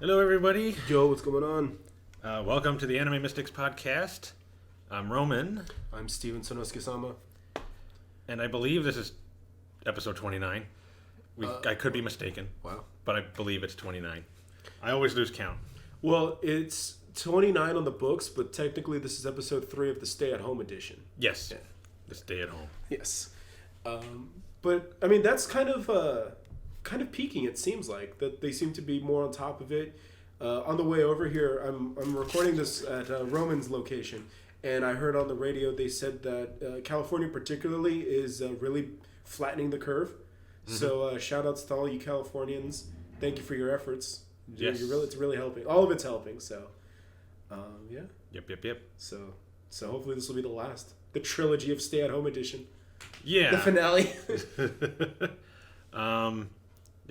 Hello, everybody. Yo, what's going on? Welcome to the Anime Mystics podcast. I'm Roman, I'm Steven Sonosuke-sama. and I believe this is episode 29. I could be mistaken, Wow. but I believe it's 29. I always lose count. Well, it's 29 on the books, but technically this is episode 3 of the stay-at-home edition. Yes, Yeah. the stay at home. Yes. But, I mean, that's kind of peaking, it seems like. That they seem to be more on top of it. On the way over here, I'm recording this at Roman's location, and I heard on the radio they said that California particularly is really flattening the curve. Mm-hmm. So shout outs to all you Californians. Thank you for your efforts. Yes. It's really helping. All of it's helping, so yeah. Yep. So hopefully this will be the last. The trilogy of Stay at Home edition. Yeah. The finale.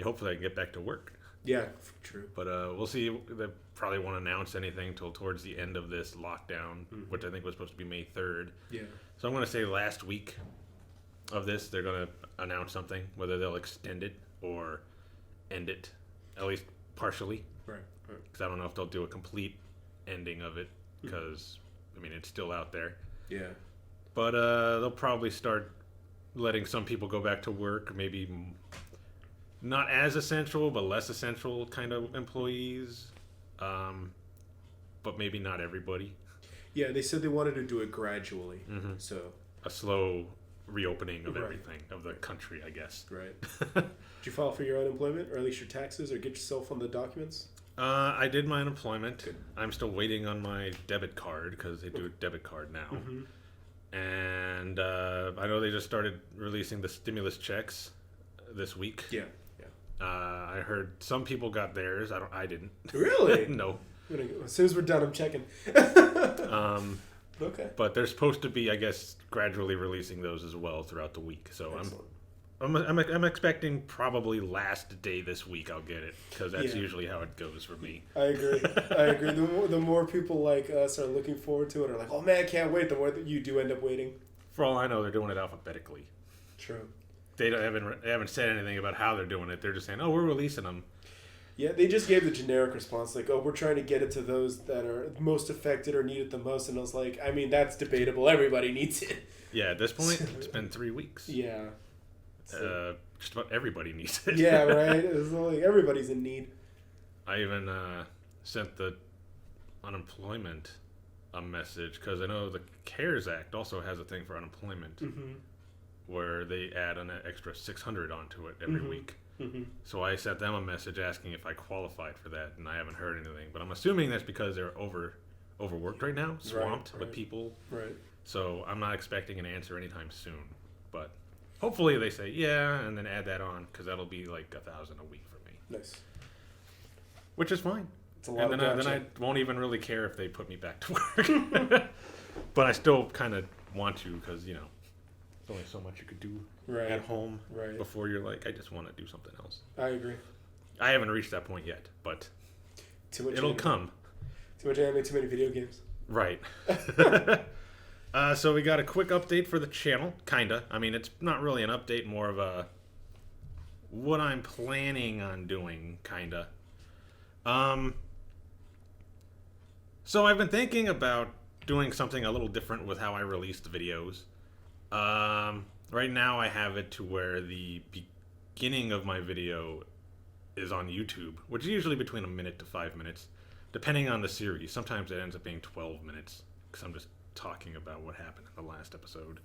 Hopefully I can get back to work. Yeah, true. But we'll see. They probably won't announce anything till towards the end of this lockdown, which I think was supposed to be May 3rd. Yeah. So I'm going to say last week of this, they're going to announce something, whether they'll extend it or end it, at least partially. Right. Because I don't know if they'll do a complete ending of it, because, I mean, it's still out there. Yeah. But they'll probably start letting some people go back to work, maybe not as essential, but less essential kind of employees. But maybe not everybody. Yeah, they said they wanted to do it gradually. Mm-hmm. So a slow reopening of Right. everything, of the country, I guess. Right. Did you file for your unemployment, or at least your taxes, or get yourself on the documents? I did my unemployment. Good. I'm still waiting on my debit card, because they do a debit card now. Mm-hmm. And I know they just started releasing the stimulus checks this week. Yeah. I heard some people got theirs. I didn't. Really? No. As soon as we're done, I'm checking. Okay. But they're supposed to be, I guess, gradually releasing those as well throughout the week. So I'm expecting probably last day this week I'll get it, because that's usually how it goes for me. I agree. The more people like us are looking forward to it, are like, oh man, I can't wait. The more that you do end up waiting. For all I know, they're doing it alphabetically. True. They haven't said anything about how they're doing it. They're just saying, oh, we're releasing them. Yeah, they just gave the generic response, like, oh, we're trying to get it to those that are most affected or need it the most. And I was like, I mean, that's debatable. Everybody needs it. Yeah, at this point, it's been 3 weeks. Yeah. Just about everybody needs it. Yeah, right? It's like everybody's in need. I even sent the unemployment a message, because I know the CARES Act also has a thing for unemployment, where they add an extra $600 onto it every week. Mm-hmm. So I sent them a message asking if I qualified for that, and I haven't heard anything. But I'm assuming that's because they're overworked right now, swamped with people. Right. So I'm not expecting an answer anytime soon. But hopefully they say yeah, and then add that on, because that'll be like $1,000 a week for me. Nice. Which is fine. It's a lot and of then I won't even really care if they put me back to work. But I still kind of want to, because there's only so much you could do at home before you're like, I just want to do something else. I agree. I haven't reached that point yet, but it'll come. Too much anime, too many video games. Right. So we got a quick update for the channel, kinda. I mean, it's not really an update, more of a what I'm planning on doing, kinda. So I've been thinking about doing something a little different with how I release the videos. Right now I have it to where the beginning of my video is on YouTube, which is usually between 1 minute to 5 minutes, depending on the series. Sometimes it ends up being 12 minutes, because I'm just talking about what happened in the last episode.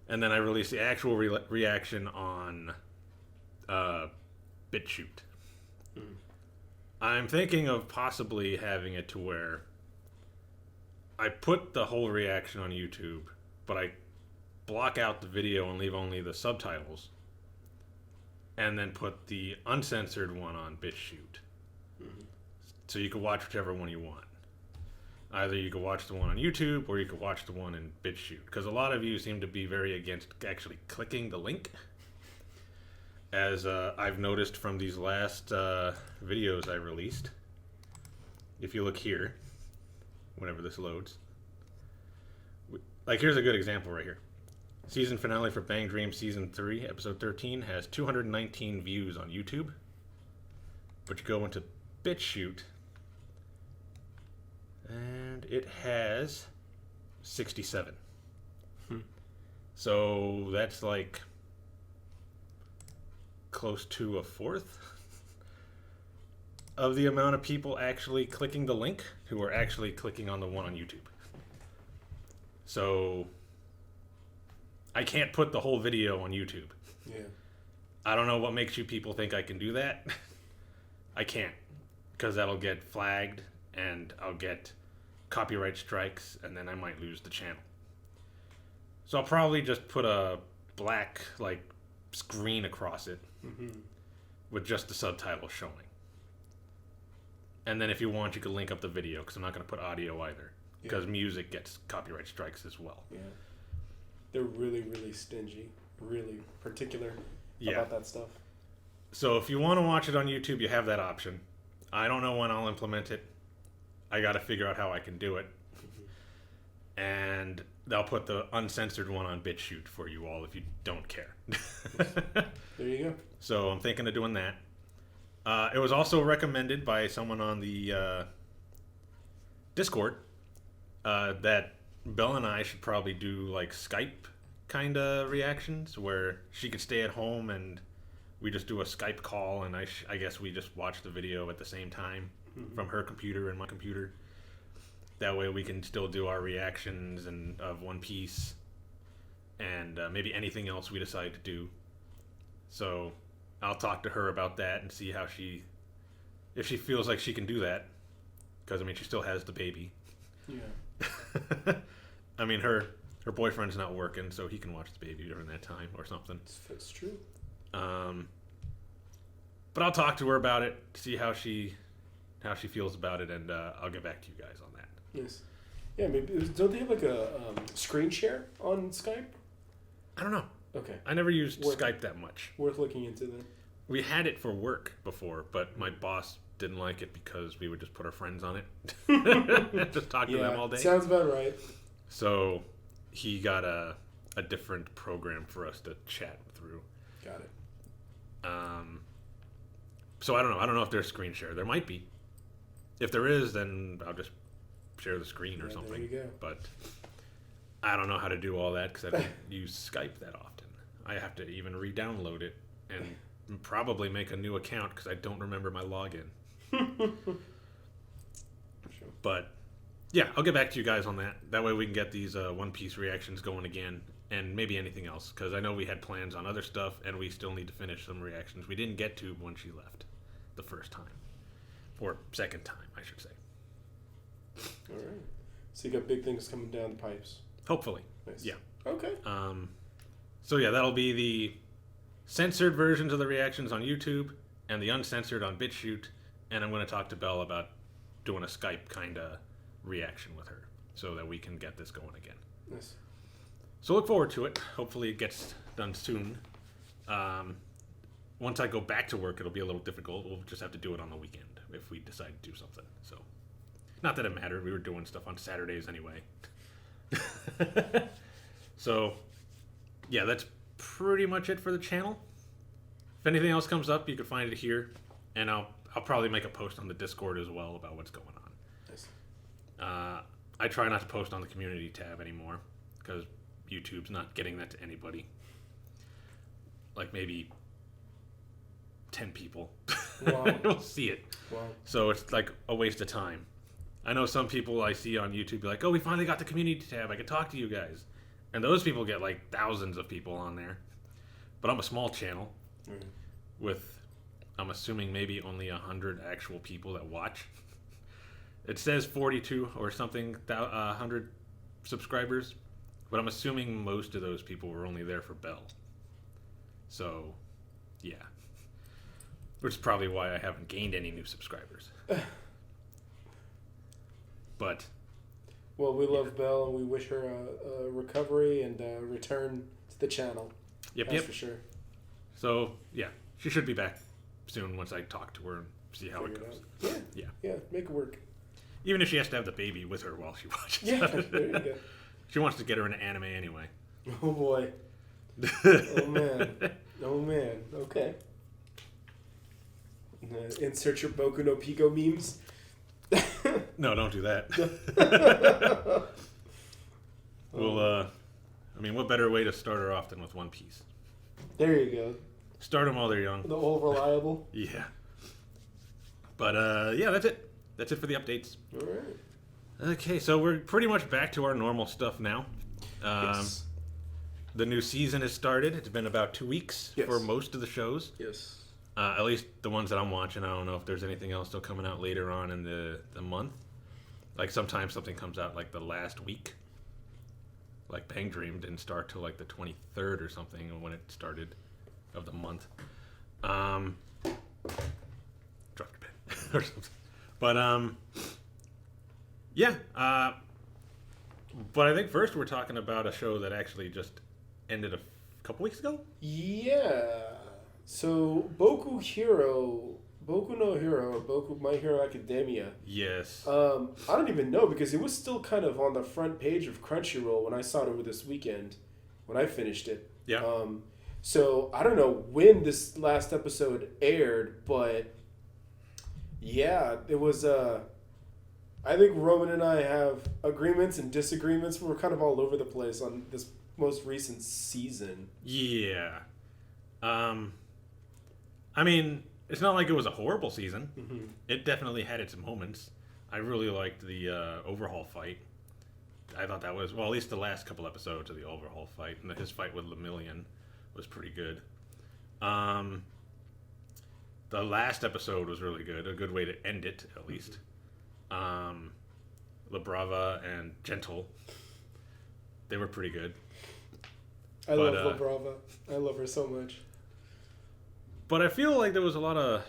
And then I release the actual reaction on BitChute. I'm thinking of possibly having it to where I put the whole reaction on YouTube, but I block out the video and leave only the subtitles, and then put the uncensored one on BitChute. So you can watch whichever one you want. Either you can watch the one on YouTube, or you can watch the one in BitChute, because a lot of you seem to be very against actually clicking the link, as I've noticed from these last videos I released. If you look here, whenever this loads, like, here's a good example right here. Season finale for Bang Dream Season 3, Episode 13, has 219 views on YouTube. But you go into BitChute, and it has 67. So that's like close to a fourth of the amount of people actually clicking the link who are actually clicking on the one on YouTube. So I can't put the whole video on YouTube. Yeah. I don't know what makes you people think I can do that. I can't, because that'll get flagged and I'll get copyright strikes and then I might lose the channel. So I'll probably just put a black like screen across it with just the subtitles showing. And then if you want, you can link up the video, because I'm not going to put audio either, because music gets copyright strikes as well. Yeah. They're really, really stingy, really particular about that stuff. So if you want to watch it on YouTube, you have that option. I don't know when I'll implement it. I got to figure out how I can do it. And they'll put the uncensored one on BitChute for you all if you don't care. There you go. So I'm thinking of doing that. It was also recommended by someone on the Discord that Belle and I should probably do like Skype kind of reactions, where she could stay at home and we just do a Skype call, and I guess we just watch the video at the same time from her computer and my computer. That way we can still do our reactions and of One Piece and maybe anything else we decide to do. So I'll talk to her about that and see how if she feels like she can do that. Because, I mean, she still has the baby. Yeah. I mean, her boyfriend's not working, so he can watch the baby during that time or something. That's true. But I'll talk to her about it, see how she feels about it, and I'll get back to you guys on that. Yes. Yeah, maybe. Don't they have like a screen share on Skype? I don't know. Okay. I never used Skype that much. Worth looking into then. We had it for work before, but my boss didn't like it because we would just put our friends on it. Just talk to them all day. Sounds about right. So he got a different program for us to chat through. Got it. So I don't know. I don't know if there's screen share. There might be. If there is, then I'll just share the screen or something. There you go. But I don't know how to do all that because I don't use Skype that often. I have to even re-download it and probably make a new account because I don't remember my login. Sure. But yeah, I'll get back to you guys on that. That way we can get these One Piece reactions going again, and maybe anything else, because I know we had plans on other stuff and we still need to finish some reactions we didn't get to when she left the first time, or second time I should say. All right. So you got big things coming down the pipes. Hopefully. Nice. Yeah. Okay. So yeah, that'll be the censored versions of the reactions on YouTube and the uncensored on BitChute, and I'm going to talk to Belle about doing a Skype kind of reaction with her so that we can get this going again. Nice. So look forward to it. Hopefully it gets done soon. Once I go back to work, it'll be a little difficult. We'll just have to do it on the weekend if we decide to do something. So, not that it mattered. We were doing stuff on Saturdays anyway. So, yeah, that's pretty much it for the channel. If anything else comes up, you can find it here, and I'll probably make a post on the Discord as well about what's going on. Nice. I try not to post on the community tab anymore because YouTube's not getting that to anybody. Like maybe 10 people will see it. Wow. So it's like a waste of time. I know some people I see on YouTube be like, oh, we finally got the community tab. I can talk to you guys. And those people get like thousands of people on there. But I'm a small channel with, I'm assuming, maybe only 100 actual people that watch. It says 42 or something, 100 subscribers. But I'm assuming most of those people were only there for Belle. So, yeah. Which is probably why I haven't gained any new subscribers. But well, we love Belle and we wish her a recovery and a return to the channel. That's for sure. So, yeah, she should be back soon once I talk to her and see how it goes. Yeah, make it work. Even if she has to have the baby with her while she watches. Yeah, there you go. She wants to get her into anime anyway. Oh, boy. Oh, man. Oh, man. Okay. Insert your Boku no Pico memes. No, don't do that. Well, I mean, what better way to start her off than with One Piece? There you go. Start them while they're young. The old reliable. Yeah. But, yeah, that's it. That's it for the updates. All right. Okay, so we're pretty much back to our normal stuff now. Yes. The new season has started. It's been about 2 weeks Yes. for most of the shows. Yes. At least the ones that I'm watching. I don't know if there's anything else still coming out later on in the month. Like sometimes something comes out like the last week. Like Bang Dream didn't start till like the 23rd or something when it started of the month. Dropped your pen or something. But yeah. But I think first we're talking about a show that actually just ended a couple weeks ago. Yeah. So Boku Hero, Boku no Hero, or Boku My Hero Academia. Yes. I don't even know because it was still kind of on the front page of Crunchyroll when I saw it over this weekend, when I finished it. Yeah. So I don't know when this last episode aired, but yeah, it was. I think Roman and I have agreements and disagreements. We're kind of all over the place on this most recent season. Yeah. I mean, it's not like it was a horrible season. Mm-hmm. It definitely had its moments. I really liked the overhaul fight. I thought that was, well, at least the last couple episodes of the overhaul fight. And his fight with Lemillion was pretty good. The last episode was really good. A good way to end it, at least. La Brava and Gentle. They were pretty good. I love La Brava. I love her so much. But I feel like there was a lot of,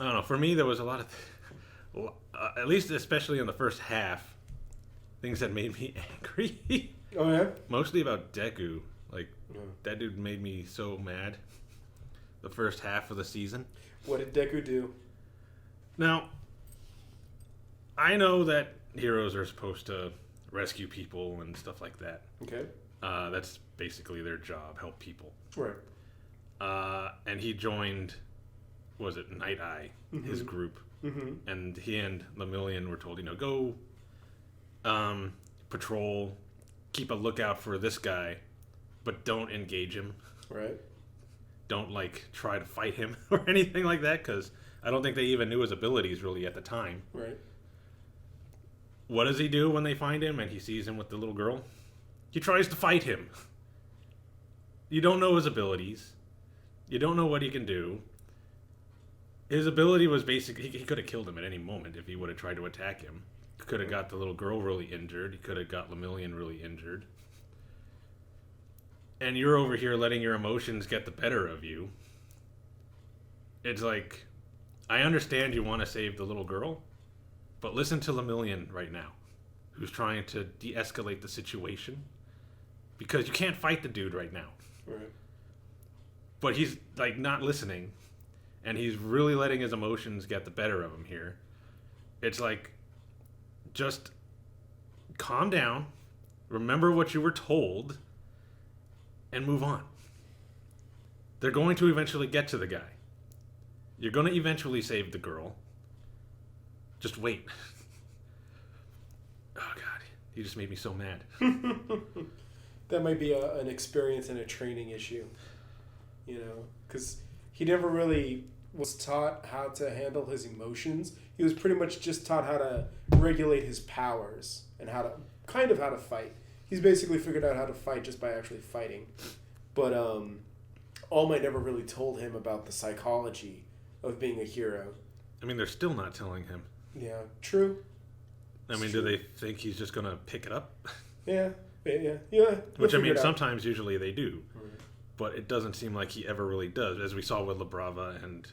I don't know, for me there was a lot of, at least especially in the first half, things that made me angry. Oh, yeah? Mostly about Deku. Like, that dude made me so mad the first half of the season. What did Deku do? Now, I know that heroes are supposed to rescue people and stuff like that. Okay. That's basically their job, help people. Right. And he joined, was it Night Eye, his group. Mm-hmm. And he and Lemillion were told, go patrol, keep a lookout for this guy, but don't engage him. Right. Don't, try to fight him or anything like that, because I don't think they even knew his abilities really at the time. Right. What does he do when they find him and he sees him with the little girl? He tries to fight him. You don't know his abilities. You don't know what he can do. His ability was basically, he could have killed him at any moment if he would have tried to attack him. He could have got the little girl really injured. He could have got Lemillion really injured. And you're over here letting your emotions get the better of you. It's like, I understand you want to save the little girl, but listen to Lemillion right now, who's trying to de-escalate the situation. Because you can't fight the dude right now. Right. But he's, not listening. And he's really letting his emotions get the better of him here. It's like, just calm down. Remember what you were told. And move on. They're going to eventually get to the guy. You're going to eventually save the girl. Just wait. Oh, God. He just made me so mad. That might be an experience and a training issue. Because he never really was taught how to handle his emotions. He was pretty much just taught how to regulate his powers and how to fight. He's basically figured out how to fight just by actually fighting. But All Might never really told him about the psychology of being a hero. I mean, they're still not telling him. Yeah, true. Do they think he's just going to pick it up? Yeah. Which, sometimes, usually they do. Right. But it doesn't seem like he ever really does, as we saw with La Brava and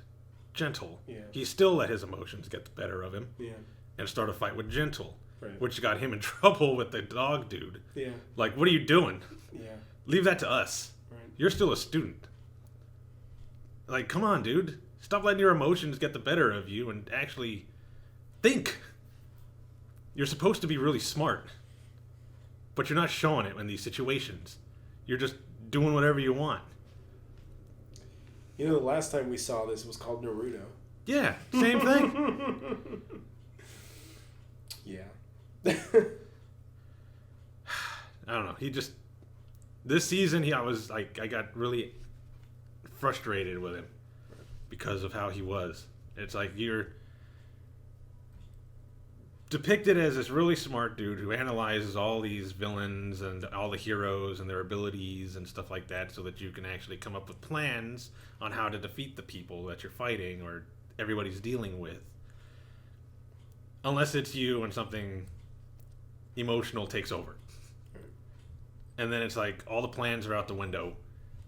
Gentle. Yeah. He still let his emotions get the better of him. Yeah. And start a fight with Gentle. Right. Which got him in trouble with the dog dude. Yeah. What are you doing? Yeah. Leave that to us. Right. You're still a student. Come on, dude. Stop letting your emotions get the better of you and actually think. You're supposed to be really smart. But you're not showing it in these situations. You're just doing whatever you want. The last time we saw this was called Naruto. Yeah, same thing. Yeah. I don't know. This season, I got really frustrated with him because of how he was. It's like you're depicted as this really smart dude who analyzes all these villains and all the heroes and their abilities and stuff like that so that you can actually come up with plans on how to defeat the people that you're fighting or everybody's dealing with. Unless it's you and something emotional takes over. And then it's like all the plans are out the window.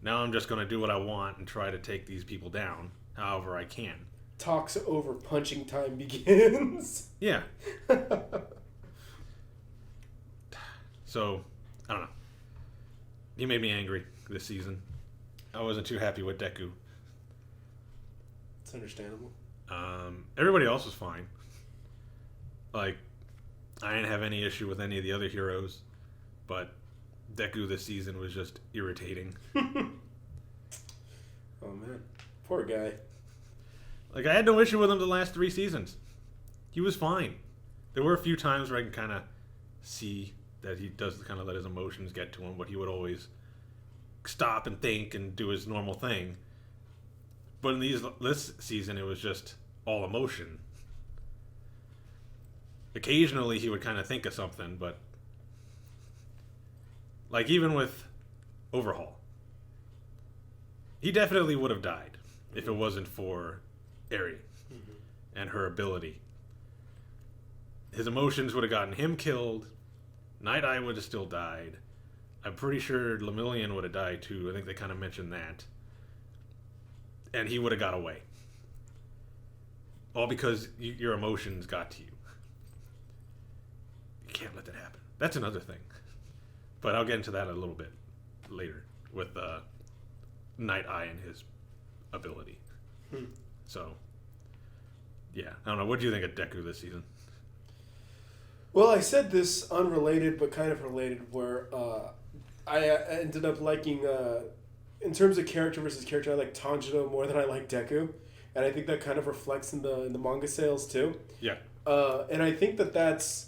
Now I'm just going to do what I want and try to take these people down however I can. Talks over, punching time begins. Yeah. So, I don't know. He made me angry this season. I wasn't too happy with Deku. It's understandable. Everybody else was fine. Like, I didn't have any issue with any of the other heroes, but Deku this season was just irritating. Oh man, poor guy. Like, I had no issue with him the last 3 seasons. He was fine. There were a few times where I can kind of see that he does kind of let his emotions get to him, but he would always stop and think and do his normal thing. But in this season, it was just all emotion. Occasionally, he would kind of think of something, but like even with Overhaul, he definitely would have died if it wasn't for Eri and her ability. His emotions would have gotten him killed. Night Eye would have still died. I'm pretty sure Lemillion would have died too. I think they kind of mentioned that. And he would have got away. All because your emotions got to you. You can't let that happen. That's another thing. But I'll get into that a little bit later with Night Eye and his ability. So, yeah. I don't know. What do you think of Deku this season? Well, I said this unrelated but kind of related, where I ended up liking, in terms of character versus character, I like Tanjiro more than I like Deku. And I think that kind of reflects in the manga sales too. Yeah. And I think that's...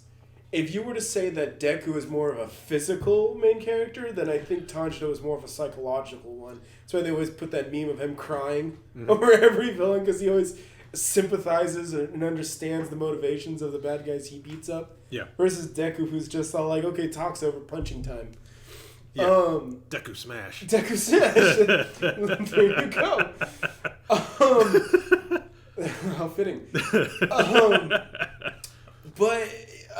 If you were to say that Deku is more of a physical main character, then I think Tanjiro is more of a psychological one. That's why they always put that meme of him crying over every villain, because he always sympathizes and understands the motivations of the bad guys he beats up. Yeah. Versus Deku, who's just all like, okay, talk's over, punching time. Yeah. Deku Smash. Deku Smash. There you go. How fitting. But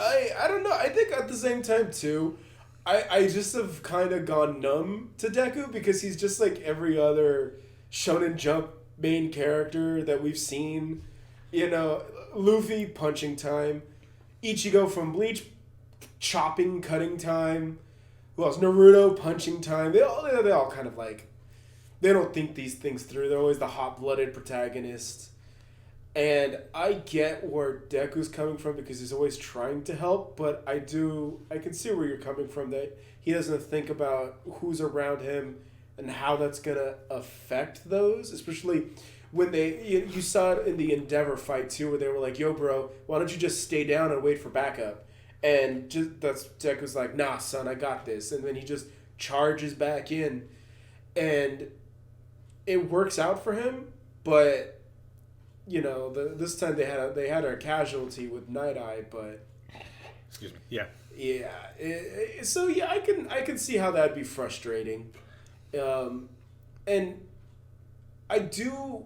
I don't know. I think at the same time too, I just have kind of gone numb to Deku because he's just like every other Shonen Jump main character that we've seen. You know, Luffy, punching time. Ichigo from Bleach, chopping, cutting time. Who else? Naruto, punching time. They all kind of like, they don't think these things through. They're always the hot-blooded protagonist. And I get where Deku's coming from because he's always trying to help, but I can see where you're coming from, that he doesn't think about who's around him and how that's going to affect those, especially when you saw it in the Endeavor fight too, where they were like, yo bro, why don't you just stay down and wait for backup? And that's Deku's like, nah son, I got this. And then he just charges back in and it works out for him, but you know, this time they had a casualty with Night Eye, but excuse me. Yeah. Yeah. So yeah, I can see how that'd be frustrating, and I do.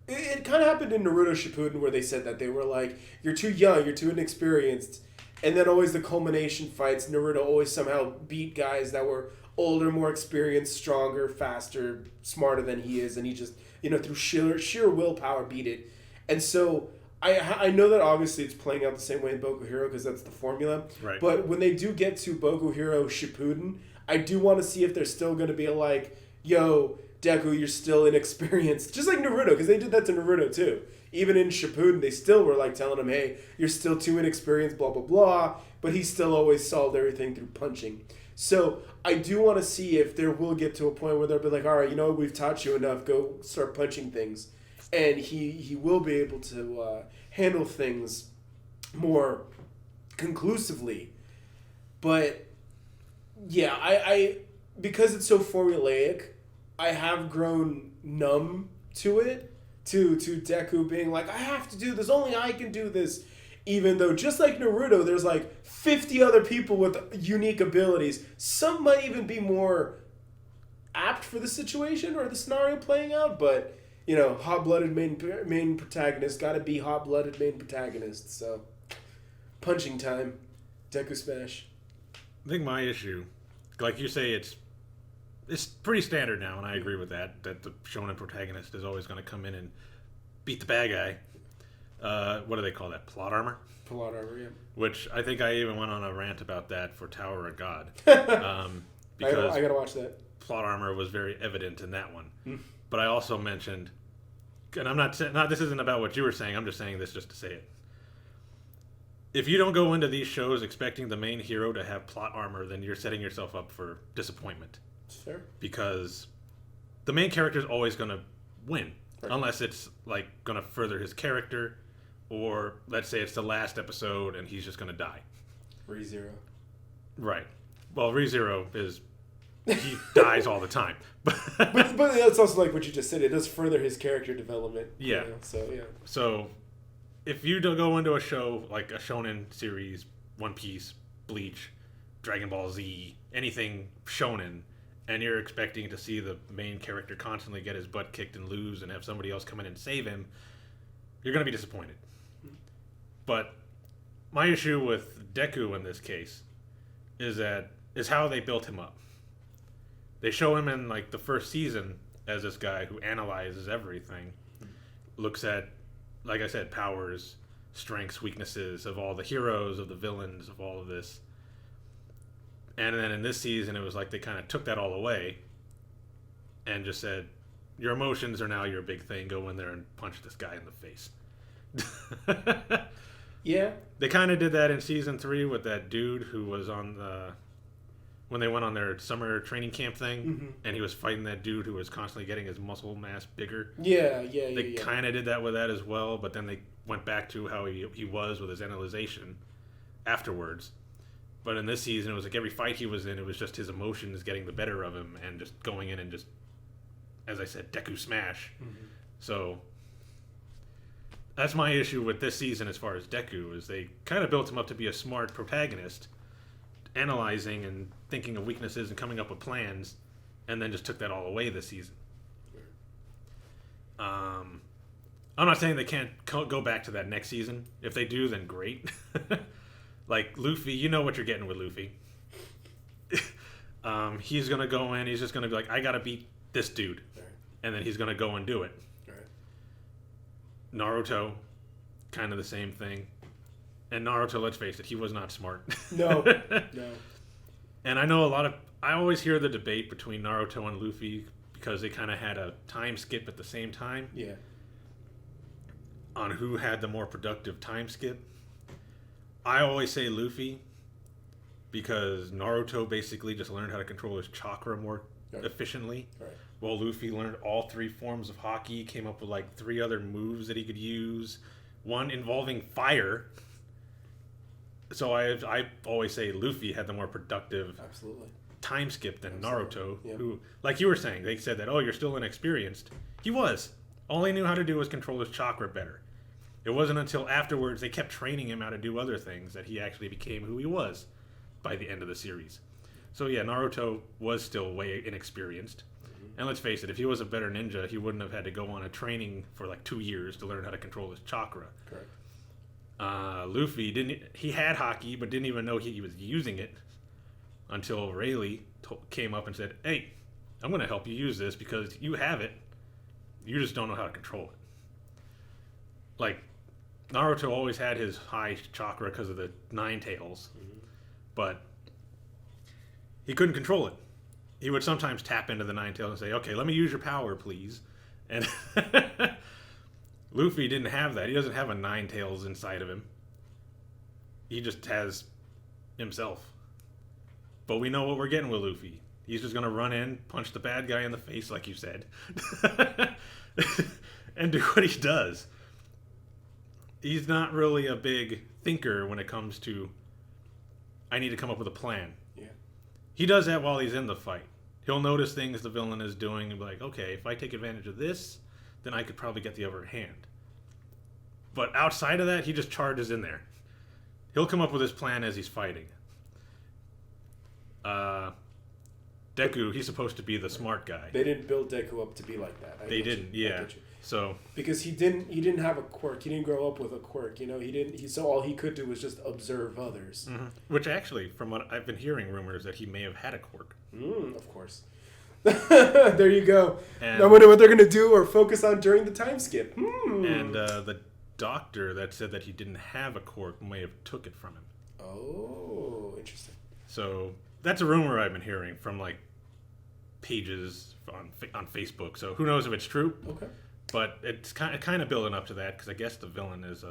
It kind of happened in Naruto Shippuden where they said that they were like, "You're too young, you're too inexperienced," and then always the culmination fights. Naruto always somehow beat guys that were older, more experienced, stronger, faster, smarter than he is, and he just, you know, through sheer willpower beat it. And so I know that obviously it's playing out the same way in Boku Hero because that's the formula. Right. But when they do get to Boku Hero Shippuden, I do want to see if they're still going to be like, yo, Deku, you're still inexperienced. Just like Naruto, because they did that to Naruto too. Even in Shippuden, they still were like telling him, hey, you're still too inexperienced, blah, blah, blah. But he still always solved everything through punching. So I do want to see if there will get to a point where they'll be like, all right, you know what, we've taught you enough, go start punching things. and he will be able to handle things more conclusively. But yeah, I because it's so formulaic, I have grown numb to it, to Deku being like, I have to do this, only I can do this. Even though, just like Naruto, there's like 50 other people with unique abilities. Some might even be more apt for the situation or the scenario playing out, but, you know, hot-blooded main protagonist, gotta be hot-blooded main protagonist, so... Punching time. Deku Smash. I think my issue, like you say, it's pretty standard now, and I agree with that the shonen protagonist is always going to come in and beat the bad guy. What do they call that? Plot armor? Plot armor, yeah. Which I think I even went on a rant about that for Tower of God. Because I gotta watch that. Plot armor was very evident in that one. But I also mentioned, and I'm not this isn't about what you were saying, I'm just saying this just to say it. If you don't go into these shows expecting the main hero to have plot armor, then you're setting yourself up for disappointment. Fair. Because the main character is always going to win. Right. Unless it's like going to further his character, or let's say it's the last episode and he's just going to die. ReZero. Right. Well, ReZero is... he dies all the time. but that's also like what you just said. It does further his character development. Yeah. You know, so, yeah. So... if you don't go into a show like a shonen series, One Piece, Bleach, Dragon Ball Z, anything shonen, and you're expecting to see the main character constantly get his butt kicked and lose and have somebody else come in and save him, you're going to be disappointed. But my issue with Deku in this case is how they built him up. They show him in like the first season as this guy who analyzes everything, looks at, like I said, powers, strengths, weaknesses of all the heroes, of the villains, of all of this. And then in this season, it was like they kind of took that all away and just said, your emotions are now your big thing. Go in there and punch this guy in the face. Yeah. They kind of did that in season 3 with that dude who was on when they went on their summer training camp thing, and he was fighting that dude who was constantly getting his muscle mass bigger. Yeah. They kind of did that with that as well, but then they went back to how he was with his analyzation afterwards. But in this season, it was like every fight he was in, it was just his emotions getting the better of him and just going in and just, as I said, Deku Smash. So that's my issue with this season as far as Deku, is they kind of built him up to be a smart protagonist, analyzing and thinking of weaknesses and coming up with plans, and then just took that all away this season. I'm not saying they can't go back to that next season. If they do, then great. Like Luffy, you know what you're getting with Luffy. He's going to go in, he's just going to be like, I got to beat this dude. And then he's going to go and do it. Naruto, kind of the same thing. And Naruto, let's face it, he was not smart. No. And I know I always hear the debate between Naruto and Luffy because they kind of had a time skip at the same time. Yeah. On who had the more productive time skip. I always say Luffy because Naruto basically just learned how to control his chakra more efficiently. Right. While Luffy learned all 3 forms of Haki, came up with like 3 other moves that he could use, one involving fire. So I always say Luffy had the more productive time skip than Naruto, who, like you were saying, they said that, oh, you're still inexperienced. He was. All he knew how to do was control his chakra better. It wasn't until afterwards they kept training him how to do other things that he actually became who he was by the end of the series. So yeah, Naruto was still way inexperienced. And let's face it, if he was a better ninja, he wouldn't have had to go on a training for like 2 years to learn how to control his chakra. Correct. Luffy he had Haki, but didn't even know he was using it until Rayleigh came up and said, hey, I'm going to help you use this because you have it. You just don't know how to control it. Like, Naruto always had his high chakra because of the 9 tails, but he couldn't control it. He would sometimes tap into the 9 tails and say, okay, let me use your power, please. And Luffy didn't have that. He doesn't have a 9 tails inside of him. He just has himself. But we know what we're getting with Luffy. He's just going to run in, punch the bad guy in the face, like you said. and do what he does. He's not really a big thinker when it comes to, I need to come up with a plan. Yeah. He does that while he's in the fight. He'll notice things the villain is doing and be like, okay, if I take advantage of this, then I could probably get the upper hand. But outside of that, he just charges in there. He'll come up with his plan as he's fighting. Deku, he's supposed to be the smart guy. They didn't build Deku up to be like that. They didn't, yeah. So because he didn't have a quirk. He didn't grow up with a quirk. You know, so all he could do was just observe others. Mm-hmm. Which actually, from what I've been hearing, rumors that he may have had a quirk. Of course. There you go. And I wonder what they're gonna do or focus on during the time skip. And the doctor that said that he didn't have a quirk may have took it from him. Oh, interesting. So that's a rumor I've been hearing from like pages on Facebook. So who knows if it's true? Okay. But it's kind of building up to that because I guess the villain is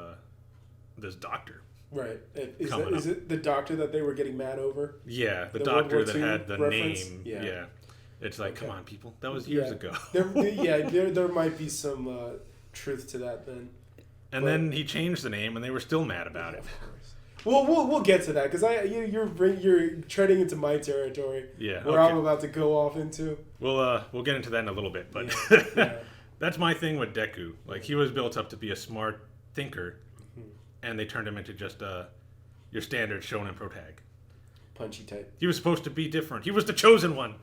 this doctor. Right. Is it the doctor that they were getting mad over? Yeah, the doctor that had the reference? name. Yeah. Yeah. It's like, come on, people. That was years ago. There might be some truth to that then. And then he changed the name, and they were still mad about it. Of course. Well, we'll get to that because you're treading into my territory. Yeah. Where I'm about to go off into. We'll get into that in a little bit, but yeah. That's my thing with Deku. Like he was built up to be a smart thinker, and they turned him into just your standard shonen protag. Punchy type. He was supposed to be different. He was the chosen one.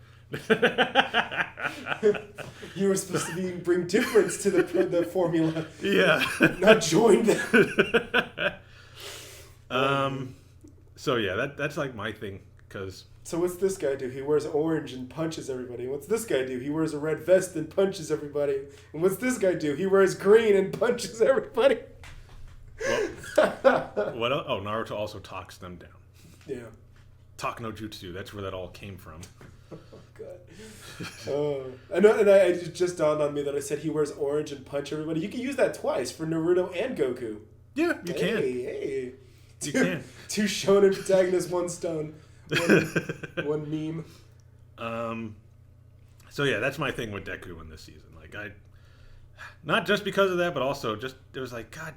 You were supposed to bring difference to the formula. Yeah. Not join them. So yeah, that's like my thing, cause. So what's this guy do? He wears orange and punches everybody. What's this guy do? He wears a red vest and punches everybody. And what's this guy do? He wears green and punches everybody. Well, what? Oh, Naruto also talks them down. Yeah. Talk no jutsu. That's where that all came from. Oh God. I know, and it just dawned on me that I said he wears orange and punch everybody. You can use that twice for Naruto and Goku. Yeah, you can. Hey. You can. Two shonen protagonists, one stone. One meme. So yeah, that's my thing with Deku in this season. Like not just because of that, but also just it was like, God,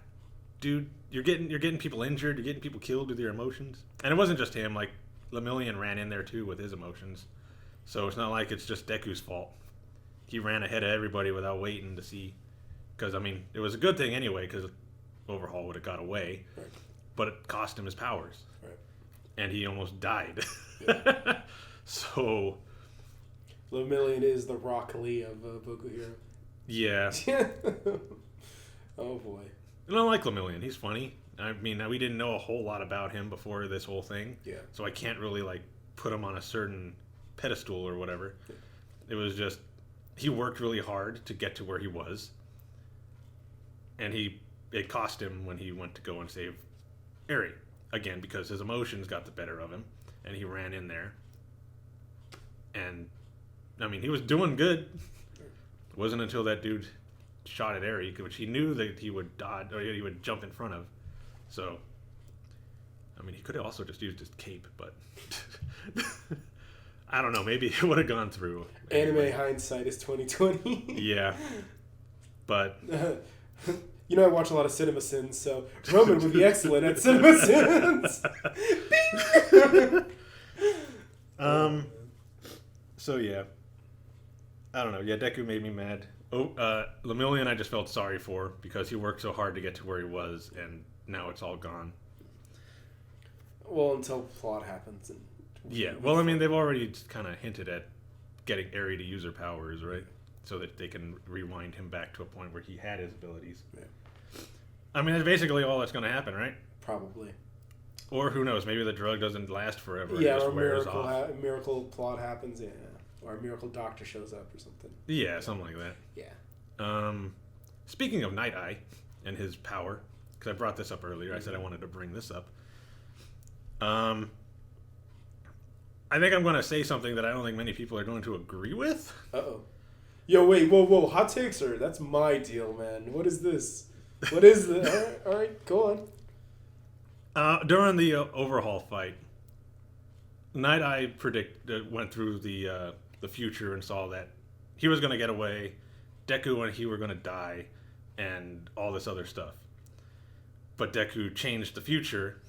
dude, you're getting people injured, you're getting people killed with your emotions. And it wasn't just him. Like Lemillion ran in there too with his emotions. So it's not like it's just Deku's fault. He ran ahead of everybody without waiting to see. Because I mean, it was a good thing anyway, because Overhaul would have got away, right. But it cost him his powers. Right. And he almost died. Yeah. So Lemillion is the Rock Lee of Boku Hero. Yeah. Oh boy. And I like Lemillion. He's funny. I mean, we didn't know a whole lot about him before this whole thing. Yeah. So I can't really like put him on a certain pedestal or whatever. Yeah. It was just he worked really hard to get to where he was. And it cost him when he went to go and save Eri. Again, because his emotions got the better of him, and he ran in there. And, I mean, he was doing good. It wasn't until that dude shot at Eri, which he knew that he would dodge, or he would jump in front of. So, I mean, he could have also just used his cape, but I don't know. Maybe it would have gone through. Anime hindsight is 2020. Yeah, but. You know, I watch a lot of Cinema Sins, so Roman would be excellent at Cinema Sins. So yeah, I don't know. Yeah, Deku made me mad. Lemillion I just felt sorry for because he worked so hard to get to where he was, and now it's all gone. Well, until plot happens. Yeah, well, I mean, they've already kind of hinted at getting Eri to use her powers, right? So that they can rewind him back to a point where he had his abilities. Yeah. I mean, that's basically all that's going to happen, right? Probably. Or who knows? Maybe the drug doesn't last forever. Yeah, and just or wears off. miracle plot happens. Yeah, or a miracle doctor shows up or something. Yeah, something like that. Yeah. Speaking of Night Eye and his power, because I brought this up earlier, I said I wanted to bring this up. I think I'm going to say something that I don't think many people are going to agree with. Uh-oh. Yo, wait, whoa. Hot takes that's my deal, man. What is this? What is this? All right, go on. During the Overhaul fight, Night Eye went through the future and saw that he was going to get away. Deku and he were going to die, and all this other stuff. But Deku changed the future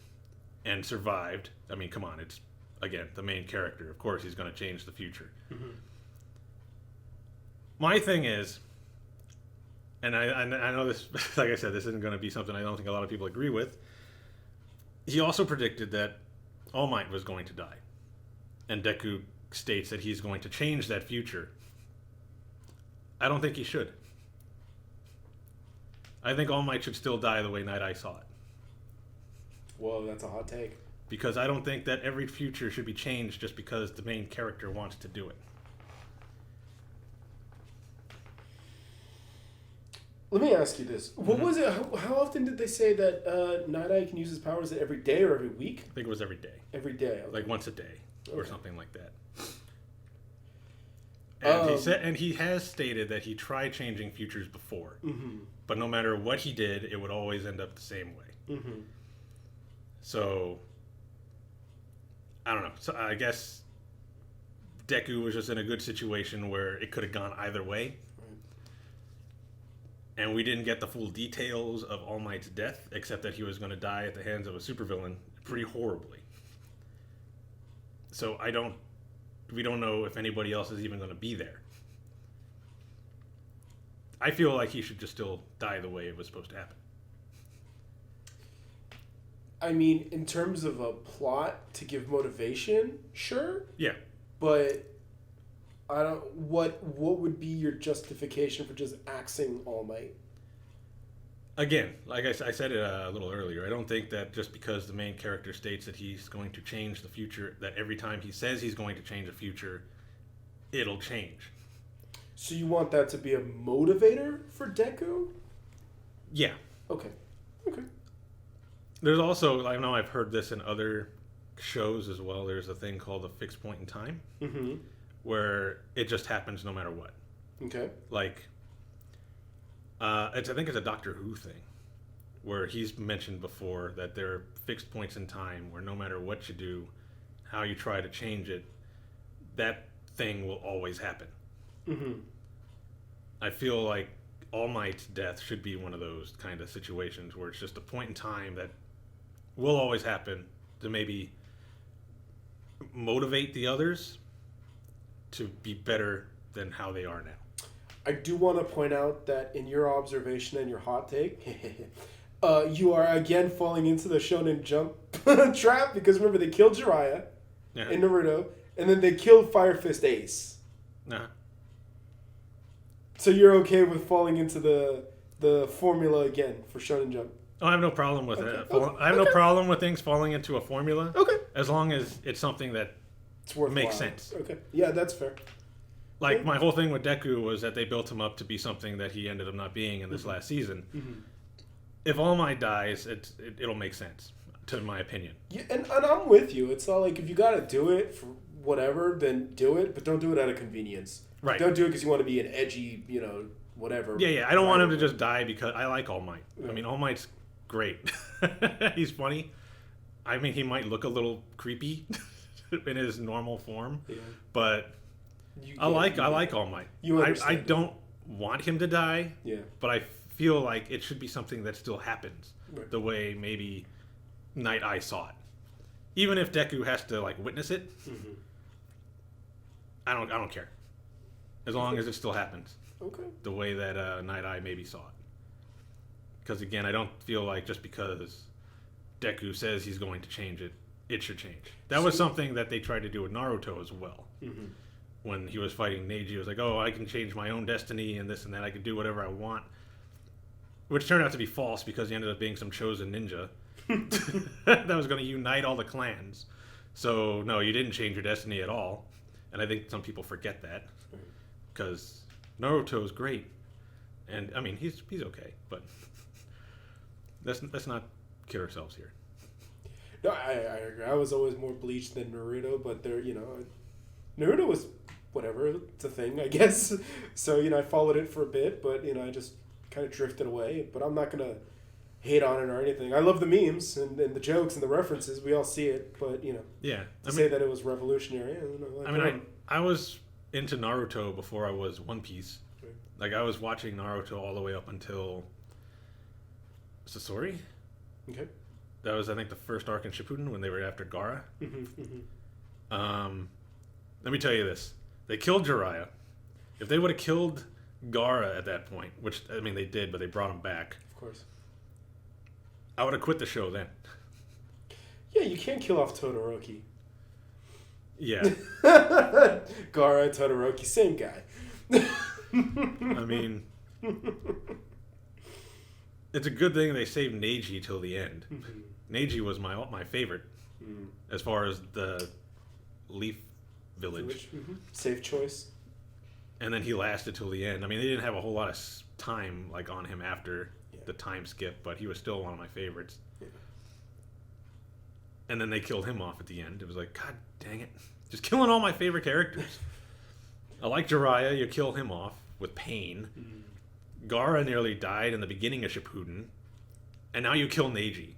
and survived. I mean, come on, it's, again, the main character. Of course he's going to change the future. Mm-hmm. My thing is, and I know this, like I said, this isn't going to be something I don't think a lot of people agree with. He also predicted that All Might was going to die. And Deku states that he's going to change that future. I don't think he should. I think All Might should still die the way Night Eye saw it. Whoa, that's a hot take. Because I don't think that every future should be changed just because the main character wants to do it. Let me ask you this. What was it? How often did they say that Night Eye can use his powers? Every day or every week? I think it was every day. Every day. Okay. Like once a day or something like that. And he has stated that he tried changing futures before. Mm-hmm. But no matter what he did, it would always end up the same way. Mm-hmm. So, I don't know. So I guess Deku was just in a good situation where it could have gone either way. And we didn't get the full details of All Might's death, except that he was going to die at the hands of a supervillain pretty horribly. So we don't know if anybody else is even going to be there. I feel like he should just still die the way it was supposed to happen. I mean, in terms of a plot to give motivation, sure. Yeah. But I don't. What would be your justification for just axing All Might? Again, like I said it a little earlier, I don't think that just because the main character states that he's going to change the future, that every time he says he's going to change the future, it'll change. So you want that to be a motivator for Deku? Yeah. Okay. There's also, I know I've heard this in other shows as well, there's a thing called a fixed point in time, where it just happens no matter what. Okay. Like, I think it's a Doctor Who thing, where he's mentioned before that there are fixed points in time where no matter what you do, how you try to change it, that thing will always happen. Mm-hmm. I feel like All Might's death should be one of those kind of situations where it's just a point in time that will always happen to maybe motivate the others to be better than how they are now. I do want to point out that in your observation and your hot take, you are again falling into the Shonen Jump trap, because remember, they killed Jiraiya in Naruto, and then they killed Fire Fist Ace. Uh-huh. So you're okay with falling into the formula again for Shonen Jump? Oh, I have no problem with it. I have no problem with things falling into a formula. Okay. As long as it's something that makes sense. Okay. Yeah, that's fair. Like, my whole thing with Deku was that they built him up to be something that he ended up not being in this last season. Mm-hmm. If All Might dies, it'll make sense, to my opinion. Yeah, and I'm with you. It's all like, if you got to do it for whatever, then do it, but don't do it out of convenience. Right. Don't do it because you want to be an edgy, whatever. Yeah. I don't want him to just die because I like All Might. Yeah. I mean, All Might's great. He's funny. I mean, he might look a little creepy in his normal form, but I like All Might. I don't want him to die, but I feel like it should be something that still happens the way maybe Night Eye saw it. Even if Deku has to witness it, I don't care. As long as it still happens. Okay. The way that Night Eye maybe saw it. Because again, I don't feel like just because Deku says he's going to change it, it should change. That was something that they tried to do with Naruto as well. Mm-hmm. When he was fighting Neji, he was like, oh, I can change my own destiny and this and that. I can do whatever I want. Which turned out to be false because he ended up being some chosen ninja that was going to unite all the clans. So, no, you didn't change your destiny at all. And I think some people forget that. Because Naruto is great. And, I mean, he's okay. But let's not kid ourselves here. No, I agree. I was always more Bleach than Naruto. But Naruto was whatever. It's a thing, I guess. So, I followed it for a bit. But, I just kind of drifted away. But I'm not going to hate on it or anything. I love the memes and the jokes and the references. We all see it. But, say that it was revolutionary. I don't know. I was into Naruto before I was One Piece. Like, I was watching Naruto all the way up until Sasori. Okay. That was, I think, the first arc in Shippuden when they were after Gaara. Let me tell you this. They killed Jiraiya. If they would have killed Gaara at that point, which, I mean, they did, but they brought him back. Of course. I would have quit the show then. Yeah, you can't kill off Todoroki. Yeah. Gaara, Todoroki, same guy. I mean, it's a good thing they saved Neji till the end. Neji was my favorite as far as the Leaf Village. Safe choice. And then he lasted till the end. I mean, they didn't have a whole lot of time like on him after the time skip, but he was still one of my favorites. Yeah. And then they killed him off at the end. It was like, God dang it. Just killing all my favorite characters. I like Jiraiya. You kill him off with pain. Gaara nearly died in the beginning of Shippuden. And now you kill Neji.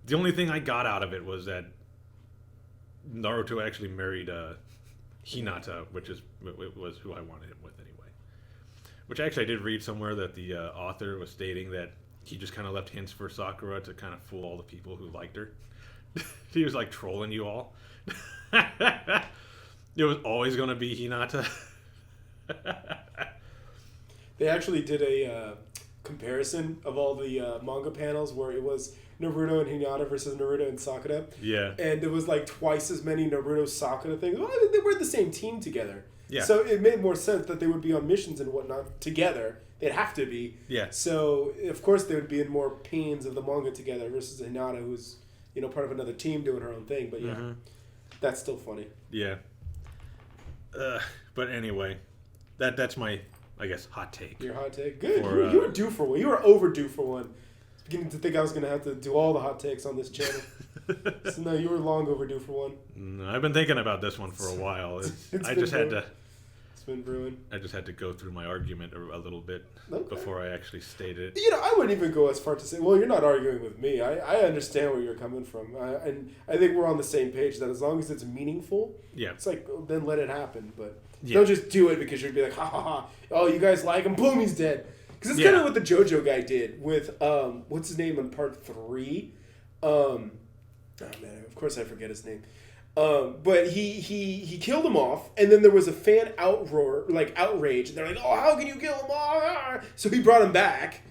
The only thing I got out of it was that Naruto actually married Hinata, which was who I wanted him with anyway. Which actually I did read somewhere that the author was stating that he just kind of left hints for Sakura to kind of fool all the people who liked her. He was like trolling you all. It was always going to be Hinata. They actually did a comparison of all the manga panels where it was Naruto and Hinata versus Naruto and Sakura. Yeah. And there was like twice as many Naruto-Sakura things. Well, they were the same team together. Yeah. So it made more sense that they would be on missions and whatnot together. They'd have to be. Yeah. So, of course, they would be in more pains of the manga together versus Hinata, who's, part of another team doing her own thing. But yeah, that's still funny. Yeah. But anyway, that's my, I guess, hot take. Your hot take? Good. You were due for one. You were overdue for one. I was beginning to think I was going to have to do all the hot takes on this channel. So no, you were long overdue for one. No, I've been thinking about this one for a while. It's been brewing. I just had to go through my argument a little bit before I actually stated it. I wouldn't even go as far to say, well, you're not arguing with me. I understand where you're coming from. And I think we're on the same page that as long as it's meaningful, it's like, then let it happen. But don't just do it because you'd be like, ha ha ha, oh, you guys like him, boom, he's dead. Because it's kind of what the JoJo guy did with, what's his name in part 3? Oh man, of course I forget his name. But he killed him off, and then there was a fan outrage. And they're like, "Oh, how can you kill him off?" So he brought him back,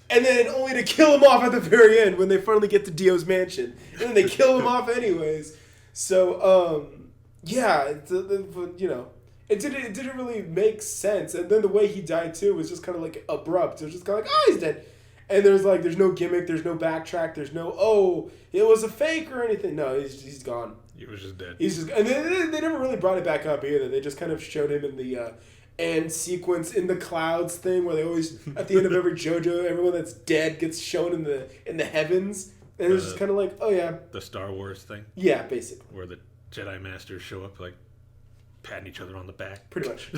and then only to kill him off at the very end when they finally get to Dio's mansion, and then they kill him off anyways. So it didn't really make sense. And then the way he died too was just kind of like abrupt. It was just kind of like, "Oh, he's dead." And there's no gimmick, there's no backtrack, there's no, oh, it was a fake or anything. No, he's gone. He was just dead. And they never really brought it back up either. They just kind of showed him in the end sequence in the clouds thing where they always, at the end of every JoJo, everyone that's dead gets shown in the heavens. And it was just kind of like, oh yeah. The Star Wars thing? Yeah, basically. Where the Jedi Masters show up, like, patting each other on the back. Pretty much.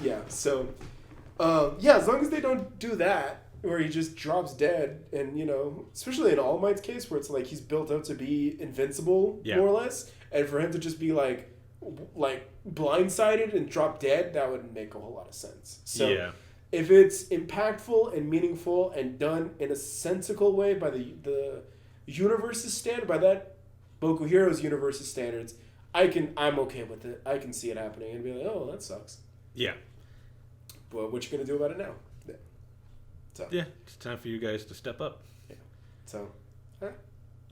Yeah, so, as long as they don't do that, where he just drops dead, and especially in All Might's case, where it's like he's built up to be invincible, more or less, and for him to just be like blindsided and drop dead, that wouldn't make a whole lot of sense. So if it's impactful and meaningful and done in a sensical way by the universe's standard, by that Boku Hero's universe's standards, I'm okay with it. I can see it happening and be like, oh, that sucks. Yeah. But what you gonna do about it now? So. Yeah, it's time for you guys to step up. Yeah. So,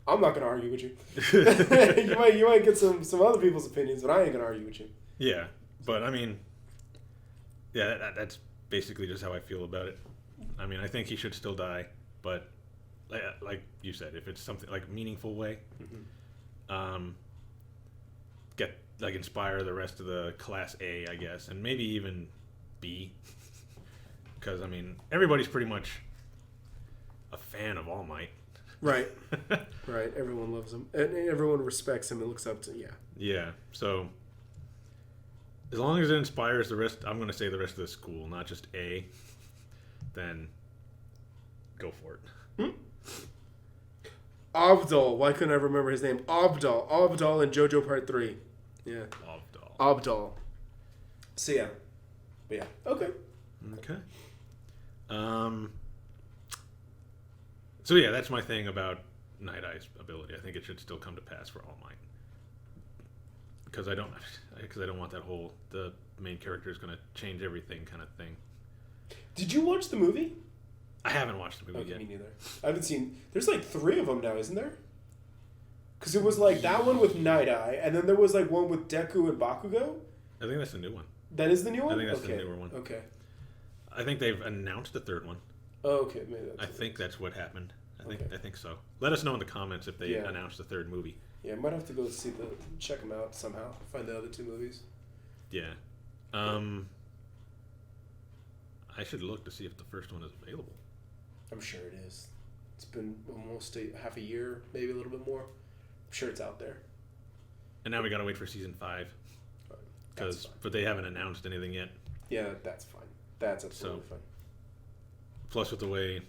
I'm not gonna argue with you. you might get some other people's opinions, but I ain't gonna argue with you. Yeah, but I mean, that's basically just how I feel about it. I mean, I think he should still die, but like you said, if it's something like meaningful way, inspire the rest of the Class A, I guess, and maybe even B. Because, I mean, everybody's pretty much a fan of All Might. Right. Right. Everyone loves him. And everyone respects him and looks up to, Yeah. So, as long as it inspires the rest, I'm going to say the rest of the school, not just A, then go for it. Abdul. Why couldn't I remember his name? Abdul in JoJo Part 3. Yeah. Abdul. So, yeah. But, yeah. Okay. So yeah, that's my thing about Night Eye's ability. I think it should still come to pass for All Might. Because I don't want that whole the main character is going to change everything kind of thing. Did you watch the movie? I haven't watched the movie yet. Me neither. I haven't seen. There's like 3 of them now, isn't there? Because it was like that one with Night Eye, and then there was like one with Deku and Bakugo. I think that's the new one. That is the new one? I think that's the newer one. Okay. I think they've announced the 3rd one. Oh, okay. Maybe that's I think that's what happened. I think so. Let us know in the comments if they announced the 3rd movie. Yeah, I might have to go check them out somehow. Find the other 2 movies. Yeah. I should look to see if the first one is available. I'm sure it is. It's been almost half a year, maybe a little bit more. I'm sure it's out there. And now we gotta wait for season 5. But they haven't announced anything yet. Yeah, that's fine. That's absolutely fine. Plus, with the way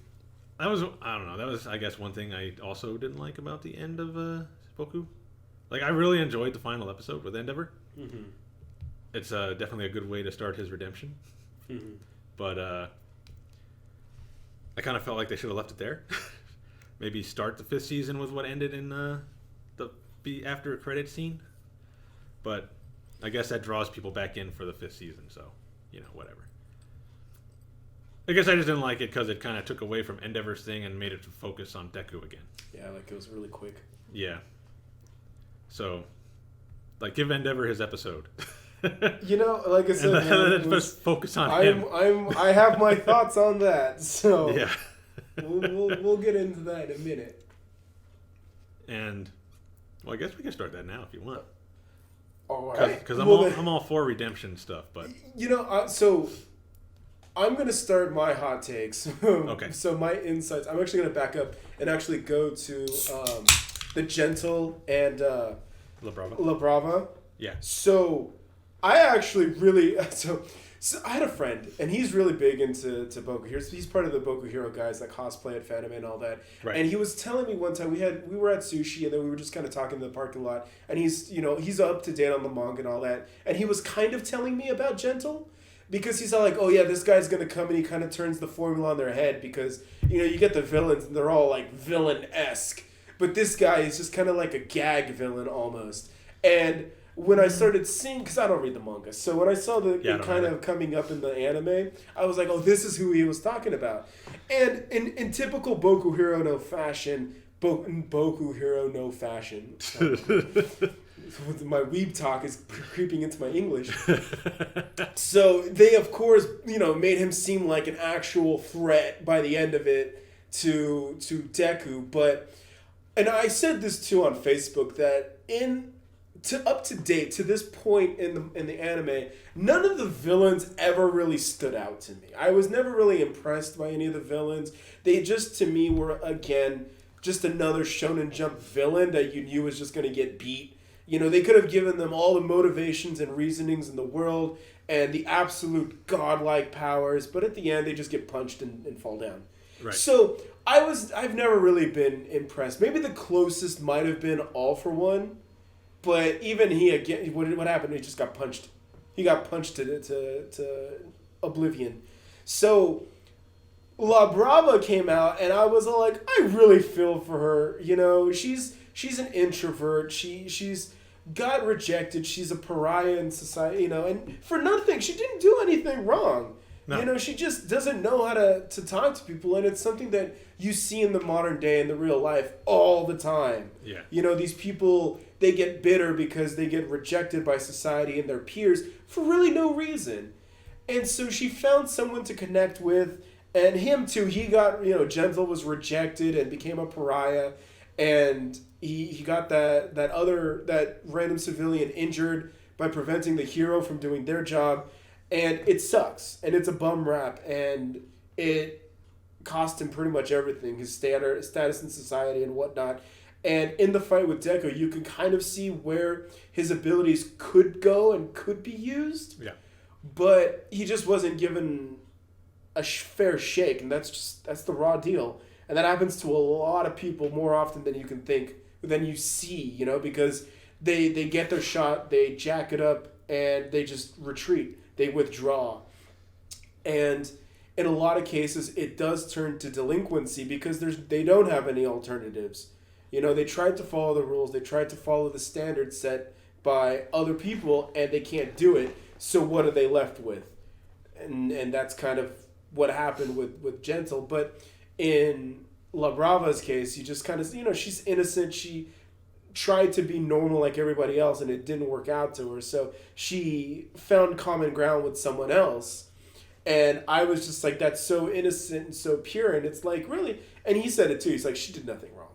I don't know. That was, I guess, one thing I also didn't like about the end of Boku. Like, I really enjoyed the final episode with Endeavor. Mm-hmm. It's definitely a good way to start his redemption. Mm-hmm. But I kind of felt like they should have left it there. Maybe start the 5th season with what ended in the after a credit scene. But I guess that draws people back in for the 5th season, so, whatever. I guess I just didn't like it because it kind of took away from Endeavor's thing and made it focus on Deku again. Yeah, like it was really quick. Yeah. So, like, give Endeavor his episode. Like I said, let's focus on him. I have my thoughts on that, so yeah. we'll get into that in a minute. And, well, I guess we can start that now if you want. All right. Because I'm all for redemption stuff, but so I'm going to start my hot takes. Okay. So my insights, I'm actually going to back up and actually go to the Gentle and La Brava. Yeah. So I actually really so I had a friend and he's really big into Boku Hero. He's part of the Boku Hero guys that cosplay at Fanime and all that. Right. And he was telling me one time we were at sushi and then we were just kind of talking in the parking lot and he's up to date on the manga and all that and he was kind of telling me about Gentle. Because he's all like, oh yeah, this guy's gonna come and he kind of turns the formula on their head because you get the villains and they're all like villain-esque, but this guy is just kind of like a gag villain almost. And when I started seeing, because I don't read the manga, so when I saw it kind of coming up in the anime, I was like, oh, this is who he was talking about. And in typical Boku Hero no fashion, Boku Hero no fashion. My weeb talk is creeping into my English. So they, of course, made him seem like an actual threat by the end of it to Deku. And I said this too on Facebook that up to date to this point in the anime, none of the villains ever really stood out to me. I was never really impressed by any of the villains. They just to me were again just another Shonen Jump villain that you knew was just going to get beat. They could have given them all the motivations and reasonings in the world and the absolute godlike powers, but at the end they just get punched and fall down. Right. So I've never really been impressed. Maybe the closest might have been All for One, but even he again, what happened? He just got punched. He got punched to oblivion. So La Brava came out, and I was all like, I really feel for her. She's an introvert. She's got rejected. She's a pariah in society, and for nothing. She didn't do anything wrong. No. She just doesn't know how to talk to people, and it's something that you see in the modern day in the real life all the time. Yeah. These people, they get bitter because they get rejected by society and their peers for really no reason. And so she found someone to connect with, and him too. He got, Gentle was rejected and became a pariah, and he got that random civilian injured by preventing the hero from doing their job. And it sucks, and it's a bum rap, and it cost him pretty much everything, his status in society and whatnot. And in the fight with Deku, you can kind of see where his abilities could go and could be used. Yeah. But he just wasn't given a fair shake, and that's the raw deal. And that happens to a lot of people more often than you can think, than you see, because they get their shot, they jack it up, and they just retreat. They withdraw. And in a lot of cases, it does turn to delinquency because they don't have any alternatives. You know, they tried to follow the rules, they tried to follow the standards set by other people, and they can't do it. So what are they left with? And that's kind of what happened with Gentle. But in La Brava's case, you just kind of, you know, she's innocent. She tried to be normal like everybody else, and it didn't work out to her. So she found common ground with someone else. And I was just like, that's so innocent and so pure. And it's like, really? And he said it too. He's like, she did nothing wrong.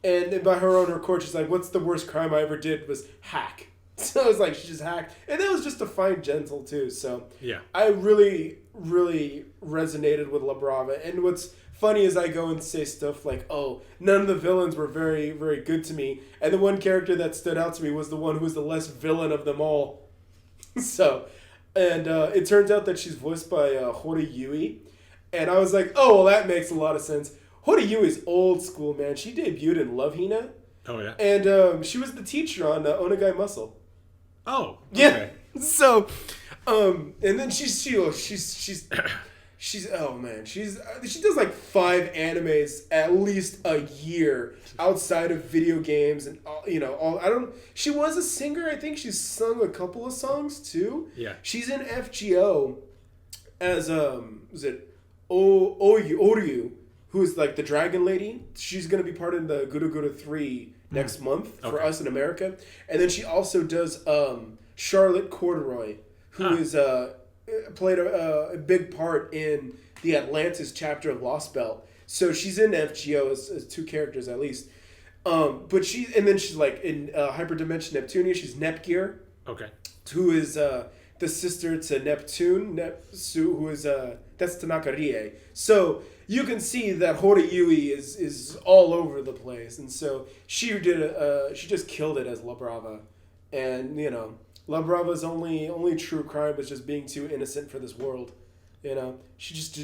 And by her own record, she's like, what's the worst crime I ever did was hack. So I was like, she just hacked. And that was just to find Gentle too. So yeah, I really, really resonated with La Brava. And what's funny is I go and say stuff like, oh, none of the villains were very, very good to me. And the one character that stood out to me was the one who was the less villain of them all. So, and it turns out that she's voiced by Hori Yui. And I was like, oh, well, that makes a lot of sense. Hori Yui is old school, man. She debuted in Love Hina. Oh, yeah. And she was the teacher on Onegai Muscle. Oh, Yeah. okay. So, and then she's oh man, she does like 5 animes at least a year outside of video games and you know, she was a singer. I think she's sung a couple of songs too. Yeah. She's in FGO as was it Oryu, who's like the dragon lady. She's gonna be part of the Guru Guru 3 next month for us in America. And then she also does Charlotte Corduroy, who is played a big part in the Atlantis chapter of Lost Belle. So she's in FGO as 2 characters at least. But then she's like in Hyperdimension Neptunia, she's Nepgear. Okay. Who is the sister to Neptune, who is that's Tanaka Rie. So you can see that Hori Yui is all over the place, and so she just killed it as La Brava, and you know La Brava's only true crime was just being too innocent for this world, you know. She just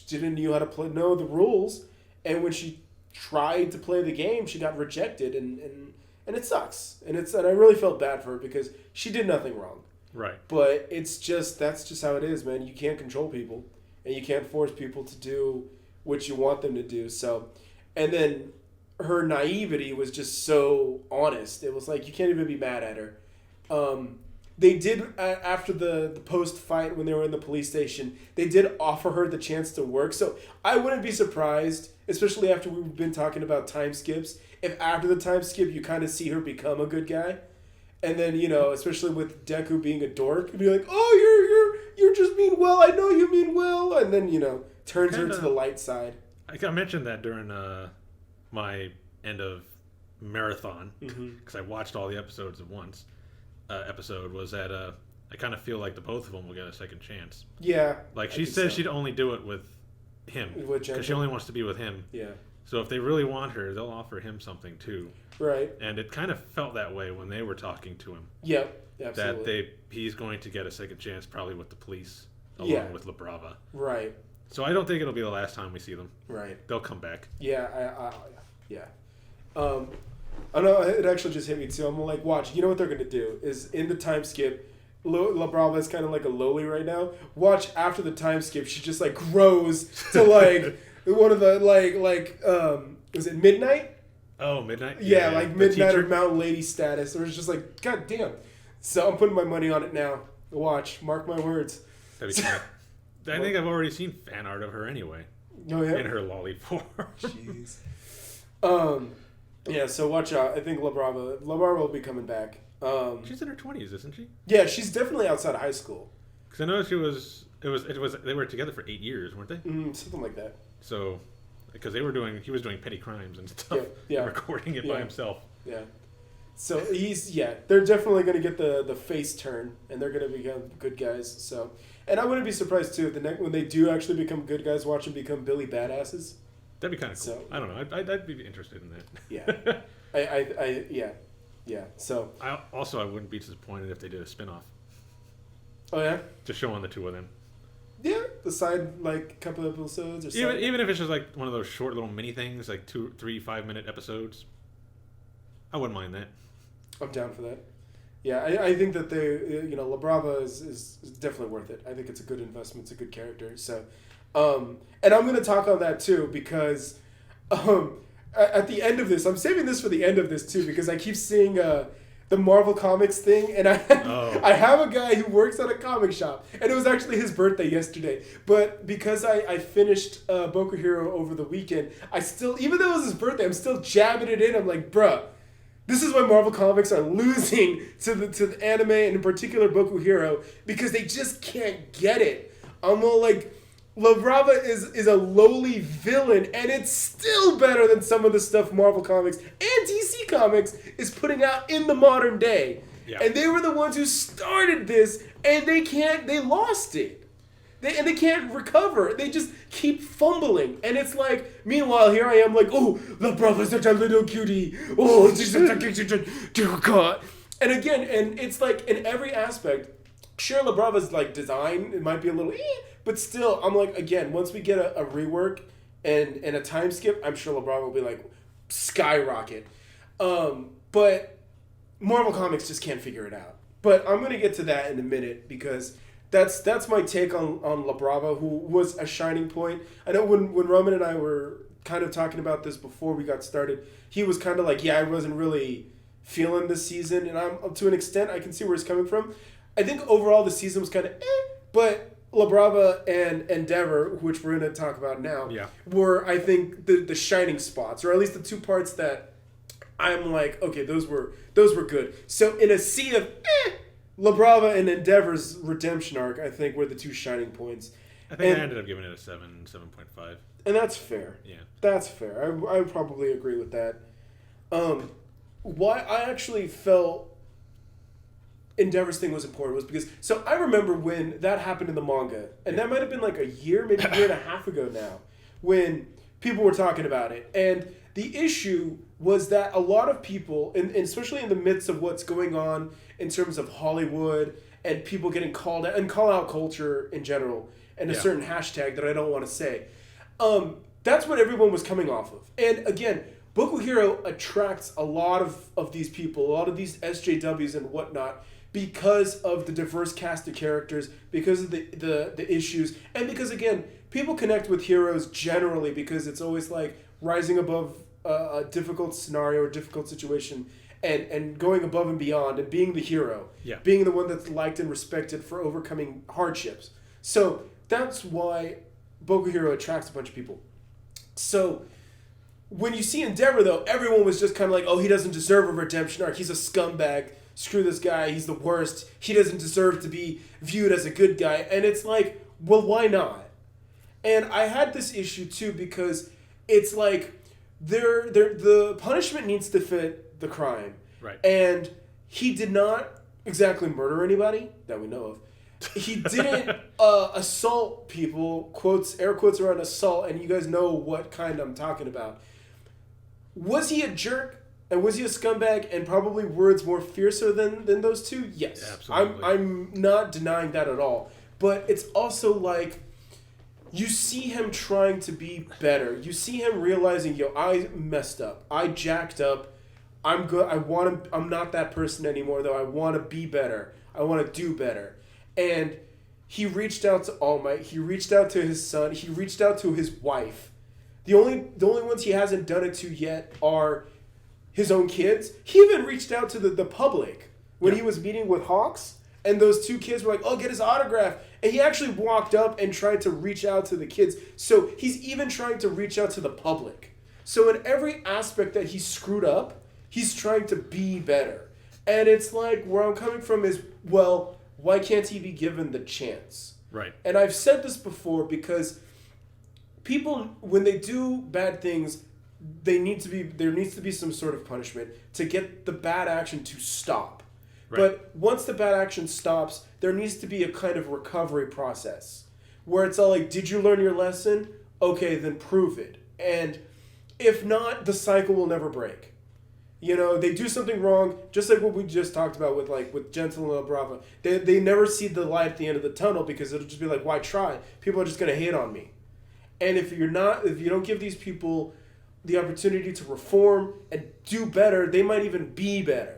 didn't know how to know the rules, and when she tried to play the game, she got rejected, and it sucks, and I really felt bad for her because she did nothing wrong. Right. But that's just how it is, man. You can't control people, and you can't force people to do what you want them to do. So, and then her naivety was just so honest. It was like you can't even be mad at her. They did after the post fight when they were in the police station. They did offer her the chance to work. So I wouldn't be surprised, especially after we've been talking about time skips, if after the time skip you kind of see her become a good guy. And then, you know, especially with Deku being a dork, you'd be like, oh, you're just mean well. I know you mean well. And then, you know, turns her to the light side. I mentioned that during my end of marathon, because I watched all the episodes at once. Episode was that I kind of feel like the both of them will get a second chance. Yeah. Like she says she'd only do it with him because she only wants to be with him. Yeah. So if they really want her, they'll offer him something too. Right. And it kind of felt that way when they were talking to him. Yep, absolutely. That he's going to get a second chance probably with the police along with La Brava. Right. So I don't think it'll be the last time we see them. Right. They'll come back. Yeah, yeah. I know it actually just hit me too. I'm like, watch, you know what they're going to do is in the time skip, La Brava is kind of like a lowly right now. Watch after the time skip, she just like grows to like one of the like was it Midnight? Oh, Midnight? Yeah, like Midnight or Mountain Lady status. Or it's just like, god damn. So I'm putting my money on it now. Watch, mark my words. That'd be cool. I think I've already seen fan art of her anyway. Oh yeah. In her lolly form. Jeez. Yeah, so watch out. I think La Brava will be coming back. She's in her 20s, isn't she? Yeah, she's definitely outside of high school. Because I know she was. They were together for 8 years, weren't they? Something like that. So, because he was doing petty crimes and stuff. Yeah. Recording it by himself. Yeah. So they're definitely going to get the face turn, and they're going to become good guys. So, and I wouldn't be surprised too if when they do actually become good guys, watch them become Billy badasses. That'd be kind of cool. So, I don't know. I'd be interested in that. Yeah. Yeah. So I wouldn't be disappointed if they did a spin-off. Oh yeah. Just showing the two of them. Yeah, the side like couple of episodes or something. Even if it's just like one of those short little mini things, like 2, 3, 5-minute episodes. I wouldn't mind that. I'm down for that. Yeah, I think that La Brava is definitely worth it. I think it's a good investment. It's a good character. So And I'm going to talk on that too because at the end of this, I'm saving this for the end of this too because I keep seeing the Marvel Comics thing, and I have a guy who works at a comic shop, and it was actually his birthday yesterday. But because I finished Boku Hero over the weekend, I still, even though it was his birthday, I'm still jabbing it in. I'm like, bruh, this is why Marvel Comics are losing to the anime, and in particular Boku Hero, because they just can't get it. I'm all like, La Brava is a lowly villain, and it's still better than some of the stuff Marvel Comics and DC Comics is putting out in the modern day. Yeah. And they were the ones who started this, and they lost it. They can't recover. They just keep fumbling. And it's like, meanwhile, here I am like, oh, La Brava's such a little cutie. Oh, she's such a God. And again, and it's like in every aspect, sure, La Brava's like design, it might be a little but still, I'm like, again, once we get a rework and a time skip, I'm sure La Brava will be like skyrocket. But Marvel Comics just can't figure it out. But I'm going to get to that in a minute because that's my take on La Brava, who was a shining point. I know when Roman and I were kind of talking about this before we got started, he was kind of like, yeah, I wasn't really feeling this season. And I'm to an extent, I can see where it's coming from. I think overall the season was kind of but La Brava and Endeavor, which we're going to talk about now, were, I think, the shining spots, or at least the two parts that I'm like, okay, those were good. So in a sea of La Brava and Endeavor's redemption arc, I think, were the two shining points. I think I ended up giving it a 7.5. And that's fair. Yeah. That's fair. I would probably agree with that. Why I actually felt Endeavor's thing was important was because, so I remember when that happened in the manga, and that might have been like a year, maybe a year and a half ago now, when people were talking about it. And the issue was that a lot of people, and especially in the midst of what's going on in terms of Hollywood and people getting called out, and call out culture in general, and a certain hashtag that I don't want to say, that's what everyone was coming off of. And again, Boku Hero attracts a lot of these people, a lot of these SJWs and whatnot, because of the diverse cast of characters, because of the issues, and because, again, people connect with heroes generally because it's always like rising above a difficult scenario or difficult situation and going above and beyond and being the hero, being the one that's liked and respected for overcoming hardships. So that's why Boku Hero attracts a bunch of people. So when you see Endeavor, though, everyone was just kind of like, oh, he doesn't deserve a redemption arc. He's a scumbag. Screw this guy. He's the worst. He doesn't deserve to be viewed as a good guy. And it's like, well, why not? And I had this issue, too, because it's like the punishment needs to fit the crime. Right. And he did not exactly murder anybody that we know of. He didn't assault people, air quotes around assault, and you guys know what kind I'm talking about. Was he a jerk? And was he a scumbag and probably words more fiercer than those two? Yes. Absolutely. I'm not denying that at all. But it's also like, you see him trying to be better. You see him realizing, yo, I messed up. I jacked up. I'm good. I'm not that person anymore, though. I want to be better. I want to do better. And he reached out to All Might. He reached out to his son. He reached out to his wife. The only ones he hasn't done it to yet are his own kids. He even reached out to the public when he was meeting with Hawks, and those two kids were like, oh, get his autograph. And he actually walked up and tried to reach out to the kids. So he's even trying to reach out to the public. So in every aspect that he screwed up, he's trying to be better. And it's like, where I'm coming from is, well, why can't he be given the chance? Right. And I've said this before because people, when they do bad things, there needs to be some sort of punishment to get the bad action to stop. Right. But once the bad action stops, there needs to be a kind of recovery process where it's all like, did you learn your lesson? Okay, then prove it. And if not, the cycle will never break. You know, they do something wrong, just like what we just talked about with Gentle and La Brava. They never see the light at the end of the tunnel because it'll just be like, why try? People are just going to hate on me. And if you don't give these people the opportunity to reform and do better, they might even be better.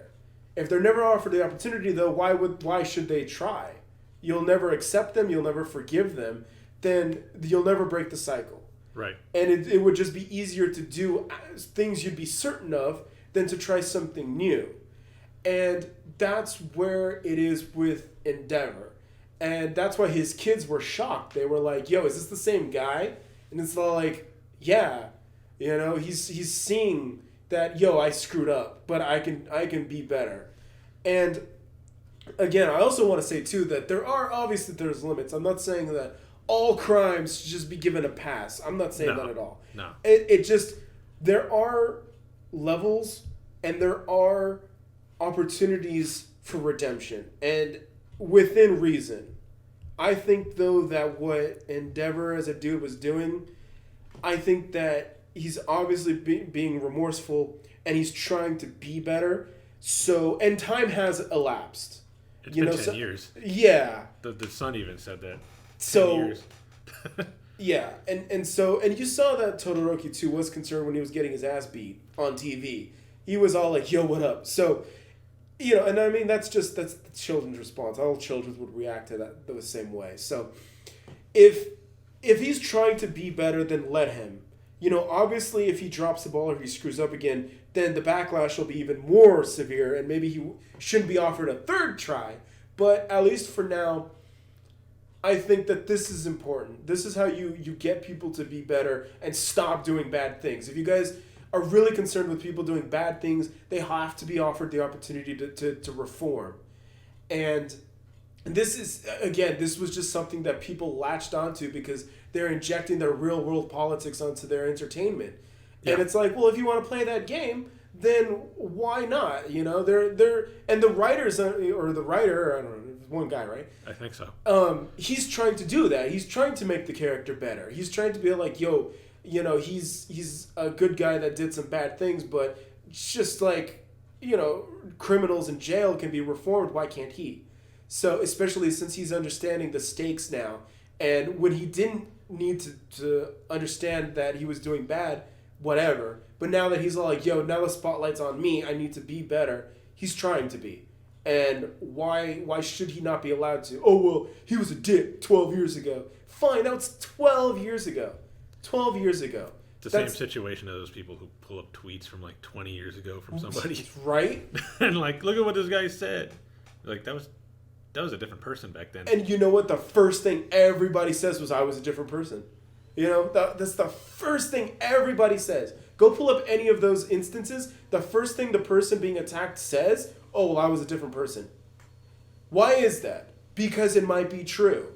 If they're never offered the opportunity, though, why should they try? You'll never accept them. You'll never forgive them. then you'll never break the cycle. Right. And it would just be easier to do things you'd be certain of than to try something new. And that's where it is with Endeavor. And that's why his kids were shocked. They were like, yo, is this the same guy? And it's all like, yeah. You know, he's seeing that, yo, I screwed up, but I can be better. And again, I also want to say too that there's limits. I'm not saying that all crimes should just be given a pass. I'm not saying that at all. No. It just, there are levels and there are opportunities for redemption and within reason. I think though that what Endeavor as a dude was doing, I think that he's obviously being remorseful and he's trying to be better. So, and time has elapsed. It's been 10 years. Yeah. The son even said that. 10 So, years. yeah. And you saw that Todoroki too was concerned when he was getting his ass beat on TV. He was all like, yo, what up? So, you know, and I mean, that's the children's response. All children would react to that the same way. So, if he's trying to be better, then let him. You know, obviously, if he drops the ball or he screws up again, then the backlash will be even more severe, and maybe he shouldn't be offered a third try. But at least for now, I think that this is important. This is how you get people to be better and stop doing bad things. If you guys are really concerned with people doing bad things, they have to be offered the opportunity to reform. And this is, again, this was just something that people latched onto because they're injecting their real world politics onto their entertainment. Yeah. And it's like, well, if you want to play that game, then why not? You know, they're and the writers or the writer, I don't know, one guy, right? I think so. He's trying to do that. He's trying to make the character better. He's trying to be like, yo, you know, he's a good guy that did some bad things, but just like, you know, criminals in jail can be reformed. Why can't he? So especially since he's understanding the stakes now, and when he didn't need to understand that he was doing bad, whatever. But now that he's all like, yo, now the spotlight's on me, I need to be better. He's trying to be. And why should he not be allowed to? Oh, well, he was a dick 12 years ago. Fine, that was 12 years ago. 12 years ago. It's the same situation as those people who pull up tweets from like 20 years ago from somebody. Right? And like, look at what this guy said. Like, that was a different person back then. And you know what? The first thing everybody says was, I was a different person. You know, that's the first thing everybody says. Go pull up any of those instances. The first thing the person being attacked says, oh, well, I was a different person. Why is that? Because it might be true.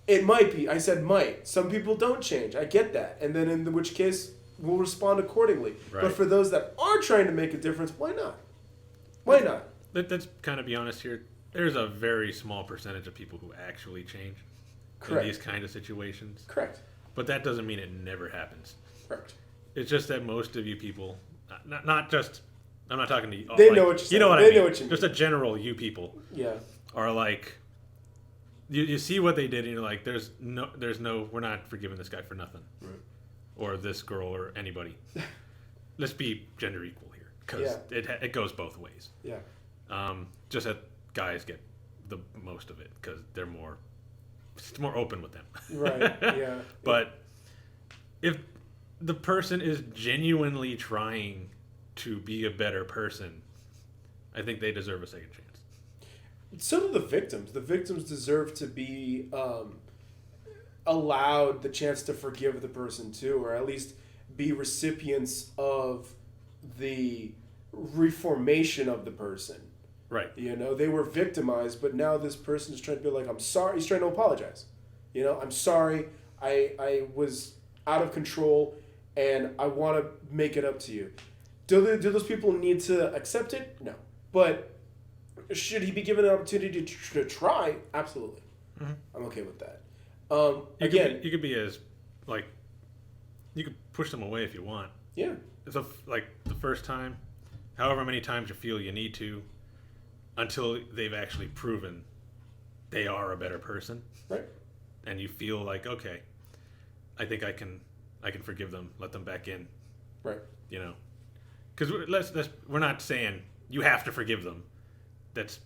It might be. I said might. Some people don't change. I get that. And then in which case, we'll respond accordingly. Right. But for those that are trying to make a difference, why not? Why not? Let's kind of be honest here. There's a very small percentage of people who actually change. Correct. In these kind of situations. Correct. But that doesn't mean it never happens. Correct. It's just that most of you people, not just, I'm not talking to you. They know what you're saying. You know what I mean. They know what you mean. Just a general you people. Yeah. Are like, you see what they did and you're like, there's no, we're not forgiving this guy for nothing. Right. Or this girl or anybody. Let's be gender equal here. Because it goes both ways. Yeah. Just that guys get the most of it because it's more open with them. Right, yeah. But if the person is genuinely trying to be a better person, I think they deserve a second chance. So do the victims. The victims deserve to be allowed the chance to forgive the person too, or at least be recipients of the reformation of the person. Right. You know, they were victimized, but now this person is trying to be like, I'm sorry. He's trying to apologize. You know, I'm sorry. I was out of control, and I want to make it up to you. Do those people need to accept it? No. But should he be given an opportunity to try? Absolutely. Mm-hmm. I'm okay with that. You could be as, like, you could push them away if you want. Yeah. So, like, the first time, however many times you feel you need to, until they've actually proven they are a better person. Right. And you feel like, okay, I think I can forgive them, let them back in. Right. You know, because we're not saying you have to forgive them. That's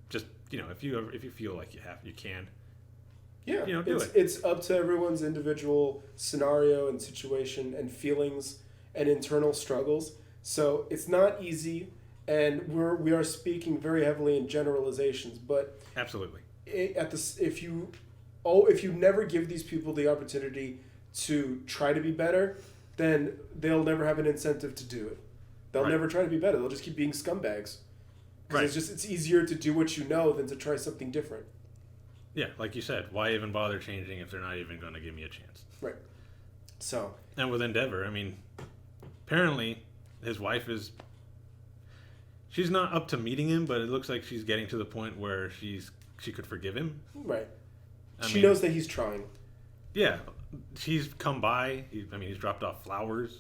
just, you know, if you feel like you can, Yeah, do it. It's up to everyone's individual scenario and situation and feelings and internal struggles. So it's not easy, and we are speaking very heavily in generalizations. But absolutely, if you never give these people the opportunity to try to be better, then they'll never have an incentive to do it. They'll never try to be better. They'll just keep being scumbags. Right. It's easier to do what you know than to try something different. Yeah, like you said, why even bother changing if they're not even going to give me a chance? Right. So. And with Endeavor, I mean, apparently his wife she's not up to meeting him, but it looks like she's getting to the point where she could forgive him. Right. She knows that he's trying. Yeah. She's come by. He's dropped off flowers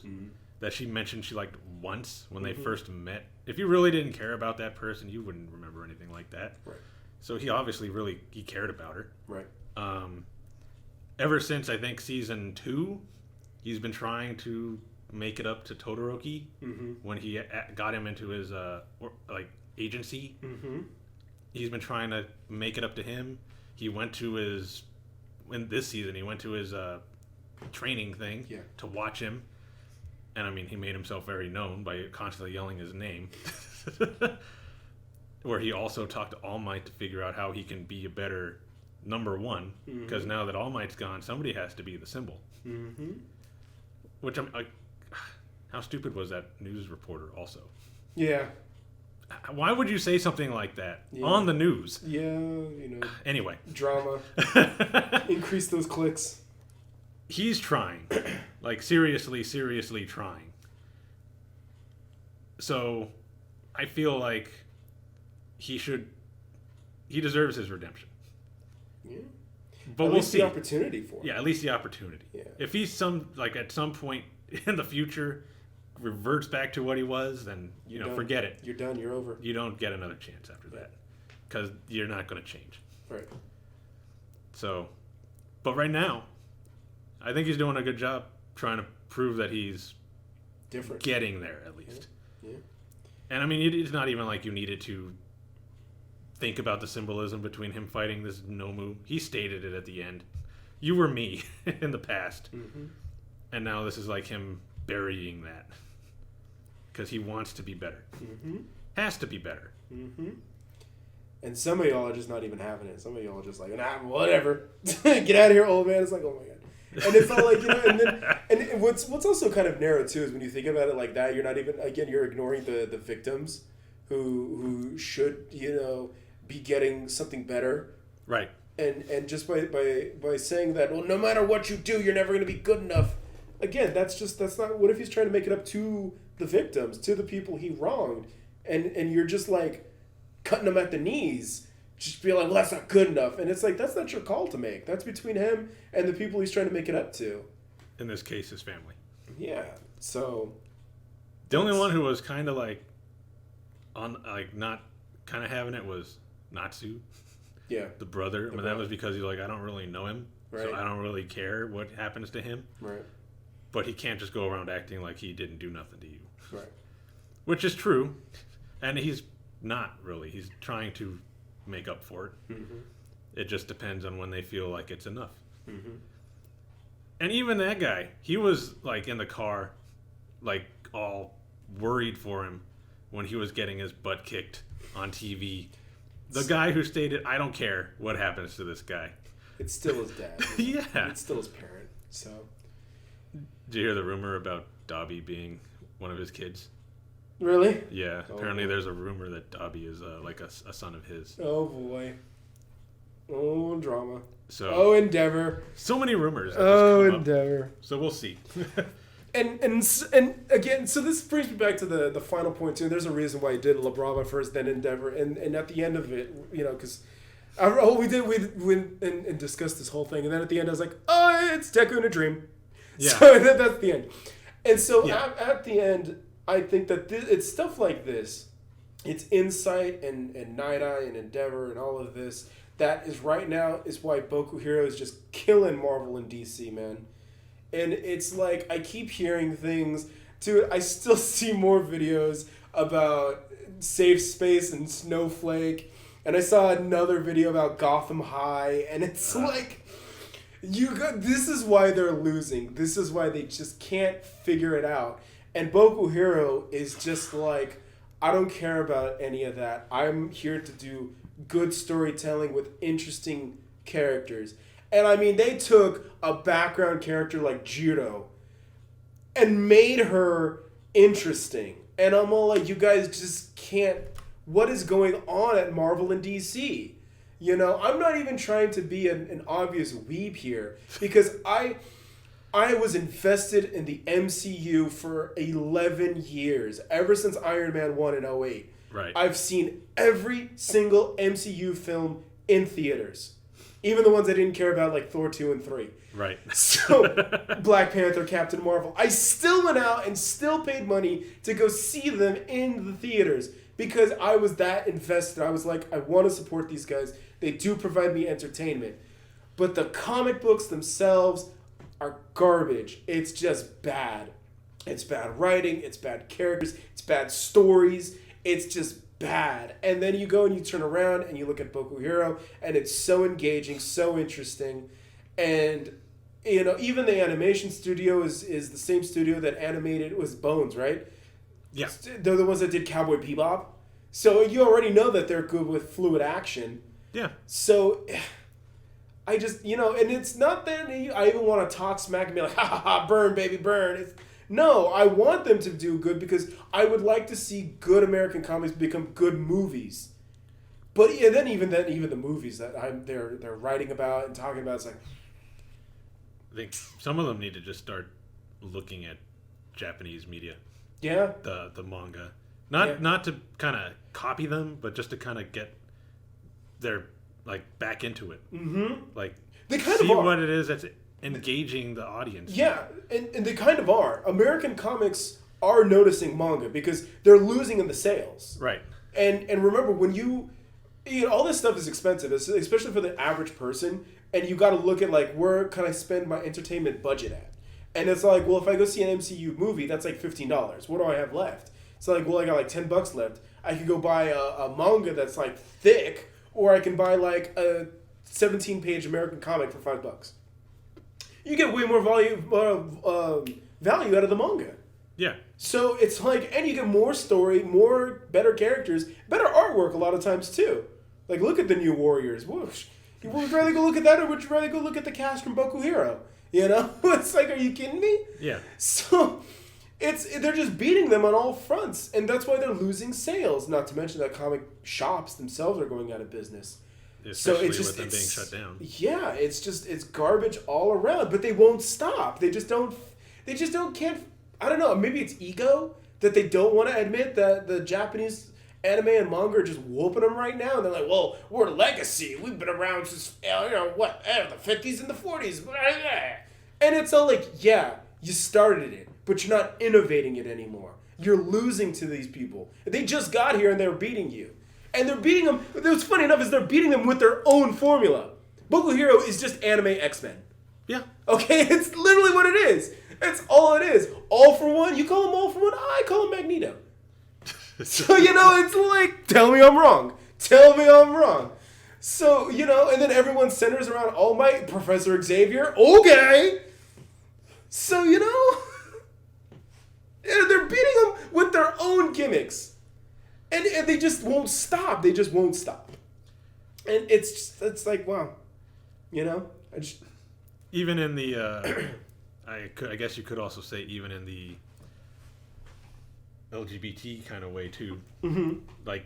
that she mentioned she liked once when they first met. If you really didn't care about that person, you wouldn't remember anything like that. Right. So he obviously he cared about her. Right. Ever since, I think, season 2, he's been trying to make it up to Todoroki when he got him into his agency. He's been trying to make it up to him. He went to in this season, he went to his training thing to watch him. And, he made himself very known by constantly yelling his name. Where he also talked to All Might to figure out how he can be a better number 1. Because now that All Might's gone, somebody has to be the symbol. Which, how stupid was that news reporter also? Yeah. Why would you say something like that on the news? Yeah, Anyway. Drama. Increase those clicks. He's trying. Seriously trying. So, I feel like he deserves his redemption. Yeah. But at we'll least see. The opportunity for him. Yeah, at least the opportunity. Yeah. If he's at some point in the future reverts back to what he was, then forget it. You're done. You're over. You don't get another chance after that, because you're not going to change. Right. So, but right now, I think he's doing a good job trying to prove that he's different, getting there at least. Yeah. And it's not even like you needed to think about the symbolism between him fighting this Nomu. He stated it at the end. You were me in the past. And now this is like him burying that. Because he wants to be better. Has to be better. And some of y'all are just not even having it. Some of y'all are just like, nah, whatever. Get out of here, old man. It's like, oh my God. And it felt like, and what's also kind of narrow too is when you think about it like that, you're not even, again, you're ignoring the victims who should, be getting something better. Right. And just by saying that, well, no matter what you do, you're never going to be good enough. Again, that's not, what if he's trying to make it up to the victims, to the people he wronged, and you're just like cutting them at the knees, just be like, well, that's not good enough. And it's like, that's not your call to make. That's between him and the people he's trying to make it up to. In this case, his family. Yeah. So. The only one who was kind of not kind of having it was Natsu. Yeah. The brother. That was because he's like, I don't really know him. Right. So I don't really care what happens to him. Right. But he can't just go around acting like he didn't do nothing to you. Right. Which is true. And he's not really. He's trying to make up for it. It just depends on when they feel like it's enough. And even that guy, he was in the car, all worried for him when he was getting his butt kicked on TV. The guy who stated, I don't care what happens to this guy. It's still his dad. Yeah. It's still his parent. So. Did you hear the rumor about Dobby being one of his kids? Really? Yeah. Apparently there's a rumor that Dobby is a son of his. Oh, boy. Oh, drama. So. Endeavor. So many rumors. Endeavor. So we'll see. And again, so this brings me back to the final point too. There's a reason why I did La Brava first, then Endeavor, and at the end of it, because we went and discussed this whole thing, and then at the end I was like, oh, it's Deku in a dream. Yeah. So that's the end. And so at the end, I think that it's stuff like this. It's Insight and Night Eye and Endeavor and all of this that is right now is why Boku Hero is just killing Marvel and DC, man. And it's like, I keep hearing things, dude, I still see more videos about Safe Space and Snowflake, and I saw another video about Gotham High, and it's like, This is why they're losing. This is why they just can't figure it out. And Boku Hero is just like, I don't care about any of that. I'm here to do good storytelling with interesting characters. And I mean, they took a background character like Jiro and made her interesting. And I'm all like, you guys just can't... What is going on at Marvel and DC? You know, I'm not even trying to be an obvious weeb here, because I was invested in the MCU for 11 years, ever since Iron Man 1 in '08. Right. I've seen every single MCU film in theaters. Even the ones I didn't care about, like Thor 2 and 3. Right. So, Black Panther, Captain Marvel. I still went out and still paid money to go see them in the theaters because I was that invested. I was like, I want to support these guys. They do provide me entertainment. But the comic books themselves are garbage. It's just bad. It's bad writing. It's bad characters. It's bad stories. It's just bad. And then you go and you turn around and you look at Boku Hero, and it's so engaging, so interesting. And, you know, even the animation studio is the same studio that animated, it was Bones, right? Yeah. They're the ones that did Cowboy Bebop. So you already know that they're good with fluid action. Yeah. So I just, you know, and it's not that I even want to talk smack and be like, ha ha ha, burn, baby, burn. No, I want them to do good because I would like to see good American comics become good movies. But yeah, then even the movies that they're writing about and talking about, it's like, I think some of them need to just start looking at Japanese media. Yeah. The manga. Not to kind of copy them, but just to kind of get their, like, back into it. Mm-hmm. Like, they kind see of are. what it is that's engaging the audience. Yeah, and they kind of are. American comics are noticing manga because they're losing in the sales. Right. And remember, when you know, all this stuff is expensive, especially for the average person, and you got to look at, like, where can I spend my entertainment budget at? And it's like, well, if I go see an MCU movie, that's like $15. What do I have left? It's like, well, I got like $10 left. I could go buy a manga that's like thick, or I can buy like a 17-page American comic for $5. You get way more value out of the manga. Yeah. So it's like, and you get more story, better characters, better artwork a lot of times too. Like, look at the New Warriors. Whoosh. Would you rather go look at that, or would you rather go look at the cast from Boku Hero? You know? It's like, are you kidding me? Yeah. So they're just beating them on all fronts, and that's why they're losing sales. Not to mention that comic shops themselves are going out of business. Especially with them being shut down. Yeah, it's garbage all around, but they won't stop. They just can't. I don't know, maybe it's ego that they don't want to admit that the Japanese anime and manga are just whooping them right now. And they're like, well, we're legacy. We've been around since, the 50s and the 40s. And it's all like, yeah, you started it, but you're not innovating it anymore. You're losing to these people. They just got here and they're beating you. And they're beating them. What's funny enough is they're beating them with their own formula. Boku Hero is just anime X-Men. Yeah. Okay? It's literally what it is. It's all it is. All for one. You call him All for One. I call him Magneto. So, you know, it's like, tell me I'm wrong. Tell me I'm wrong. So, you know, and then everyone centers around All Might, Professor Xavier. Okay. So, you know, they're beating them with their own gimmicks. And they just won't stop. They just won't stop. And it's like, wow. You know? Even in the, I guess you could also say even in the LGBT kind of way too. Mm-hmm. Like,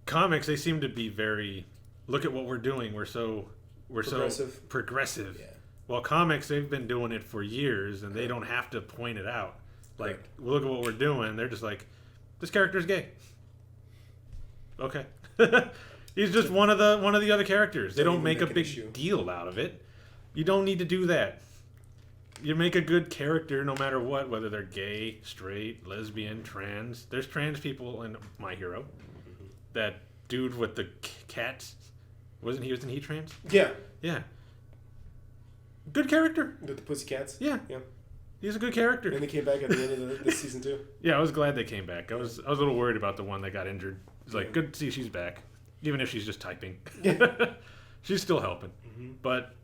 comics, they seem to be very, look at what we're doing. We're so progressive. Yeah. Well, comics, they've been doing it for years, and they don't have to point it out. Like, look at what we're doing. They're just like, this character's gay. Okay. He's just one of the other characters. They don't make a big deal out of it. You don't need to do that. You make a good character no matter what, whether they're gay, straight, lesbian, trans. There's trans people in My Hero. Mm-hmm. That dude with the cats, wasn't he trans? Yeah. Yeah. Good character. With the Pussycats? Yeah. Yeah. He's a good character. And they came back at the end of the season 2. Yeah, I was glad they came back. I was a little worried about the one that got injured. It's like, good to see she's back. Even if she's just typing. Yeah. She's still helping. Mm-hmm. But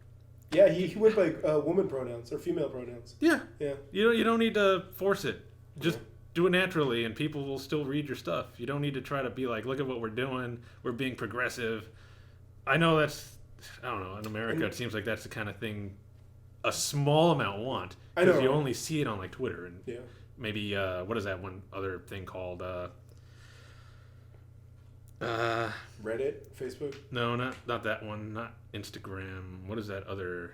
Yeah, he went by woman pronouns or female pronouns. Yeah. Yeah. You don't need to force it. Just do it naturally, and people will still read your stuff. You don't need to try to be like, look at what we're doing. We're being progressive. I know that's, I don't know, in America it seems like that's the kind of thing a small amount want. I know. Because you only see it on like Twitter and Yeah. maybe, what is that one other thing called? Reddit, Facebook, No, not that one. Not Instagram. What is that other?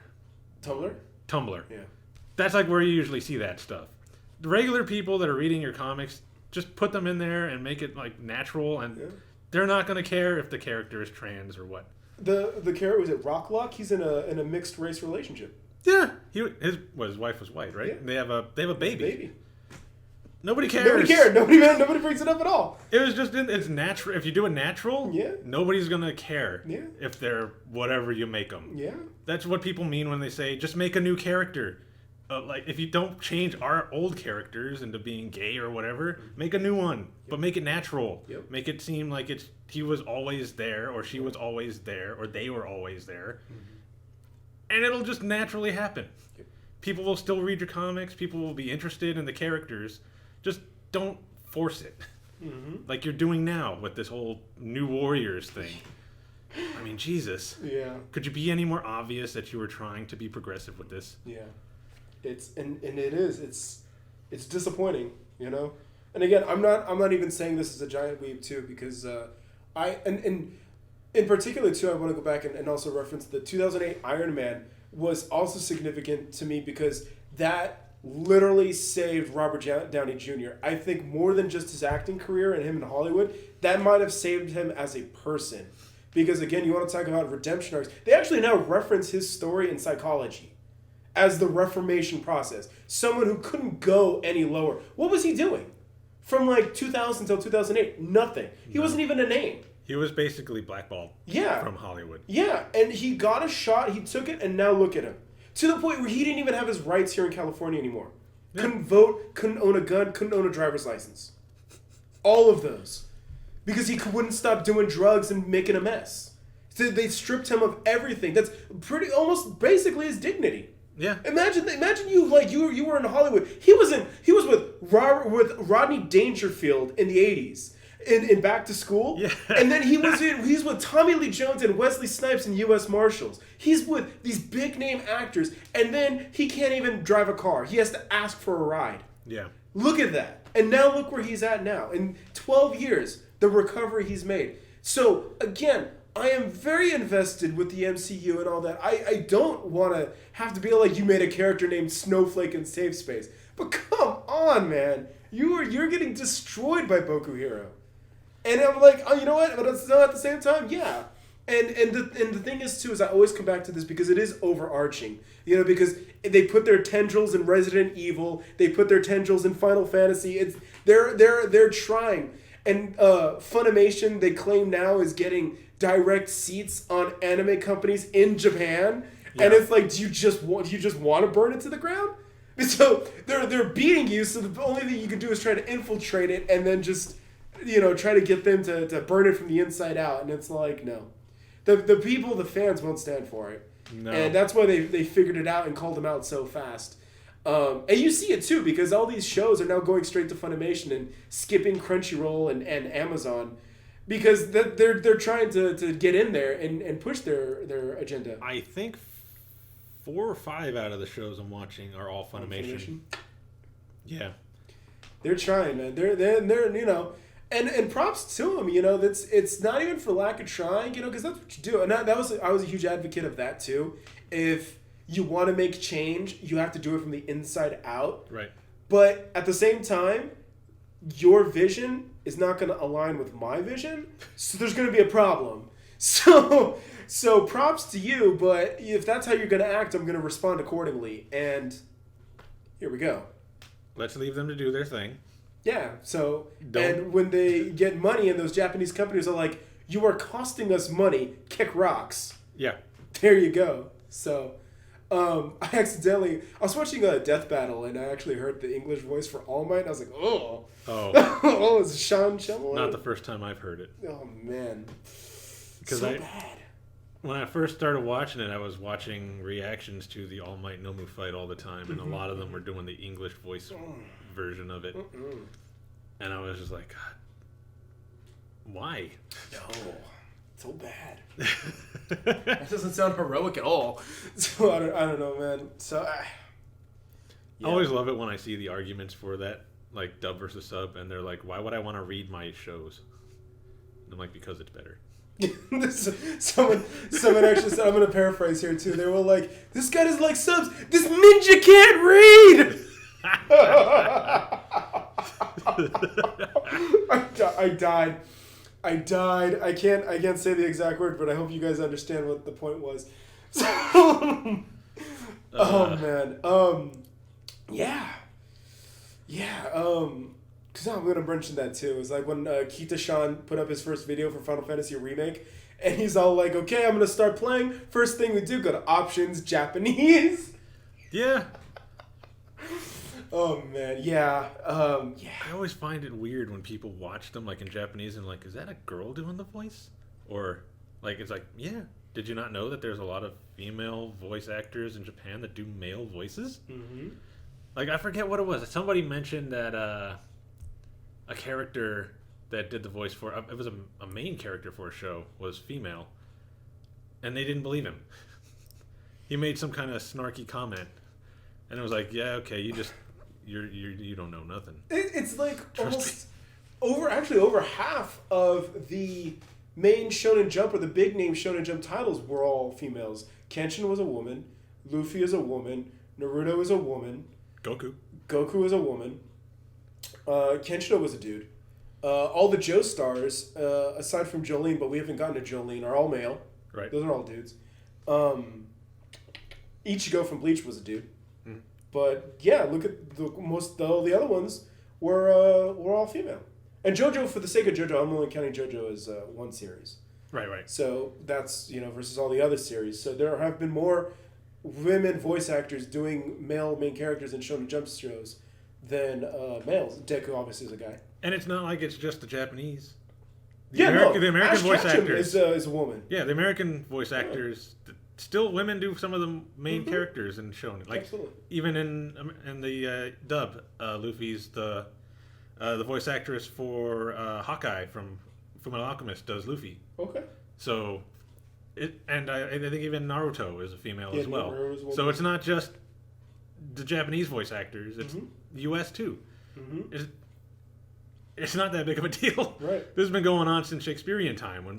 Tumblr. Tumblr. Yeah. That's like where you usually see that stuff. The regular people that are reading your comics, just put them in there and make it like natural, and they're not going to care if the character is trans or what. The character, was it Rocklock? He's in a mixed race relationship. Yeah, his wife was white, right? Yeah. They have a baby. Nobody cares. Nobody cared. Nobody brings it up at all. It was just it's natural. If you do it natural, Yeah. nobody's gonna care. Yeah. If they're whatever you make them. Yeah. That's what people mean when they say just make a new character. Like if you don't change our old characters into being gay or whatever, make a new one, but make it natural. Yep. Make it seem like he was always there, or she was always there, or they were always there, and it'll just naturally happen. Yep. People will still read your comics. People will be interested in the characters. Just don't force it, like you're doing now with this whole New Warriors thing. I mean, Jesus. Yeah. Could you be any more obvious that you were trying to be progressive with this? Yeah. It's disappointing, you know. And again, I'm not even saying this is a giant weeb too, because in particular too, I want to go back and also reference the 2008 Iron Man was also significant to me because that literally saved Robert Downey Jr. I think more than just his acting career and him in Hollywood, that might have saved him as a person. Because again, you want to talk about redemption arcs. They actually now reference his story in Psychology as the Reformation process. Someone who couldn't go any lower. What was he doing? From like 2000 till 2008, nothing. He wasn't even a name. He was basically blackballed from Hollywood. Yeah, and he got a shot, he took it, and now look at him. To the point where he didn't even have his rights here in California anymore. Yeah. Couldn't vote, couldn't own a gun, couldn't own a driver's license. All of those. Because he wouldn't stop doing drugs and making a mess. So they stripped him of everything. That's almost basically his dignity. Yeah. Imagine you were in Hollywood. He was with Rodney Dangerfield in the 80s. In Back to School. Yeah. And then he's with Tommy Lee Jones and Wesley Snipes in U.S. Marshals. He's with these big name actors, and then he can't even drive a car. He has to ask for a ride. Yeah. Look at that. And now look where he's at now. In 12 years, the recovery he's made. So, again, I am very invested with the MCU and all that. I don't want to have to be like, you made a character named Snowflake in Safe Space. But come on, man. You're getting destroyed by Boku Hero. And I'm like, oh, you know what? But at the same time, yeah. And the thing is, too, is I always come back to this because it is overarching. You know, because they put their tendrils in Resident Evil. They put their tendrils in Final Fantasy. They're trying. And Funimation, they claim now, is getting direct seats on anime companies in Japan. Yeah. And it's like, do you just want to burn it to the ground? So they're beating you, so the only thing you can do is try to infiltrate it and then just, you know, try to get them to burn it from the inside out. And it's like, no. The people, the fans won't stand for it. No. And that's why they figured it out and called them out so fast. And you see it too, because all these shows are now going straight to Funimation and skipping Crunchyroll and Amazon because they're trying to get in there and push their agenda. I think 4 or 5 out of the shows I'm watching are all Funimation. Yeah. They're trying, man. They're you know, and props to them, you know. It's not even for lack of trying, you know, because that's what you do. And I was a huge advocate of that too. If you want to make change, you have to do it from the inside out. Right. But at the same time, your vision is not going to align with my vision, so there's going to be a problem. So props to you, but if that's how you're going to act, I'm going to respond accordingly. And here we go. Let's leave them to do their thing. Yeah, so, and when they get money and those Japanese companies are like, you are costing us money, kick rocks. Yeah. There you go. So, I was watching a Death Battle and I actually heard the English voice for All Might and I was like, oh. Oh, it's Sean Shyamalan. Not the first time I've heard it. Oh, man. So bad. when I first started watching it, I was watching reactions to the All Might Nomu fight all the time, and a lot of them were doing the English voice version of it. And I was just like, God, why? No, so bad. That doesn't sound heroic at all. So I don't know, man. So I always love it when I see the arguments for that, like dub versus sub, and they're like, why would I want to read my shows? And I'm like, because it's better. someone actually said, I'm going to paraphrase here too. They were like, this guy doesn't like subs. This ninja can't read. I died. I can't say the exact word, but I hope you guys understand what the point was. So, oh man. Yeah. Because I'm going to mention that too. It's like when Kita-shan put up his first video for Final Fantasy Remake, and he's all like, okay, I'm going to start playing. First thing we do, go to options, Japanese. Yeah. Oh, man. Yeah. I always find it weird when people watch them, like, in Japanese, and like, is that a girl doing the voice? Or, like, it's like, yeah. Did you not know that there's a lot of female voice actors in Japan that do male voices? Mm-hmm. Like, I forget what it was. Somebody mentioned that a character that did the voice for... it was a main character for a show, was female. And they didn't believe him. He made some kind of snarky comment. And it was like, yeah, okay, you don't know nothing. It's like almost over half of the main Shonen Jump or the big name Shonen Jump titles were all females. Kenshin was a woman. Luffy is a woman. Naruto is a woman. Goku is a woman. Kenshiro was a dude. All the Joestars, aside from Jolene, but we haven't gotten to Jolene, are all male. Right. Those are all dudes. Ichigo from Bleach was a dude. But yeah, look at the other ones were all female. And JoJo, for the sake of JoJo, I'm only counting JoJo as one series. Right. So that's, versus all the other series. So there have been more women voice actors doing male main characters in Shonen Jump shows than males. Deku obviously is a guy. And it's not like it's just the Japanese. The American Ash voice Ketchum actors is a woman. Yeah, the American voice actors... Still, women do some of the main characters in Shonen. Like, absolutely. Even in the dub, Luffy's the voice actress for Hawkeye from Fullmetal Alchemist does Luffy. Okay. So, I think even Naruto is a female as well. So it's not just the Japanese voice actors; it's U.S. too. Mm-hmm. It's not that big of a deal. Right. This has been going on since Shakespearean time when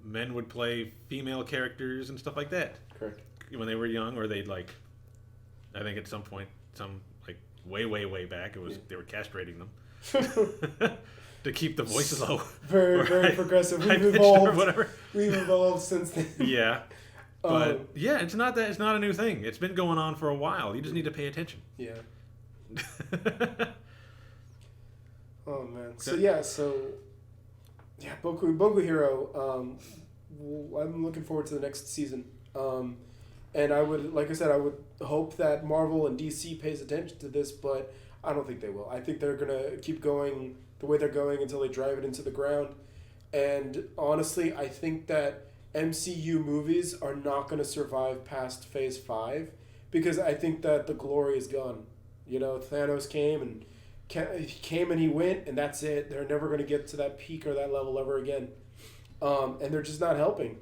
men would play female characters and stuff like that. Correct. When they were young, or they'd I think at some point, way back, they were castrating them to keep the voices low. Very progressive. We've evolved. Whatever. We've evolved since then. Yeah. But it's not a new thing. It's been going on for a while. You just need to pay attention. Yeah. Oh man. So Boku Hero. I'm looking forward to the next season. And I would hope that Marvel and DC pays attention to this, but I don't think they will. I think they're gonna keep going the way they're going until they drive it into the ground. And honestly, I think that MCU movies are not gonna survive past Phase 5 because I think that the glory is gone. Thanos came and he went, and that's it. They're never going to get to that peak or that level ever again. And they're just not helping.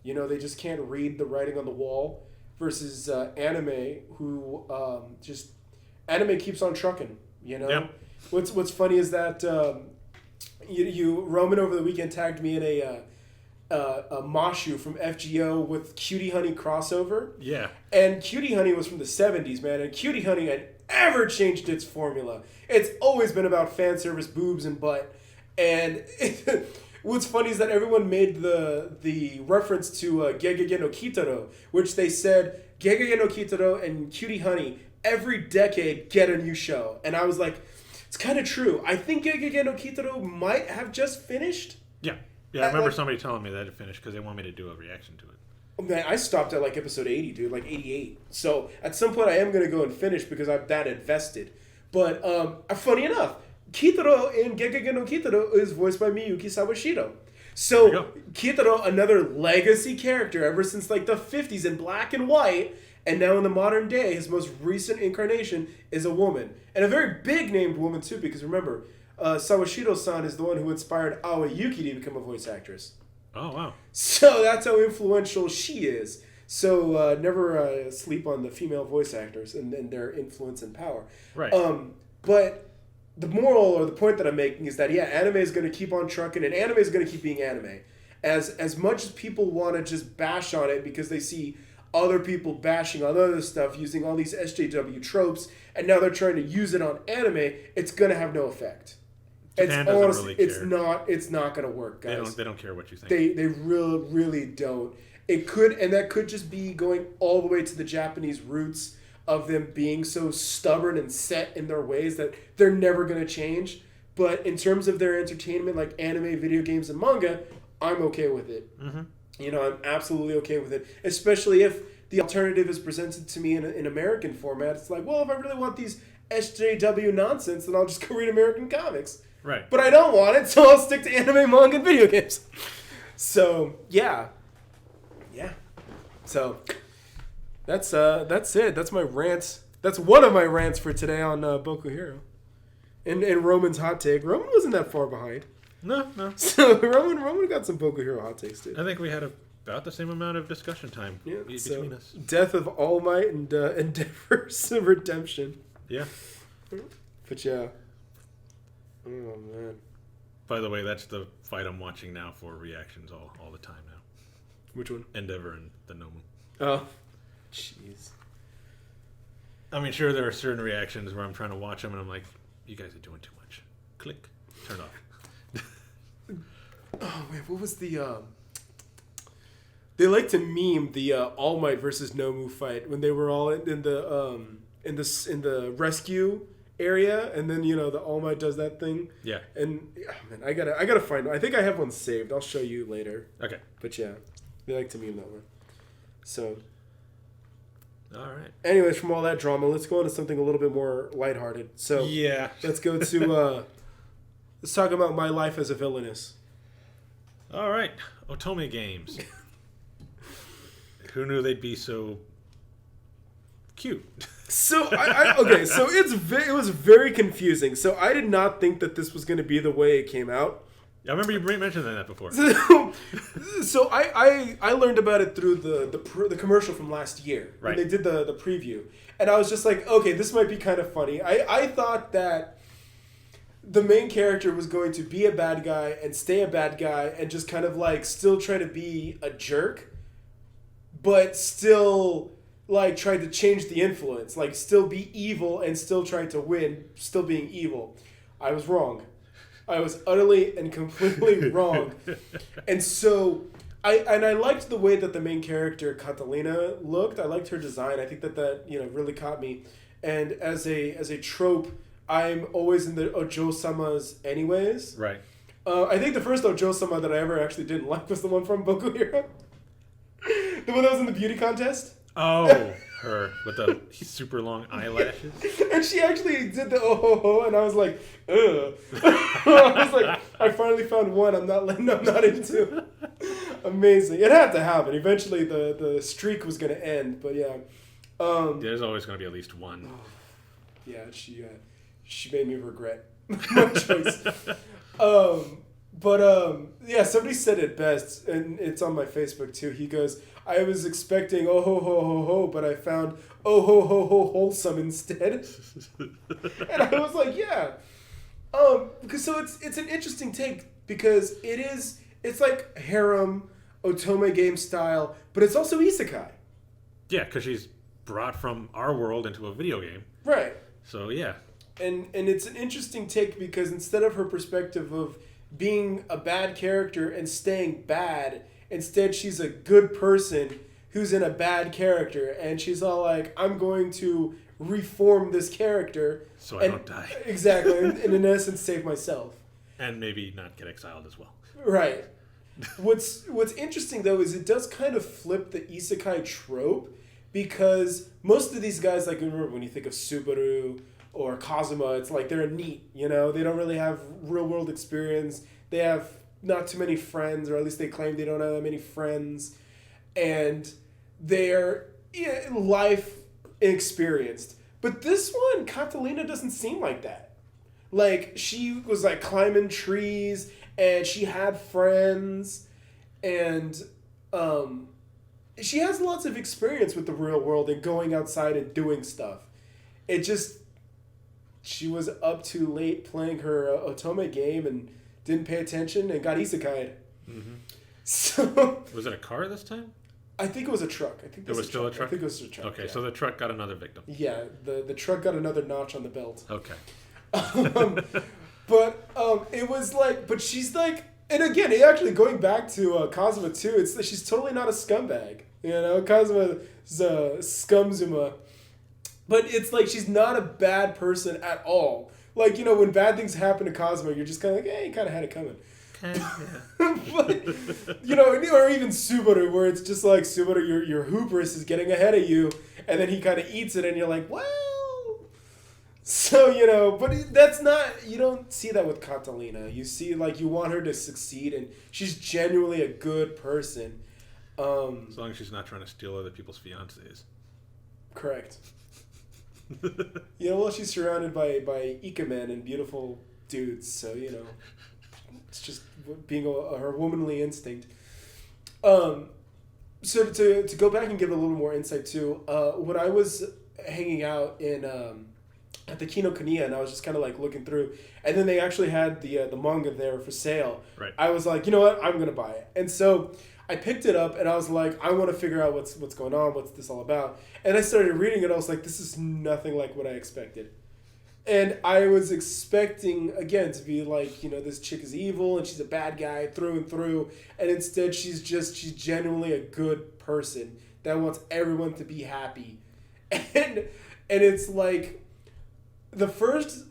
They just can't read the writing on the wall versus anime, who anime keeps on trucking, Yep. What's funny is that Roman over the weekend tagged me in a Mashu from FGO with Cutie Honey crossover. Yeah. And Cutie Honey was from the 70s, man. And Cutie Honey had ever changed its formula. It's always been about fan service, boobs, and butt. And what's funny is that everyone made the reference to Gegege no Kitaro, which they said, Gegege no Kitaro and Cutie Honey, every decade get a new show. And I was like, it's kind of true. I think Gegege no Kitaro might have just finished. Yeah. Yeah, I remember somebody telling me that it finished because they want me to do a reaction to it. Man, I stopped at episode 80, dude, 88. So at some point I am going to go and finish because I'm that invested. But funny enough, Kitaro in Gegege no Kitaro is voiced by Miyuki Sawashiro. So Kitaro, another legacy character ever since like the 50s in black and white, and now in the modern day, his most recent incarnation is a woman. And a very big named woman too, because remember, Sawashiro-san is the one who inspired Aoi Yuki to become a voice actress. Oh, wow. So that's how influential she is. So never sleep on the female voice actors and their influence and power. Right. But the moral or the point that I'm making is that, yeah, anime is going to keep on trucking, and anime is going to keep being anime. As much as people want to just bash on it because they see other people bashing on other stuff using all these SJW tropes, and now they're trying to use it on anime, it's going to have no effect. Japan doesn't really care. It's not going to work, guys. They don't care what you think. They really don't. It could, and that could just be going all the way to the Japanese roots of them being so stubborn and set in their ways that they're never going to change. But in terms of their entertainment, like anime, video games, and manga, I'm okay with it. Mm-hmm. You know, I'm absolutely okay with it, especially if the alternative is presented to me in American format. It's like, well, if I really want these SJW nonsense, then I'll just go read American comics. Right. But I don't want it, so I'll stick to anime, manga, and video games. So, yeah. So, that's it. That's my rant. That's one of my rants for today on Boku Hero. And Roman's hot take. Roman wasn't that far behind. No. So Roman got some Boku Hero hot takes too. I think we had about the same amount of discussion time between us. Death of All Might and Endeavor's Redemption. Yeah. But yeah. Oh man. By the way, that's the fight I'm watching now for reactions all the time now. Which one? Endeavor and the Nomu. Oh. Jeez. I mean, sure, there are certain reactions where I'm trying to watch them and I'm like, you guys are doing too much. Click. Turn off. Oh, wait, what was the... They like to meme the All Might versus Nomu fight when they were all in the rescue area, and then, you know, the All Might does that thing. Yeah. And, oh, man, I gotta find... I think I have one saved. I'll show you later. Okay. But, yeah. They like to meme that one. So... All right. Anyways, from all that drama, let's go on to something a little bit more lighthearted. So yeah, let's go to let's talk about my life as a villainess. All right, Otome games. Who knew they'd be so cute? So okay, so it was very confusing. So I did not think that this was going to be the way it came out. I remember you mentioned that before. So I learned about it through the commercial from last year. Right. When they did the preview. And I was just like, okay, this might be kind of funny. I thought that the main character was going to be a bad guy and stay a bad guy and just kind of like still try to be a jerk, but still like try to change the influence. Like still be evil and still try to win, still being evil. I was wrong. I was utterly and completely wrong. And so, I liked the way that the main character, Catalina, looked. I liked her design. I think that really caught me. And as a trope, I'm always in the Ojo-samas anyways. Right. I think the first Ojo-sama that I ever actually didn't like was the one from Boku Hero. The one that was in the beauty contest. Oh, her with the super long eyelashes. And she actually did the oh ho ho, and I was like, ugh. I was like, I finally found one I'm not into. Amazing. It had to happen. Eventually the streak was gonna end, but yeah. There's always gonna be at least one. Yeah, she made me regret my choice. Yeah, somebody said it best, and it's on my Facebook too. He goes, I was expecting oh ho ho ho ho, but I found oh ho ho ho wholesome instead. And I was like, yeah. Because so it's an interesting take because it's like harem, otome game style, but it's also isekai. Yeah, because she's brought from our world into a video game. Right. So yeah. And it's an interesting take because instead of her perspective of being a bad character and staying bad, instead she's a good person who's in a bad character, and she's all like, I'm going to reform this character so I don't die. Exactly. and in essence save myself. And maybe not get exiled as well. Right. What's interesting though is it does kind of flip the isekai trope, because most of these guys, like remember when you think of Subaru or Kazuma, it's like they're a NEET, you know? They don't really have real world experience. They have not too many friends, or at least they claim they don't have that many friends, and they're life inexperienced. But this one, Catalina doesn't seem like that. Like, she was like climbing trees, and she had friends, and she has lots of experience with the real world and going outside and doing stuff. It just, she was up too late playing her Otome game and didn't pay attention and got isekai'd. Mm-hmm. So was it a car this time? I think it was a truck. I think it was still a truck. I think it was a truck. Okay, yeah. so the truck got another victim. Yeah, the truck got another notch on the belt. Okay. But it was like, but she's like, and again, going back to Kazuma too, it's that she's totally not a scumbag. You know, Kazuma's a scumzuma. But it's like she's not a bad person at all. Like, you know, when bad things happen to Kazuma, you're just kind of like, hey, you kind of had it coming. But, you know, or even Subaru, where it's just like, Subaru, your hubris is getting ahead of you, and then he kind of eats it, and you're like, well... So, you know, but that's not... You don't see that with Catalina. You see, like, you want her to succeed, and she's genuinely a good person. As long as she's not trying to steal other people's fiancés. Correct. You know, well, she's surrounded by ikemen and beautiful dudes, so, you know, it's just being her womanly instinct. So to go back and give a little more insight too, when I was hanging out in at the Kinokuniya, and I was just kind of like looking through, and then they actually had the manga there for sale. Right. I was like, you know what, I'm gonna buy it, and so I picked it up, and I was like, I want to figure out what's going on, what's this all about. And I started reading it, I was like, this is nothing like what I expected. And I was expecting, again, to be like, you know, this chick is evil, and she's a bad guy through and through, and instead she's genuinely a good person that wants everyone to be happy. And it's like, the first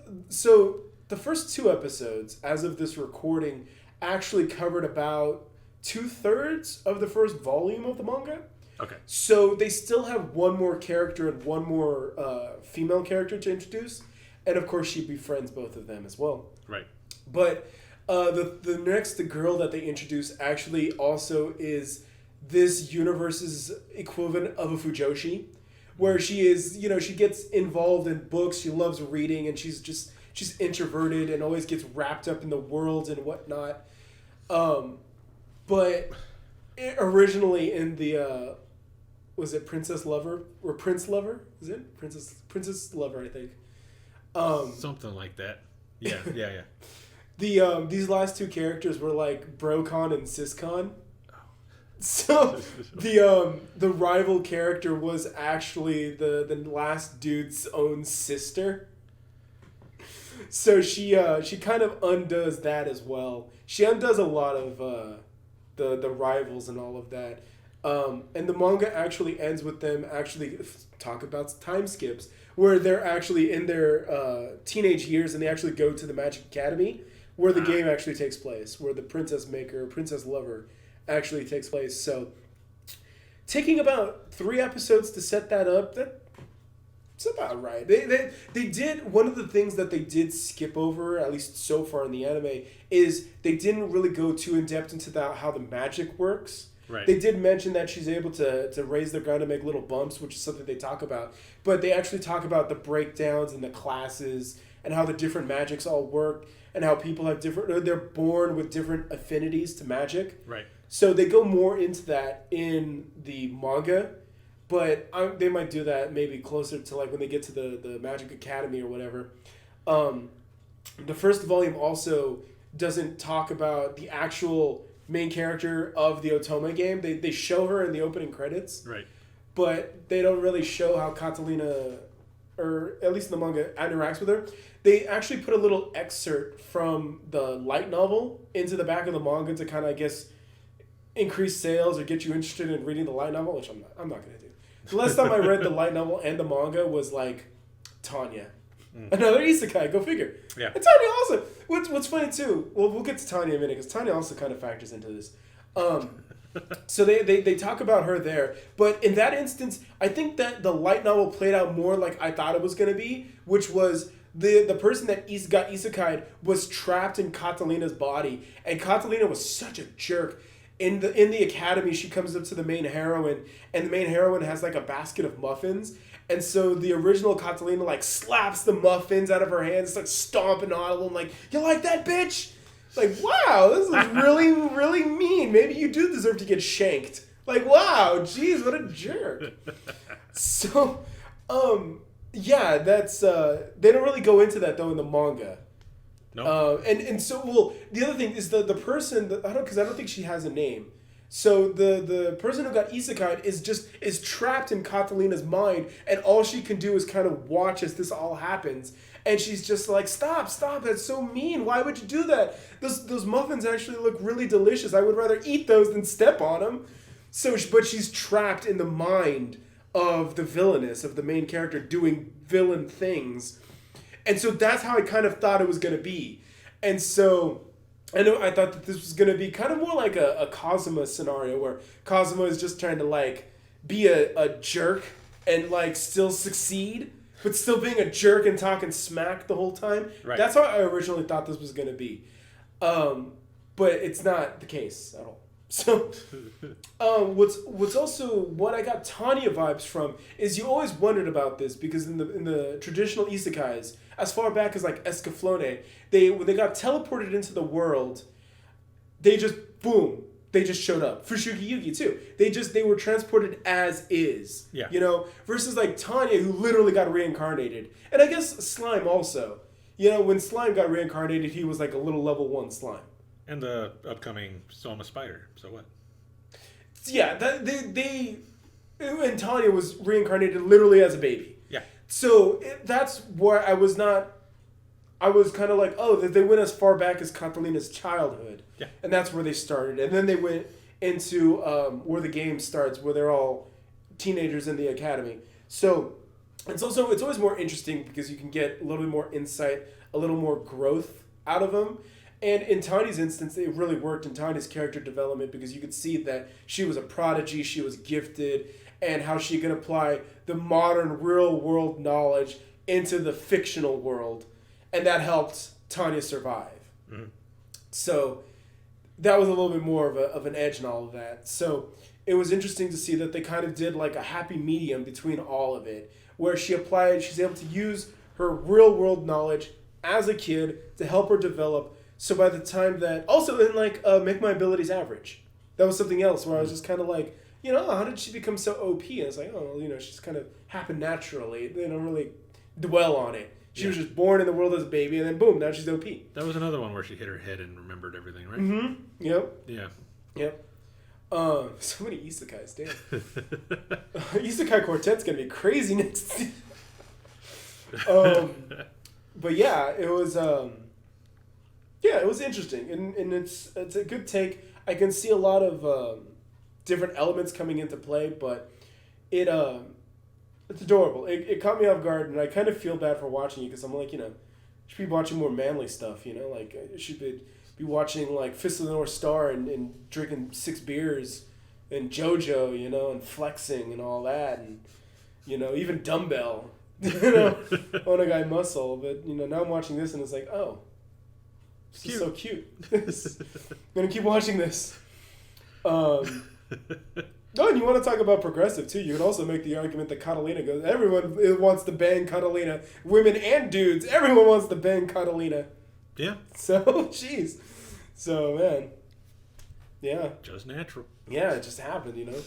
two episodes, as of this recording, actually covered about 2/3 of the first volume of the manga. Okay. So they still have one more character and one more female character to introduce, and of course she befriends both of them as well. Right. But the next girl that they introduce actually also is this universe's equivalent of a Fujoshi, where she is, you know, she gets involved in books, she loves reading, and she's introverted and always gets wrapped up in the world and whatnot. But originally in the, was it Princess Lover? Or Prince Lover? Is it? Princess Lover, I think. Something like that. Yeah. These last two characters were like BroCon and SisCon. So the rival character was actually the last dude's own sister. So she kind of undoes that as well. She undoes a lot of the rivals and all of that. And the manga actually ends with them actually talk about time skips, where they're actually in their teenage years and they actually go to the Magic Academy, where the game actually takes place, where the Princess Lover actually takes place. So taking about 3 episodes to set that up, that's about right. They did, one of the things that they did skip over, at least so far in the anime, is they didn't really go too in depth into how the magic works. Right. They did mention that she's able to raise the ground and make little bumps, which is something they talk about. But they actually talk about the breakdowns and the classes and how the different magics all work and how people have they're born with different affinities to magic. Right. So they go more into that in the manga, but they might do that maybe closer to like when they get to the Magic Academy or whatever. The first volume also doesn't talk about the actual main character of the Otome game. They show her in the opening credits. Right. But they don't really show how Catalina, or at least in the manga, interacts with her. They actually put a little excerpt from the light novel into the back of the manga to kind of, I guess, increase sales or get you interested in reading the light novel, which I'm not going to do. The last time I read the light novel and the manga was like Tanya. Another isekai, go figure. Yeah. And Tanya also. What's funny too, well, we'll get to Tanya in a minute, because Tanya also kind of factors into this. So they talk about her there. But in that instance, I think that the light novel played out more like I thought it was going to be, which was the person that got isekai'd was trapped in Catalina's body, and Catalina was such a jerk. In the academy, she comes up to the main heroine, and the main heroine has like a basket of muffins, and so the original Catalina like slaps the muffins out of her hands, like stomping on them, like, "You like that, bitch?" Like, wow, this is really, really mean. Maybe you do deserve to get shanked. Like, wow, jeez, what a jerk. So, yeah, that's they don't really go into that though in the manga. No. And so, well, the other thing is the person that, I don't think she has a name. So the person who got isekai'd is trapped in Catalina's mind, and all she can do is kind of watch as this all happens. And she's just like, stop, that's so mean. Why would you do that? Those muffins actually look really delicious. I would rather eat those than step on them. But she's trapped in the mind of the villainess, of the main character doing villain things. And so that's how I kind of thought it was going to be. And so I thought that this was going to be kind of more like a Kazuma scenario where Kazuma is just trying to like be a jerk and like still succeed, but still being a jerk and talking smack the whole time. Right. That's how I originally thought this was going to be. But it's not the case at all. So, what's also what I got Tanya vibes from is you always wondered about this because in the traditional isekais, as far back as like Escaflowne, when they got teleported into the world, they just showed up. Fushigi Yugi too. They were transported as is. Yeah. You know, versus like Tanya who literally got reincarnated, and I guess Slime also. You know, when Slime got reincarnated, he was like a little level 1 slime. And the upcoming Soma Spider. So what? Yeah, and Tanya was reincarnated literally as a baby. Yeah. So that's where I was kind of like, oh, they went as far back as Catalina's childhood. Yeah. And that's where they started. And then they went into where the game starts, where they're all teenagers in the academy. So it's always more interesting because you can get a little bit more insight, a little more growth out of them. And in Tanya's instance, it really worked in Tanya's character development because you could see that she was a prodigy, she was gifted, and how she can apply the modern real-world knowledge into the fictional world. And that helped Tanya survive. Mm-hmm. So that was a little bit more of an edge in all of that. So it was interesting to see that they kind of did like a happy medium between all of it, where she's able to use her real-world knowledge as a kid to help her develop. So by the time that... Also, in like Make My Abilities Average. That was something else where I was just kind of like, you know, how did she become so OP? And I was like, oh, you know, she's kind of happened naturally. They don't really dwell on it. She was just born in the world as a baby, and then boom, now she's OP. That was another one where she hit her head and remembered everything, right? Mm-hmm. Yep. Yeah. Yep. So many isekais, damn. Isekai Quartet's going to be crazy next year. But yeah, it was... Yeah, it was interesting, and it's a good take. I can see a lot of different elements coming into play, but it's adorable. It caught me off guard, and I kind of feel bad for watching it because I'm like, you know, I should be watching more manly stuff, you know? Like, I should be watching, like, Fist of the North Star and drinking 6 beers and JoJo, you know, and flexing and all that, and, you know, even dumbbell, you know, on a guy muscle. But, you know, now I'm watching this, and it's like, oh. This is so cute. I'm going to keep watching this. Oh, and you want to talk about progressive, too. You can also make the argument that Catalina goes... Everyone wants to bang Catalina. Women and dudes. Everyone wants to bang Catalina. Yeah. So, jeez. So, man. Yeah. Just natural. Yeah, it just happened, you know.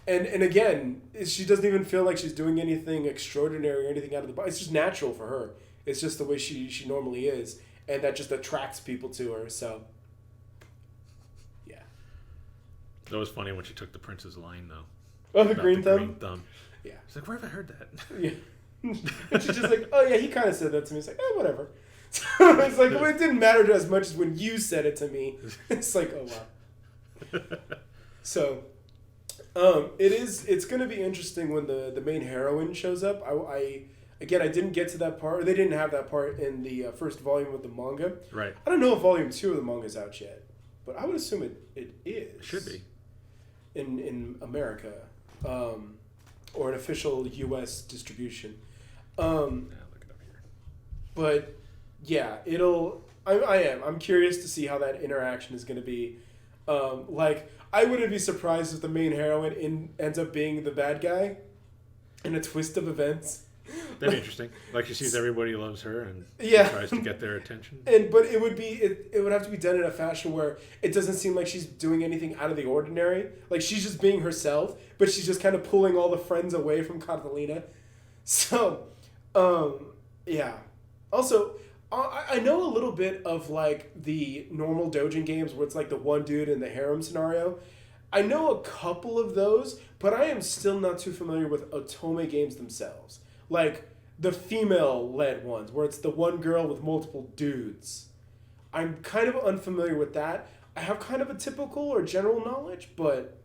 And again, she doesn't even feel like she's doing anything extraordinary or anything out of the box. It's just natural for her. It's just the way she normally is. And that just attracts people to her, so... Yeah. That was funny when she took the Prince's line, though. Oh, the green thumb? Green thumb. Yeah. She's like, where have I heard that? Yeah. And she's just like, oh, yeah, he kind of said that to me. It's like, oh, whatever. So it's like, well, it didn't matter as much as when you said it to me. It's like, oh, wow. So, it's going to be interesting when the main heroine shows up. Again, I didn't get to that part, or they didn't have that part in the first volume of the manga. Right. I don't know if volume 2 of the manga is out yet, but I would assume it is. It should be. In America, or an official U.S. distribution. Yeah, look it up here. But yeah, I'm curious to see how that interaction is going to be. Like, I wouldn't be surprised if the main heroine ends up being the bad guy in a twist of events. That'd be interesting. Like, she sees everybody loves her and Yeah. tries to get their attention. But it would have to be done in a fashion where it doesn't seem like she's doing anything out of the ordinary. Like, she's just being herself, but she's just kind of pulling all the friends away from Catalina. So, yeah. Also, I know a little bit of, like, the normal doujin games where it's, like, the one dude in the harem scenario. I know a couple of those, but I am still not too familiar with otome games themselves. Like, the female-led ones, where it's the one girl with multiple dudes. I'm kind of unfamiliar with that. I have kind of a typical or general knowledge, but...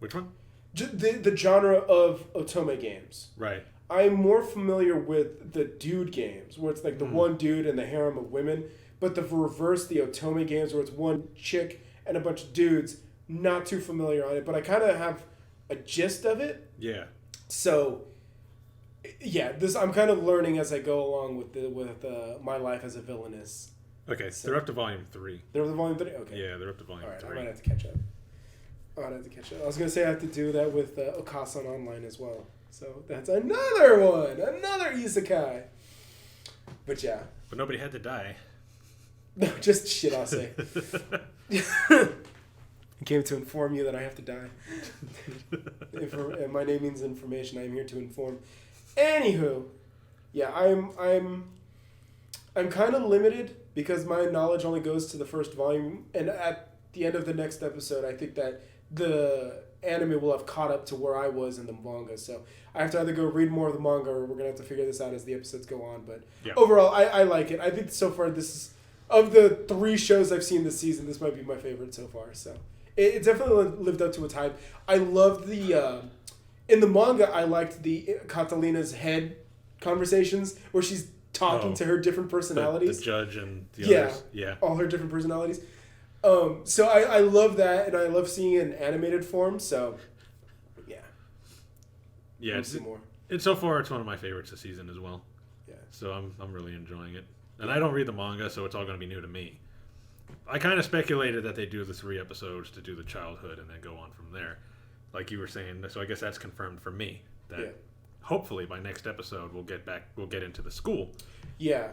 Which one? The genre of otome games. Right. I'm more familiar with the dude games, where it's like the one dude and the harem of women, but the reverse, the otome games, where it's one chick and a bunch of dudes, not too familiar on it, but I kind of have a gist of it. Yeah. So, yeah, I'm kind of learning as I go along with my life as a villainess. Okay, so they're up to volume 3. They're up to volume 3? Okay. Yeah, they're up to volume 3. I might have to catch up. I was going to say I have to do that with Okasan Online as well. So that's another one! Another isekai! But yeah. But nobody had to die. No, just shit I'll say. I came to inform you that I have to die. And my name means information. I'm here to inform. Anywho, yeah, I'm kind of limited because my knowledge only goes to the first volume, and at the end of the next episode, I think that the anime will have caught up to where I was in the manga. So I have to either go read more of the manga, or we're gonna have to figure this out as the episodes go on. But overall, I like it. I think so far this is, of the 3 shows I've seen this season, this might be my favorite so far. So it definitely lived up to its hype. I loved the in the manga. I liked the Catalina's head conversations where she's talking to her different personalities. The judge and the others. Yeah. All her different personalities. So I love that, and I love seeing it in animated form. So yeah, it's so far it's one of my favorites this season as well. Yeah. So I'm really enjoying it. And I don't read the manga, so it's all going to be new to me. I kind of speculated that they do the 3 episodes to do the childhood and then go on from there, like you were saying. So I guess that's confirmed for me that hopefully by next episode we'll get into the school. Yeah,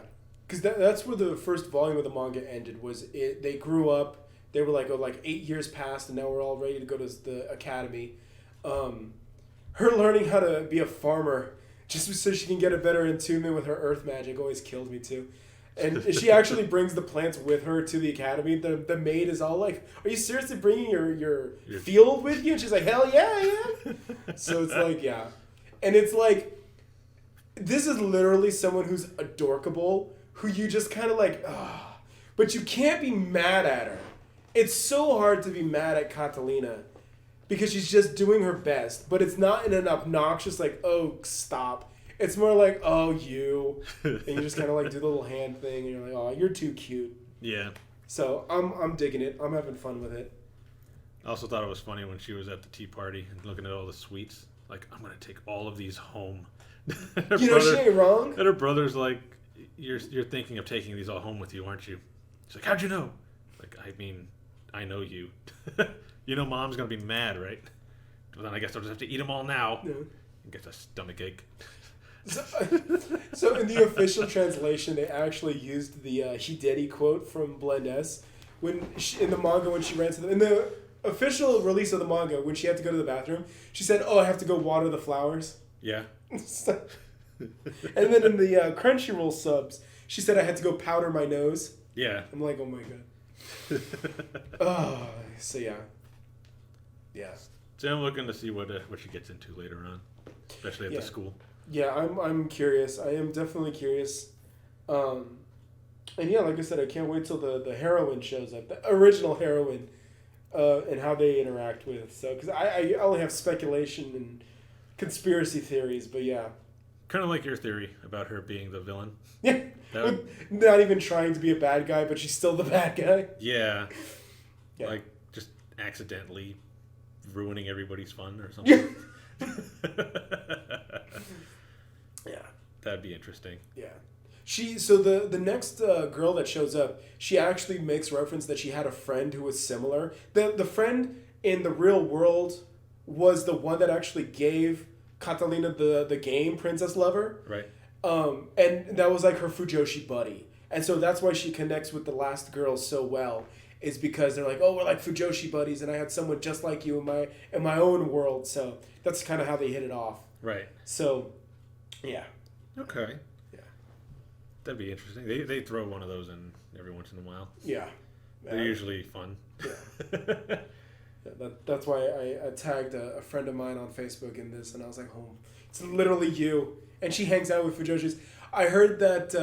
because that's where the first volume of the manga ended. They grew up. They were like 8 years past, and now we're all ready to go to the academy. Her learning how to be a farmer just so she can get a better attunement with her earth magic always killed me too. And she actually brings the plants with her to the academy. The maid is all like, "Are you seriously bringing your field with you?" And she's like, "Hell yeah, I am." So it's like, yeah. And it's like, this is literally someone who's adorkable, who you just kind of like, ah. But you can't be mad at her. It's so hard to be mad at Catalina because she's just doing her best. But it's not in an obnoxious, like, "Oh, stop." It's more like, "Oh, you." And you just kind of like do the little hand thing, and you're like, "Oh, you're too cute." Yeah. So I'm digging it. I'm having fun with it. I also thought it was funny when she was at the tea party and looking at all the sweets. Like, "I'm going to take all of these home." She ain't wrong. And her brother's like, you're thinking of taking these all home with you, aren't you? She's like, "How'd you know?" Like, "I mean, I know you." You know Mom's going to be mad, right? Well, then I guess I'll just have to eat them all now. Yeah. And get a stomach ache. So in the official translation, they actually used the Hideri quote from Blend S in the manga when she ran to in the official release of the manga when she had to go to the bathroom. She said, "Oh, I have to go water the flowers." Yeah. And then in the Crunchyroll subs, she said, "I had to go powder my nose." Yeah. I'm like, "Oh my god." Oh, so yeah. So I'm looking to see what she gets into later on, especially at the school. Yeah, I'm curious. I am definitely curious. And yeah, like I said, I can't wait till the heroine shows up, the original heroine, and how they interact with. So, because I only have speculation and conspiracy theories, but yeah. Kind of like your theory about her being the villain. Yeah, not even trying to be a bad guy, but she's still the bad guy. Yeah. Like just accidentally ruining everybody's fun or something. Yeah. That'd be interesting. Yeah. So the next girl that shows up, she actually makes reference that she had a friend who was similar. The friend in the real world was the one that actually gave Catalina the game Princess Lover. Right. And that was like her Fujoshi buddy. And so that's why she connects with the last girl so well. Is because they're like, oh, we're like Fujoshi buddies, and I had someone just like you in my own world. So that's kind of how they hit it off. Right. So, yeah. Okay. Yeah. That'd be interesting. They throw one of those in every once in a while. Yeah. They're usually fun. Yeah. That's why I tagged a friend of mine on Facebook in this, and I was like, oh, it's literally you. And she hangs out with Fujoshis. I heard that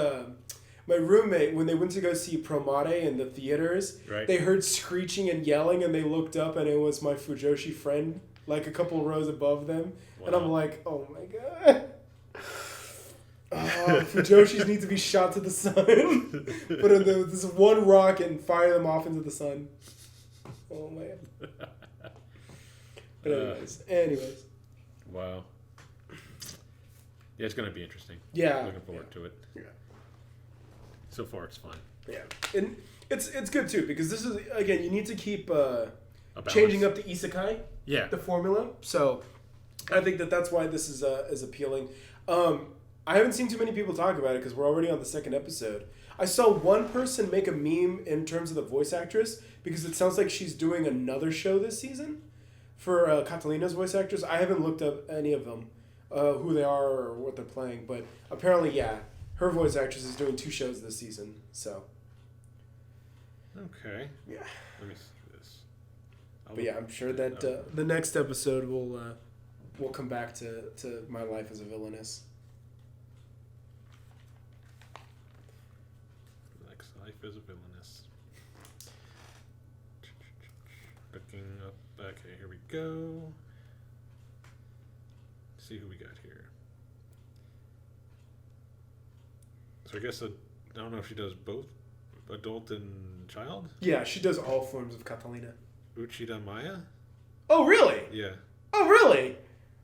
my roommate, when they went to go see Promare in the theaters, right. They heard screeching and yelling, and they looked up, and it was my Fujoshi friend, like a couple rows above them. Wow. And I'm like, oh my god. Oh, Fujoshis need to be shot to the sun. Put in this one rocket and fire them off into the sun. Oh man. But anyways. Wow. Yeah, it's gonna be interesting. Yeah. Looking forward to it. Yeah. So far, it's fun. Yeah, and it's good too because this is again you need to keep changing up the isekai. Yeah. The formula. So I think that's why this is appealing. I haven't seen too many people talk about it because we're already on the second episode. I saw one person make a meme in terms of the voice actress because it sounds like she's doing another show this season for Catalina's voice actress. I haven't looked up any of them, who they are or what they're playing, but apparently, yeah, her voice actress is doing 2 shows this season. So. Okay. Yeah. Let me see this. But yeah, I'm sure that the next episode will come back to my life as a villainess. Life as a villainess. Looking up. Okay, here we go. Let's see who we got here. So I guess I don't know if she does both adult and child? Yeah, she does all forms of Catalina. Uchida Maya? Oh, really? Yeah. Oh, really?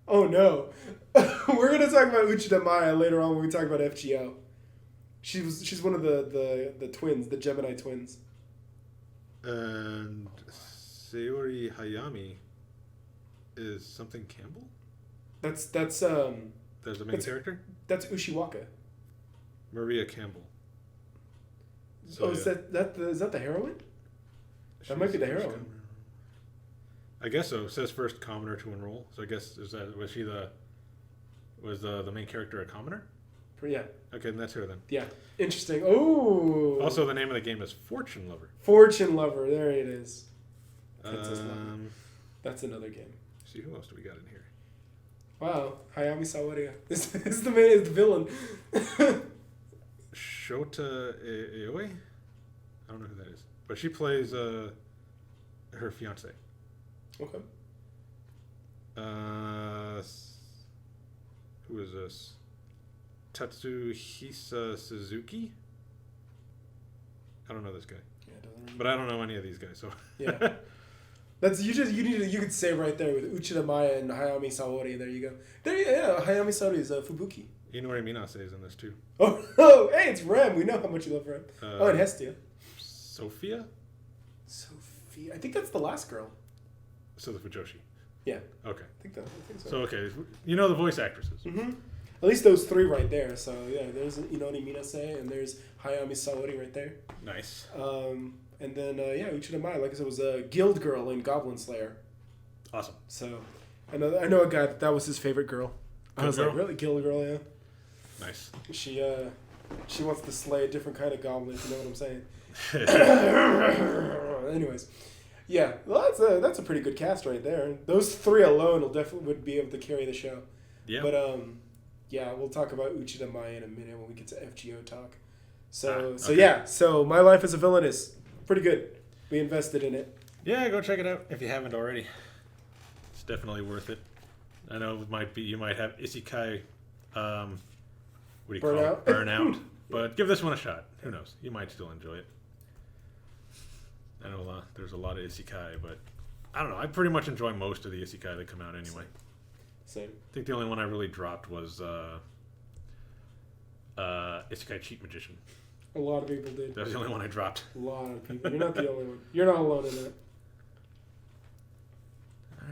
Oh, no. We're going to talk about Uchida Maya later on when we talk about FGO. She's one of the twins, the Gemini twins. And Sayori Hayami is something Campbell? That's There's the main character? That's Ushiwaka. Maria Campbell. So is that the heroine? That might be the heroine. I guess so. It says first commoner to enroll. So I guess was the main character a commoner? Yeah. Okay, then that's her then. Yeah. Interesting. Oh. Also, the name of the game is Fortune Lover. Fortune Lover. There it is. Princess Lover. That's another game. See, who else do we got in here? Wow. Hayami Sawaria. This is the villain. Shota Aoi? I don't know who that is. But she plays her fiance. Okay. Who is this? Tatsuhisa Suzuki? I don't know this guy. Yeah, doesn't really. But I don't know any of these guys, so. Yeah. That's you could say right there with Uchida Maya and Hayami Saori. There you go. Hayami Saori is Fubuki. Inori Minase is in this too. Oh, hey, it's Rem. We know how much you love Rem. And Hestia. Sophia? Sophia. I think that's the last girl. So the Fujoshi. Yeah. Okay. I think so. So, okay. You know the voice actresses. Mm-hmm. At least those 3 right there. So, yeah, there's Inori Minase and there's Hayami Saori right there. Nice. And then, Uchida Maya, like I said, was a guild girl in Goblin Slayer. Awesome. So, I know a guy that was his favorite girl. I was like, really? Guild girl, yeah. Nice. She wants to slay a different kind of goblin, if you know what I'm saying. Anyways. Yeah, well, that's a pretty good cast right there. Those 3 alone would be able to carry the show. Yeah. But, yeah, we'll talk about Uchida Maya in a minute when we get to FGO talk. So My Life as a Villain is pretty good. We invested in it. Yeah, go check it out if you haven't already. It's definitely worth it. I know you might have isekai, burnout, but give this one a shot. Who knows? You might still enjoy it. I know there's a lot of isekai, but I don't know. I pretty much enjoy most of the isekai that come out anyway. Same. I think the only one I really dropped was Isekai Cheat Magician. A lot of people did. That was the only one I dropped. A lot of people. You're not the only one. You're not alone in that.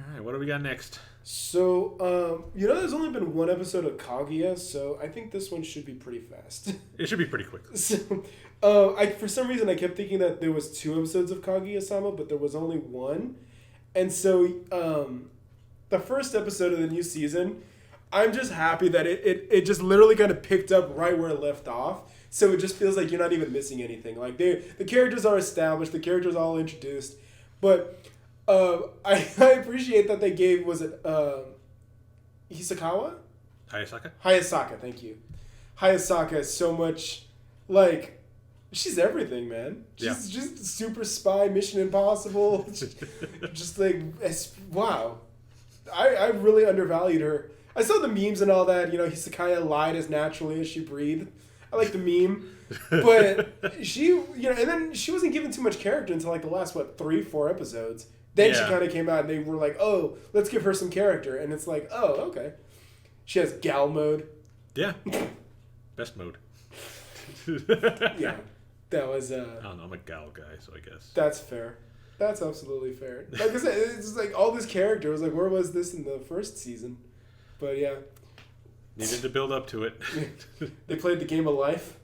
Alright, what do we got next? So, there's only been one episode of Kaguya, so I think this one should be pretty fast. It should be pretty quick. So, for some reason, I kept thinking that there was 2 episodes of Kaguya-Sama, but there was only 1. And so, the first episode of the new season, I'm just happy that it just literally kind of picked up right where it left off. So it just feels like you're not even missing anything. Like, the characters are established, the characters are all introduced, but... I appreciate that they gave, was it Hisakawa? Hayasaka, thank you. Hayasaka is so much, like, she's everything, man. She's just super spy, Mission Impossible. Just like, wow. I really undervalued her. I saw the memes and all that, Hisakaya lied as naturally as she breathed. I like the meme. But she, and then she wasn't given too much character until like the last, 3-4 episodes. Then she kind of came out and they were like, oh, let's give her some character. And it's like, oh, okay. She has gal mode. Yeah. Best mode. Yeah. That was... I don't know. I'm a gal guy, so I guess. That's fair. That's absolutely fair. Like I said, it's just like all this character. I was like, where was this in the first season? But yeah. Needed to build up to it. They played the game of life.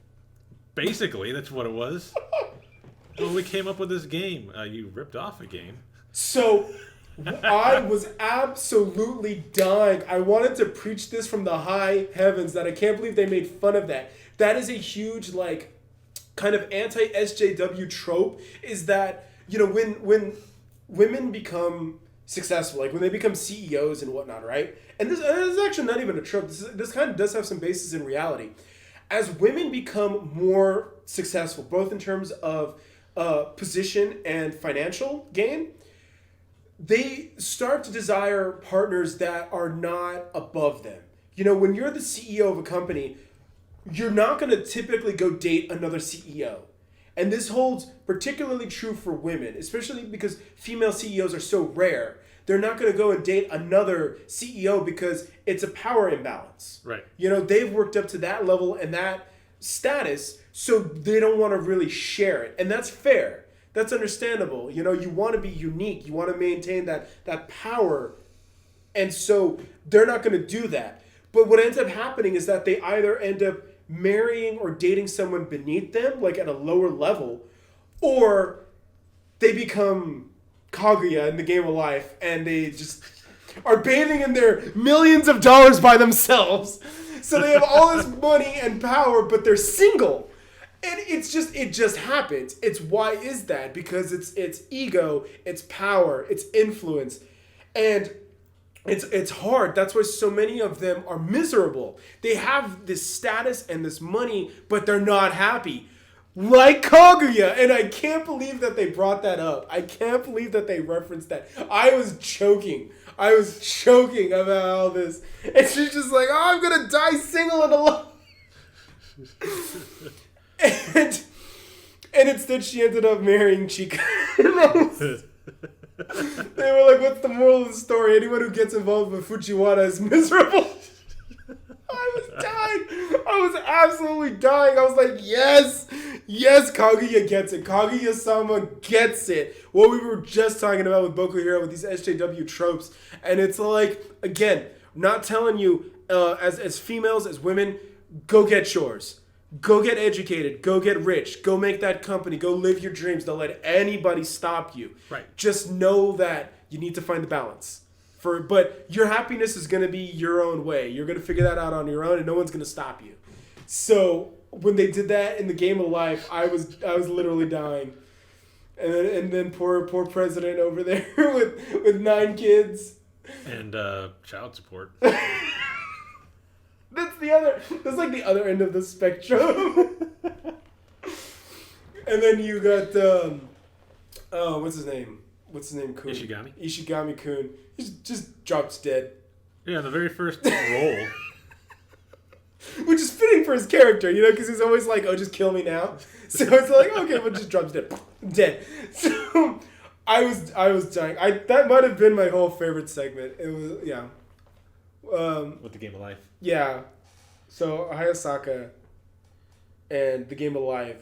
Basically, that's what it was. When we came up with this game, you ripped off a game. So, I was absolutely dying. I wanted to preach this from the high heavens that I can't believe they made fun of that. That is a huge, like, kind of anti-SJW trope, is that, when women become successful, like when they become CEOs and whatnot, right? And this is actually not even a trope. This kind of does have some basis in reality. As women become more successful, both in terms of position and financial gain, they start to desire partners that are not above them. When you're the CEO of a company, you're not going to typically go date another CEO. And this holds particularly true for women, especially because female CEOs are so rare. They're not going to go and date another CEO because it's a power imbalance. Right. They've worked up to that level and that status, so they don't want to really share it. And that's fair. That's understandable. You want to be unique. You want to maintain that power. And so they're not going to do that. But what ends up happening is that they either end up marrying or dating someone beneath them, like at a lower level, or they become Kaguya in the game of life and they just are bathing in their millions of dollars by themselves. So they have all this money and power, but they're single. And it just happens. It's why is that? Because it's ego, it's power, it's influence. And it's hard. That's why so many of them are miserable. They have this status and this money, but they're not happy. Like Kaguya. And I can't believe that they brought that up. I can't believe that they referenced that. I was choking about all this. And she's just like, oh, I'm going to die single and alone. And instead she ended up marrying Chica. They were like, what's the moral of the story? Anyone who gets involved with Fujiwara is miserable. I was dying. I was absolutely dying. I was like, yes, Kaguya gets it. Kaguya-sama gets it. What we were just talking about with Boku Hero, with these SJW tropes. And it's like, again, not telling you, as females, as women, go get yours. Go get educated. Go get rich. Go make that company. Go live your dreams. Don't let anybody stop you. Right. Just know that you need to find the balance. But your happiness is going to be your own way. You're going to figure that out on your own, and no one's going to stop you. So when they did that in the game of life, I was literally dying. And then poor president over there with 9 kids. And child support. That's like the other end of the spectrum. And then you got what's his name? Kun? Ishigami-kun. He just drops dead. Yeah, the very first role. Which is fitting for his character, because he's always like, oh, just kill me now. So it's like, okay, well, just drops dead. So I was dying. That might have been my whole favorite segment. It was, yeah. With the game of life. Yeah. So Hayasaka, and the game of life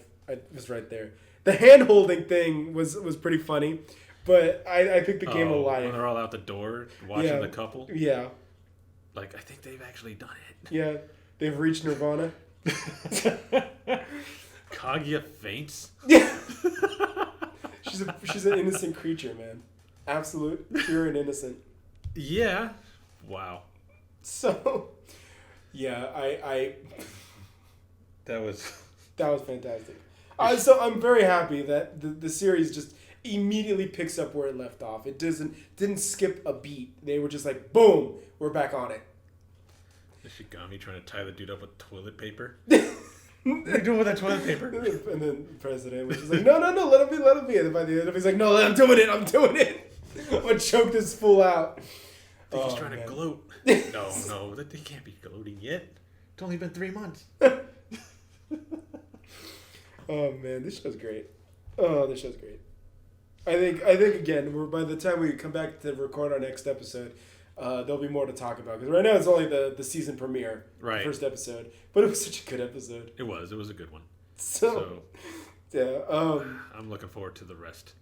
was right there. The hand holding thing was pretty funny, but I think the game of life. When they're all out the door watching the couple. Yeah. Like, I think they've actually done it. Yeah, they've reached nirvana. Kaguya faints. Yeah. She's an innocent creature, man. Absolute, pure and innocent. Yeah. Wow. So, yeah, I That was fantastic. So I'm very happy that the series just immediately picks up where it left off. It didn't skip a beat. They were just like, boom, we're back on it. Shigami trying to tie the dude up with toilet paper. What are you doing with that toilet paper? And then the president was just like, no, let him be. And then by the end, he's like, no, I'm doing it. I'm gonna choke this fool out. I think he's trying to gloat. No, he can't be gloating yet. It's only been 3 months. Oh man, this show's great. I think again, by the time we come back to record our next episode, there'll be more to talk about. Because right now it's only the season premiere, right? The first episode, but it was such a good episode. It was a good one. So yeah, I'm looking forward to the rest.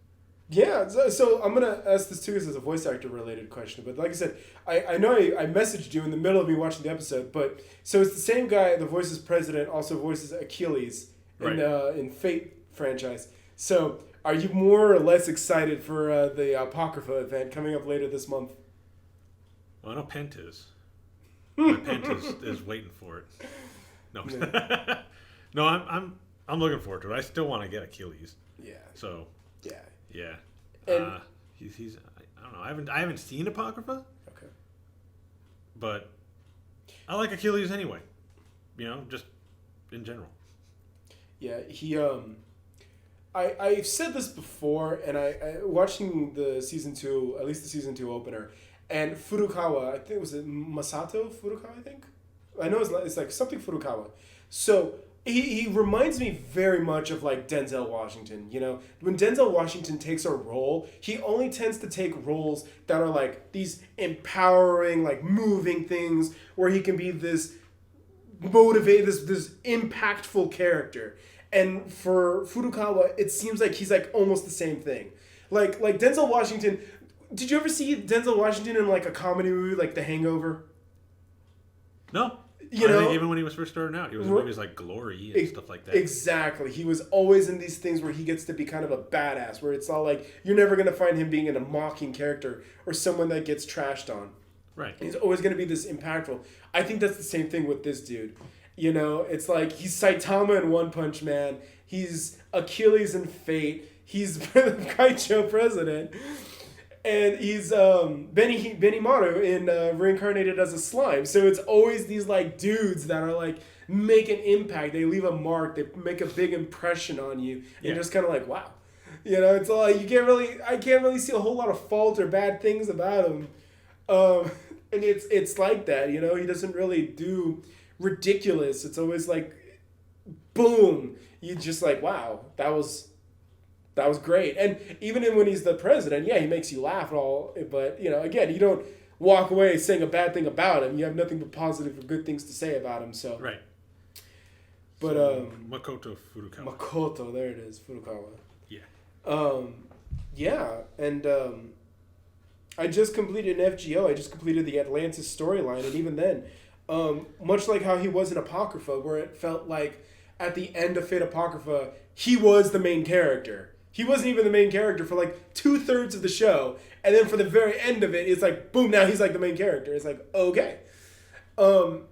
Yeah, so I'm gonna ask this too as a voice actor related question, but like I said, I know I messaged you in the middle of me watching the episode, but so it's the same guy that voices President, also voices Achilles in Fate franchise. So are you more or less excited for the Apocrypha event coming up later this month? Well, I know Pent is. My Pent is waiting for it. No, no, I'm looking forward to it. I still want to get Achilles. Yeah. So. Yeah. Yeah. And he's I don't know. I haven't seen Apocrypha. Okay. But I like Achilles anyway. You know, just in general. Yeah, he I've said this before, and I watching the season 2, at least the season 2 opener, and Furukawa, I think Masato Furukawa, I think? I know it's like something Furukawa. So he reminds me very much of like Denzel Washington. You know, when Denzel Washington takes a role, he only tends to take roles that are like these empowering, like moving things where he can be this motivated, this impactful character. And for Furukawa, it seems like he's like almost the same thing. Like Denzel Washington. Did you ever see Denzel Washington in like a comedy movie like The Hangover? No. I think even when he was first starting out, he was in movies like Glory and stuff like that. Exactly. He was always in these things where he gets to be kind of a badass, where it's all like, you're never going to find him being in a mocking character or someone that gets trashed on. Right. He's always going to be this impactful. I think that's the same thing with this dude. You know, it's like he's Saitama in One Punch Man. He's Achilles in Fate. He's Kaicho President. And he's Benimaru in Reincarnated as a Slime. So it's always these like dudes that are like make an impact. They leave a mark. They make a big impression on you. And you're just kind of like, wow. You know, it's all like I can't really see a whole lot of fault or bad things about him. And it's like that, you know. He doesn't really do ridiculous. It's always like, boom. You just like, wow, that was great. And even when he's the president, yeah, he makes you laugh and all. But, you know, again, you don't walk away saying a bad thing about him. You have nothing but positive or good things to say about him. So right. But Makoto Furukawa. Makoto, there it is, Furukawa. Yeah. Yeah, and I just completed an FGO. I just completed the Atlantis storyline, and even then, much like how he was in Apocrypha, where it felt like at the end of Fate Apocrypha, he was the main character. He wasn't even the main character for like 2/3 of the show, and then for the very end of it, it's like boom! Now he's like the main character. It's like okay.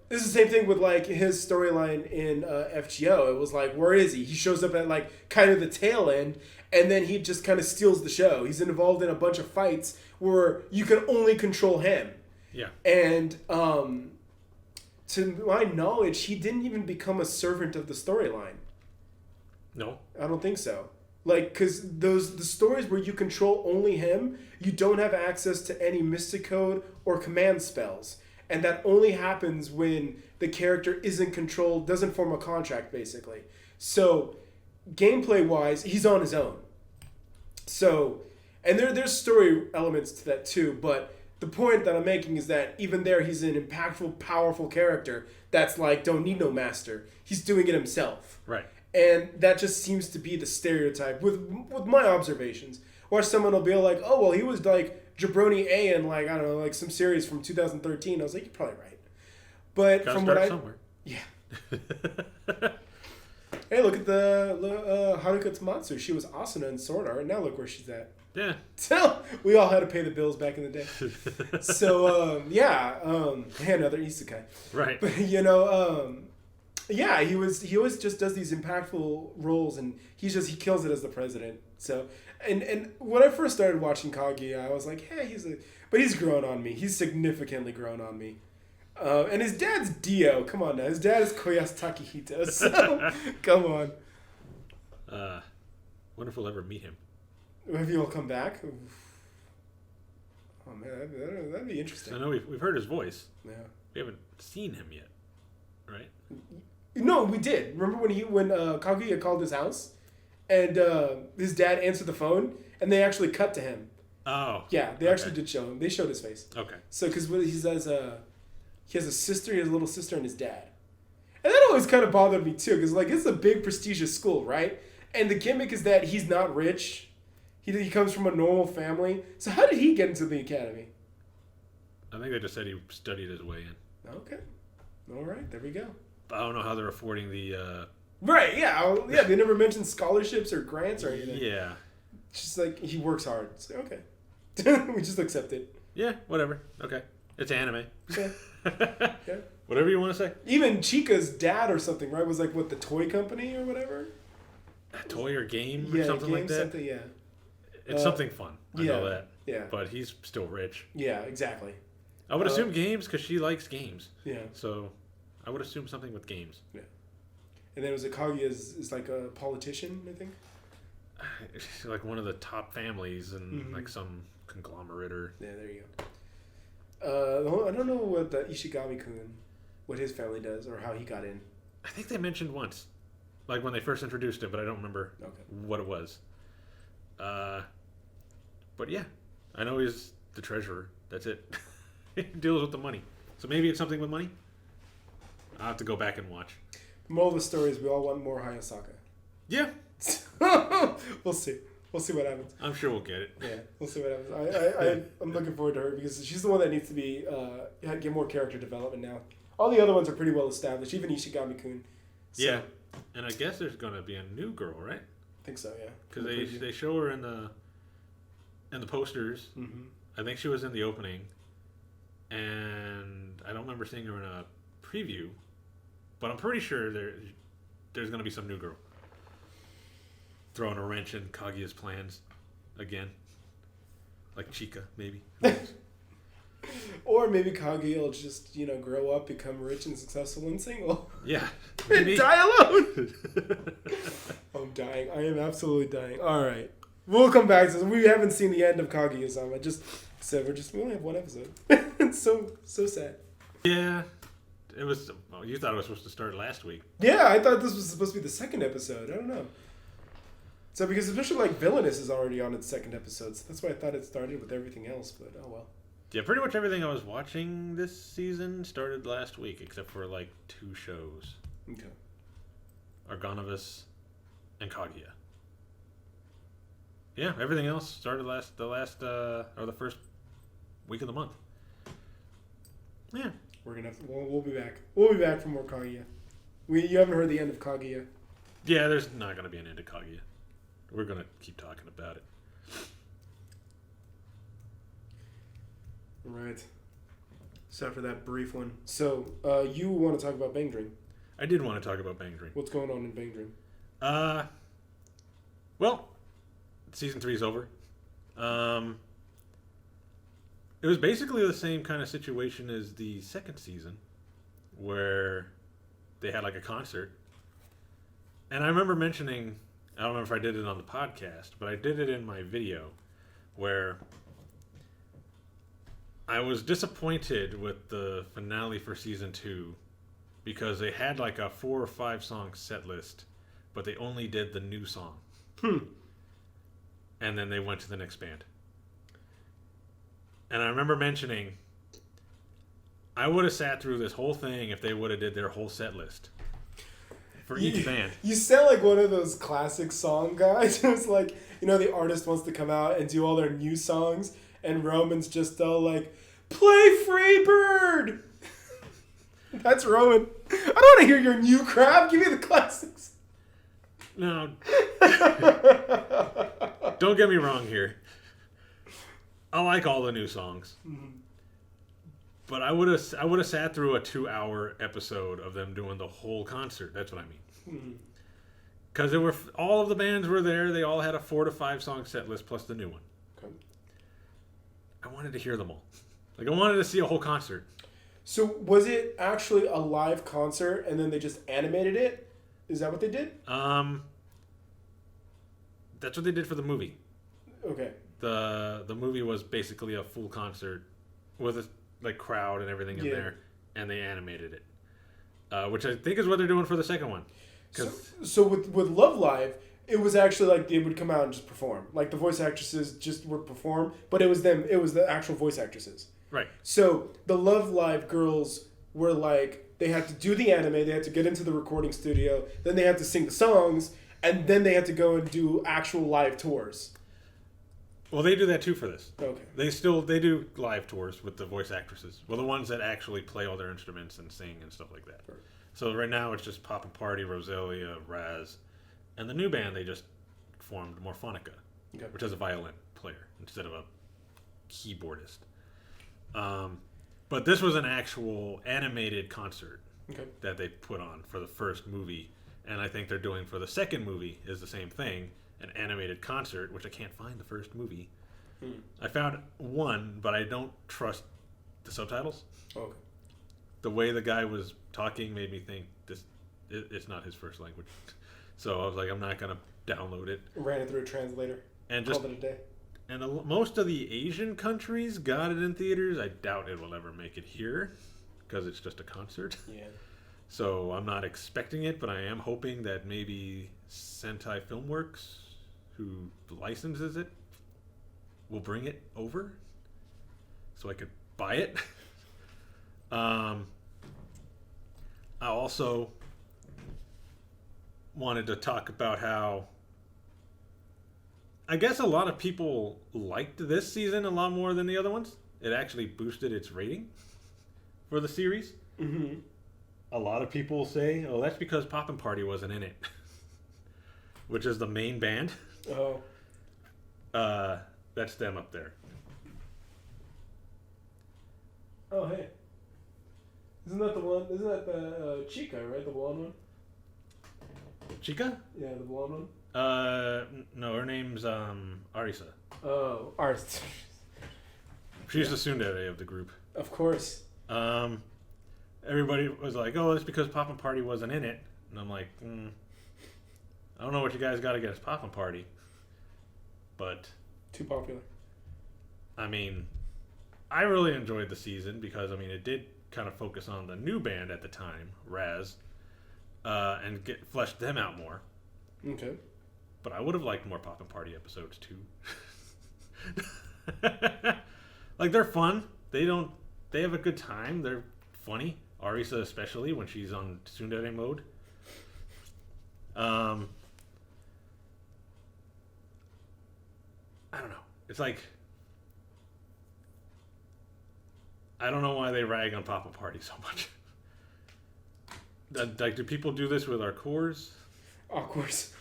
This is the same thing with like his storyline in FGO. It was like, where is he? He shows up at like kind of the tail end, and then he just kind of steals the show. He's involved in a bunch of fights where you can only control him. Yeah. And to my knowledge, he didn't even become a servant of the storyline. No. I don't think so. Like, because the stories where you control only him, you don't have access to any mystic code or command spells. And that only happens when the character isn't controlled, doesn't form a contract, basically. So, gameplay-wise, he's on his own. So, and there's story elements to that too, but the point that I'm making is that even there, he's an impactful, powerful character that's like, don't need no master. He's doing it himself. Right. And that just seems to be the stereotype with my observations. Or someone will be like, oh, well, he was like Jabroni A in like, I don't know, like some series from 2013. I was like, you're probably right. But Gotta from start what I... somewhere. Yeah. Hey, look at the Haruka Tsumatsu. She was Asuna in Sword Art. Now look where she's at. Yeah. So we all had to pay the bills back in the day. So another isekai. Right. But he always just does these impactful roles, and he kills it as the president. So and when I first started watching Kaguya, I was like, hey, but he's grown on me. He's significantly grown on me. And his dad's Dio. Come on now, his dad is Koyasu Takehito. So come on. Wonder if we'll ever meet him. Maybe he'll come back. Oh man, that'd be interesting. I know we've heard his voice. Yeah. We haven't seen him yet, right? No, we did. Remember when Kaguya called his house, and his dad answered the phone, and they actually cut to him. Oh. Yeah, they actually did show him. They showed his face. Okay. So because he says he has a sister, he has a little sister, and his dad. And that always kind of bothered me too, because like it's a big prestigious school, right? And the gimmick is that he's not rich. He comes from a normal family. So how did he get into the academy? I think they just said he studied his way in. Okay. All right. There we go. I don't know how they're affording the... Right. Yeah. Yeah. They never mentioned scholarships or grants or anything. Yeah. It's just like he works hard. It's like, okay. We just accept it. Yeah. Whatever. Okay. It's anime. Yeah. Yeah. Whatever you want to say. Even Chica's dad or something, right? Was like what, the toy company or whatever? A toy or game or something like that? Something, yeah. It's something fun. I know that. Yeah. But he's still rich. Yeah, exactly. I would assume games because she likes games. Yeah. So I would assume something with games. Yeah. And then Kaguya is like a politician, I think. Like one of the top families and like some conglomerate or... Yeah, there you go. I don't know what the Ishigami-kun, what his family does or how he got in. I think they mentioned once. Like when they first introduced him, but I don't remember what it was. But yeah, I know he's the treasurer. That's it. He deals with the money. So maybe it's something with money? I'll have to go back and watch. The moral of the story is we all want more Hayasaka. Yeah. We'll see. We'll see what happens. I'm sure we'll get it. Yeah, we'll see what happens. I'm looking forward to her because she's the one that needs to be get more character development now. All the other ones are pretty well established, even Ishigami-kun. So, yeah. And I guess there's going to be a new girl, right? I think so, yeah. Because they show her in the posters. Mm-hmm. I think she was in the opening. And I don't remember seeing her in a preview. But I'm pretty sure there's going to be some new girl. Throwing a wrench in Kaguya's plans again. Like Chika, maybe. Or maybe Kaguya will just, grow up, become rich and successful and single. Yeah. And die alone. I'm dying. I am absolutely dying. All right. We'll come back to this. We haven't seen the end of Kaguya-sama. We only have one episode. It's so sad. Yeah. It was... Oh, you thought it was supposed to start last week. Yeah, I thought this was supposed to be the second episode. I don't know. So because especially like Villainess is already on its second episode, so that's why I thought it started with everything else, but oh well. Yeah, pretty much everything I was watching this season started last week, except for like 2 shows. Okay. Argonavis and Kaguya. Yeah, everything else started the first week of the month. Yeah. We'll be back. We'll be back for more Kaguya. You haven't heard the end of Kaguya. Yeah, there's not going to be an end to Kaguya. We're going to keep talking about it. Right. So after that brief one. So, you want to talk about Bang Dream. I did want to talk about Bang Dream. What's going on in Bang Dream? Well, season 3 is over. It was basically the same kind of situation as the second season, where they had like a concert. And I remember mentioning, I don't remember if I did it on the podcast, but I did it in my video, where I was disappointed with the finale for season 2 because they had like a 4 or 5 song set list, but they only did the new song. And then they went to the next band. And I remember mentioning, I would have sat through this whole thing if they would have did their whole set list for each band. You sound like one of those classic song guys. It's like, the artist wants to come out and do all their new songs, and Roman's just all like, play Freebird! That's Roman. I don't want to hear your new crap. Give me the classics. No. Don't get me wrong here. I like all the new songs. Mm-hmm. But I would have sat through a 2-hour episode of them doing the whole concert. That's what I mean. Because all of the bands were there. They all had a 4 to 5 song set list plus the new one. Okay. I wanted to hear them all. Like, I wanted to see a whole concert. So was it actually a live concert and then they just animated it? Is that what they did? That's what they did for the movie. Okay. The movie was basically a full concert with a crowd and everything in there, and they animated it, which I think is what they're doing for the second one. So with Love Live, it was actually like they would come out and just perform. Like the voice actresses just would perform, but it was them. It was the actual voice actresses. Right. So the Love Live girls were like, they had to do the anime, they had to get into the recording studio, then they had to sing the songs, and then they had to go and do actual live tours. Well, they do that too for this. Okay. They do live tours with the voice actresses. Well, the ones that actually play all their instruments and sing and stuff like that. Right. So right now it's just Pop and Party, Rosalia, Raz, and the new band they just formed, Morphonica, which has a violin player instead of a keyboardist. But this was an actual animated concert that they put on for the first movie, and I think they're doing for the second movie is the same thing. An animated concert, which I can't find the first movie. I found one, but I don't trust the subtitles. Okay. The way the guy was talking made me think it's not his first language. So I was like, I'm not going to download it. Ran it through a translator. And called it a day. And most of the Asian countries got it in theaters. I doubt it will ever make it here because it's just a concert. Yeah. So I'm not expecting it, but I am hoping that maybe Sentai Filmworks, who licenses it, will bring it over so I could buy it. I also wanted to talk about how I guess a lot of people liked this season a lot more than the other ones. It actually boosted its rating for the series. Mm-hmm. A lot of people say, oh, that's because Poppin' Party wasn't in it. Which is the main band. Oh. That's them up there. Oh, hey. Isn't that the Chica, right? The blonde one? Chica? Yeah, the blonde one. No, her name's Arisa. Oh, Arisa. She's the tsundere of the group. Of course. Everybody was like, oh, it's because Poppin' Party wasn't in it. And I'm like, I don't know what you guys got against Poppin' Party. But... too popular. I mean, I really enjoyed the season because, it did kind of focus on the new band at the time, Raz, and fleshed them out more. Okay. But I would have liked more Poppin' Party episodes, too. Like, they're fun. They have a good time. They're funny. Arisa especially, when she's on tsundere mode. I don't know. It's like... I don't know why they rag on Poppin' Party so much. Like, do people do this with our cores? Of course.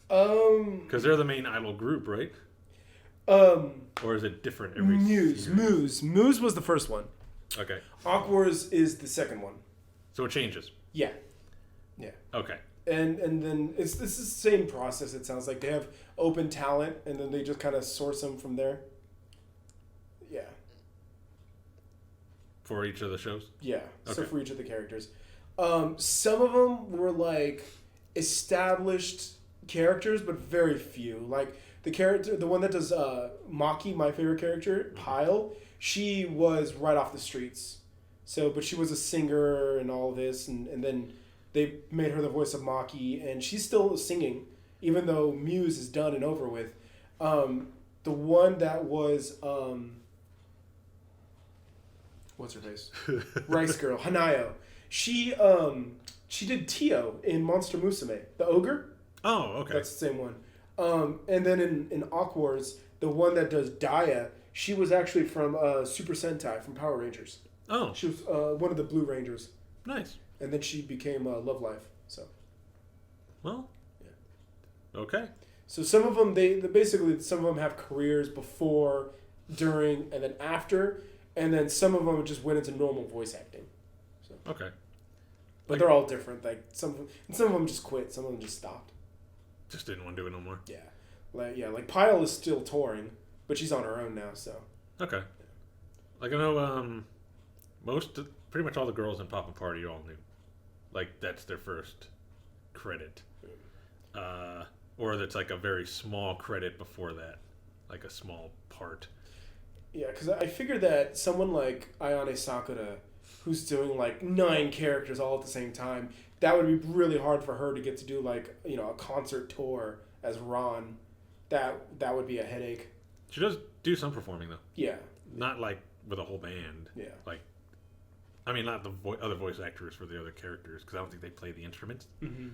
Because they're the main idol group, right? Or is it different every Muse was the first one. Okay. Awkwars is the second one. So it changes. Yeah. Okay. And then this is the same process. It sounds like they have open talent, and then they just kind of source them from there. Yeah. For each of the shows. Yeah. Okay. So for each of the characters, some of them were like established characters, but very few. Like the one that does Maki, my favorite character, Pyle. She was right off the streets. So, but she was a singer and all this, and then they made her the voice of Maki, and she's still singing, even though Muse is done and over with. The one that was what's her face? Rice Girl, Hanayo. She did Tio in Monster Musume, the ogre. Oh, okay. That's the same one. And then in Aquars, the one that does Daya, she was actually from Super Sentai from Power Rangers. Oh. She was one of the Blue Rangers. Nice. And then she became Love Life. So. Well. Yeah. Okay. So some of them, they basically, some of them have careers before, during, and then after. And then some of them just went into normal voice acting. So. Okay. But they're all different. Like some of them just quit. Some of them just stopped. Just didn't want to do it no more. Yeah. Like Pyle is still touring, but she's on her own now, so. Okay. Like I know pretty much all the girls in Pop and Party all knew. Like that's their first credit. Or that's like a very small credit before that. Like a small part. Yeah, because I figured that someone like Ayane Sakura, who's doing like 9 characters all at the same time, that would be really hard for her to get to do like, a concert tour as Ron. That would be a headache. She does do some performing though. Yeah. Not like with a whole band. Yeah. Like, I mean, not the other voice actors for the other characters because I don't think they play the instruments. Mm-hmm.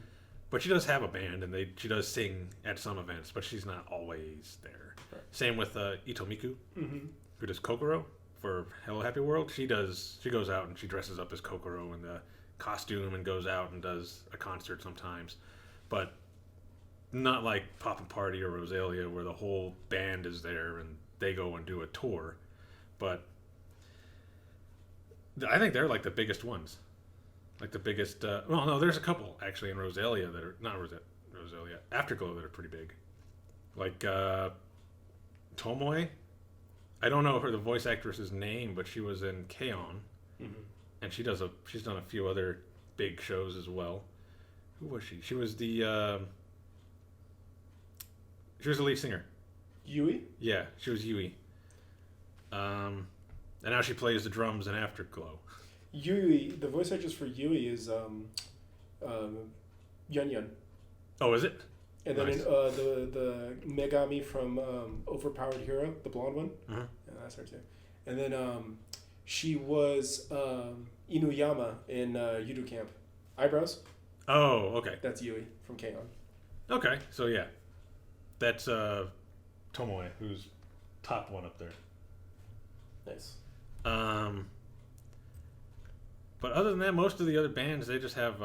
But she does have a band and she does sing at some events, but she's not always there. Right. Same with Itomiku, Mm-hmm. who does Kokoro for Hello Happy World. She goes out and she dresses up as Kokoro in the costume and goes out and does a concert sometimes, but not like Pop and Party or Rosalia where the whole band is there and they go and do a tour. But I think they're like the biggest ones, like the biggest. Well, no, there's a couple actually in Rosalia that are not Rosalia, Afterglow that are pretty big, like Tomoe. I don't know the voice actress's name, but she was in K-On! Mm-hmm. And she's done a few other big shows as well. Who was she? She was the lead singer. Yui? Yeah, she was Yui. And now she plays the drums in Afterglow. Yui, the voice actress for Yui is Yun Yun. Oh, is it? And Nice. then the Megami from Overpowered Hero, the blonde one. Uh-huh. Yeah, that's her too. And then she was Inuyama in Yudu Camp. Eyebrows? Oh, okay. That's Yui from K-On! Okay, so yeah. That's Tomoe, who's top one up there. Nice. But other than that, most of the other bands, they just have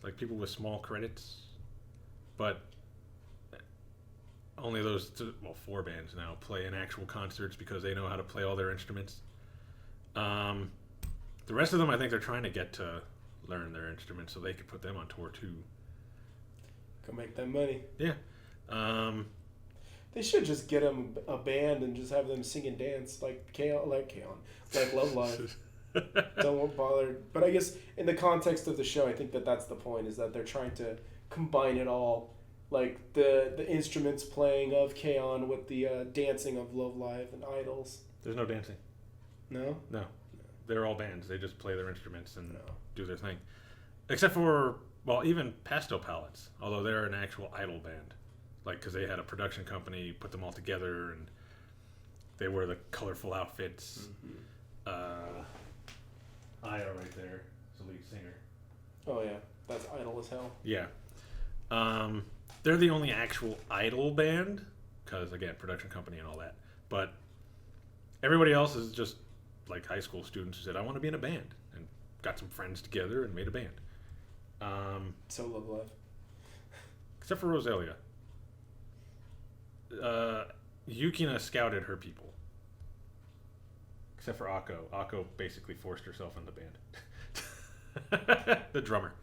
like people with small credits. But only those, 4 bands now play in actual concerts because they know how to play all their instruments. The rest of them, I think they're trying to get to learn their instruments so they can put them on tour too. Go make that money. Yeah. They should just get them a band and just have them sing and dance like Love Live. Don't bother. But I guess in the context of the show, I think that's the point, is that they're trying to combine it all. Like the instruments playing of K-On! With the dancing of Love Live and Idols. There's no dancing. No? No. They're all bands. They just play their instruments and No. do their thing. Except for, even Pastel Palettes, although they're an actual idol band. Like, because they had a production company, put them all together, and they wear the colorful outfits. Mm-hmm. Aya right there is the lead singer. Oh, yeah. That's idol as hell. Yeah. They're the only actual idol band, because, again, production company and all that. But everybody else is just, like, high school students who said, I want to be in a band, and got some friends together and made a band. So Love Live. Except for Rosalia. Yukina scouted her people. Except for Akko. Akko basically forced herself in the band. The drummer.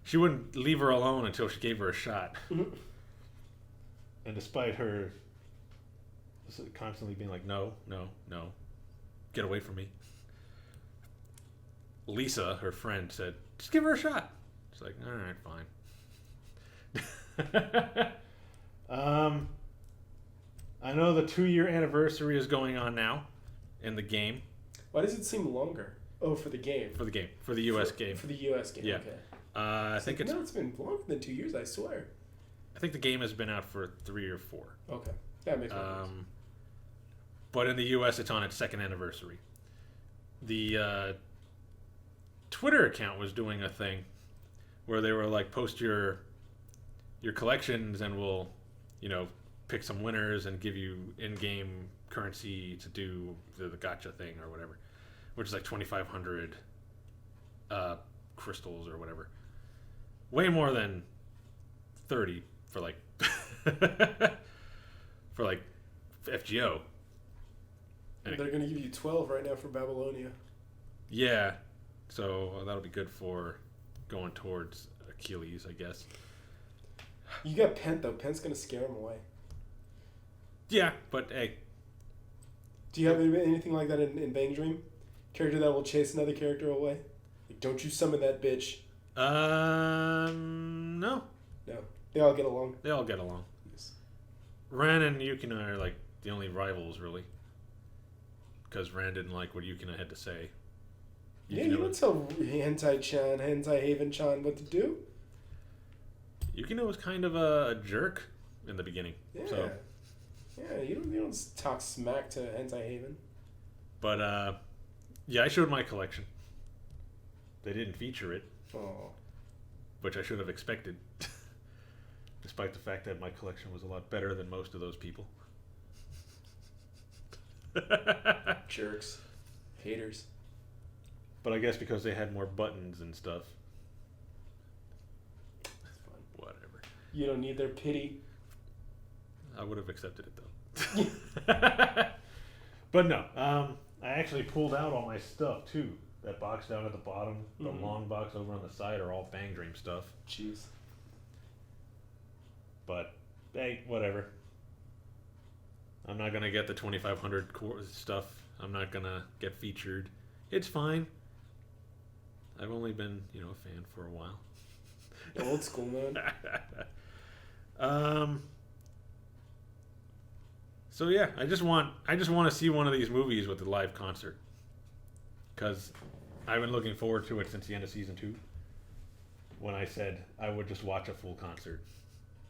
She wouldn't leave her alone until she gave her a shot. And despite her constantly being like, no, no, no, get away from me. Lisa, her friend, said, just give her a shot. She's like, all right, fine. I know the 2-year anniversary is going on now in the game. Why does it seem longer? Oh, for the game. For the game. For the U.S. game. For the U.S. game, Yeah. okay. I think it's... No, it's been longer than 2 years, I swear. I think the game has been out for 3 or 4. Okay. That makes more sense. but in the U.S. it's on its second anniversary. The Twitter account was doing a thing where they were like, post your collections and we'll, pick some winners and give you in-game currency to do the gacha thing or whatever, which is like 2,500 crystals or whatever. Way more than 30 for like FGO. They're going to give you 12 right now for Babylonia. Yeah, so that'll be good for going towards Achilles, I guess. You got Pent, though. Pent's going to scare him away. Yeah, but hey. Do you have anything like that in Bang Dream? Character that will chase another character away? Like, don't you summon that bitch. No. No. They all get along. They all get along. Yes. Ran and Yukina are like the only rivals, really. Because Ran didn't like what Yukina had to say. You don't tell Hentai-chan, Hentai-Haven-chan what to do. Yukina was kind of a jerk in the beginning. Yeah. So. Yeah, you don't talk smack to Hentai-Haven. But, yeah, I showed my collection. They didn't feature it. Oh. Which I should have expected. Despite the fact that my collection was a lot better than most of those people. Jerks. Haters. But I guess because they had more buttons and stuff. That's fine. Whatever. You don't need their pity. I would have accepted it, though. But no. I actually pulled out all my stuff, too. That box down at the bottom, the long box over on the side are all Bang Dream stuff. Jeez. But, hey, whatever. I'm not going to get the 2,500 stuff. I'm not going to get featured. It's fine. I've only been, a fan for a while. Old school, man. So yeah, I just want to see one of these movies with the live concert. Because I've been looking forward to it since the end of season 2. When I said I would just watch a full concert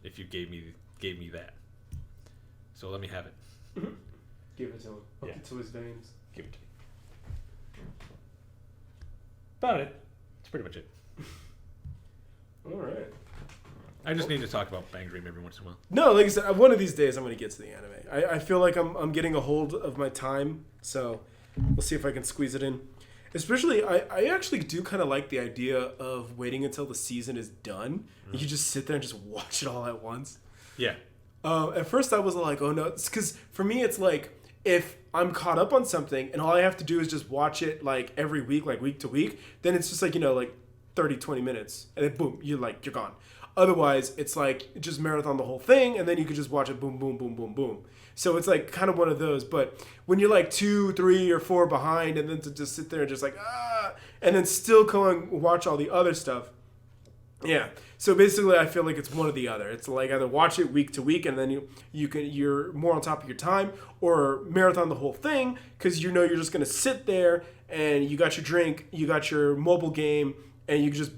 if you gave me that. So let me have it. Give it to him. Hook Yeah. it to his veins. Give it to me. About it. That's pretty much it. All right. I just need to talk about Bang Dream every once in a while. No, like I said, one of these days I'm going to get to the anime. I feel like I'm getting a hold of my time, so we'll see if I can squeeze it in. Especially, I actually do kind of like the idea of waiting until the season is done. Mm-hmm. You just sit there and just watch it all at once. Yeah. At first I was like, oh no, because for me it's like, if I'm caught up on something and all I have to do is just watch it like every week, like week to week, then it's just like, like 30, 20 minutes. And then boom, you're gone. Otherwise, it's like just marathon the whole thing, and then you could just watch it boom, boom, boom, boom, boom. So it's like kind of one of those. But when you're like 2, 3, or 4 behind, and then to just sit there and just like, and then still go and watch all the other stuff. Yeah. So basically, I feel like it's one or the other. It's like either watch it week to week, and then you're more on top of your time, or marathon the whole thing because you're just gonna sit there and you got your drink, you got your mobile game, and you can just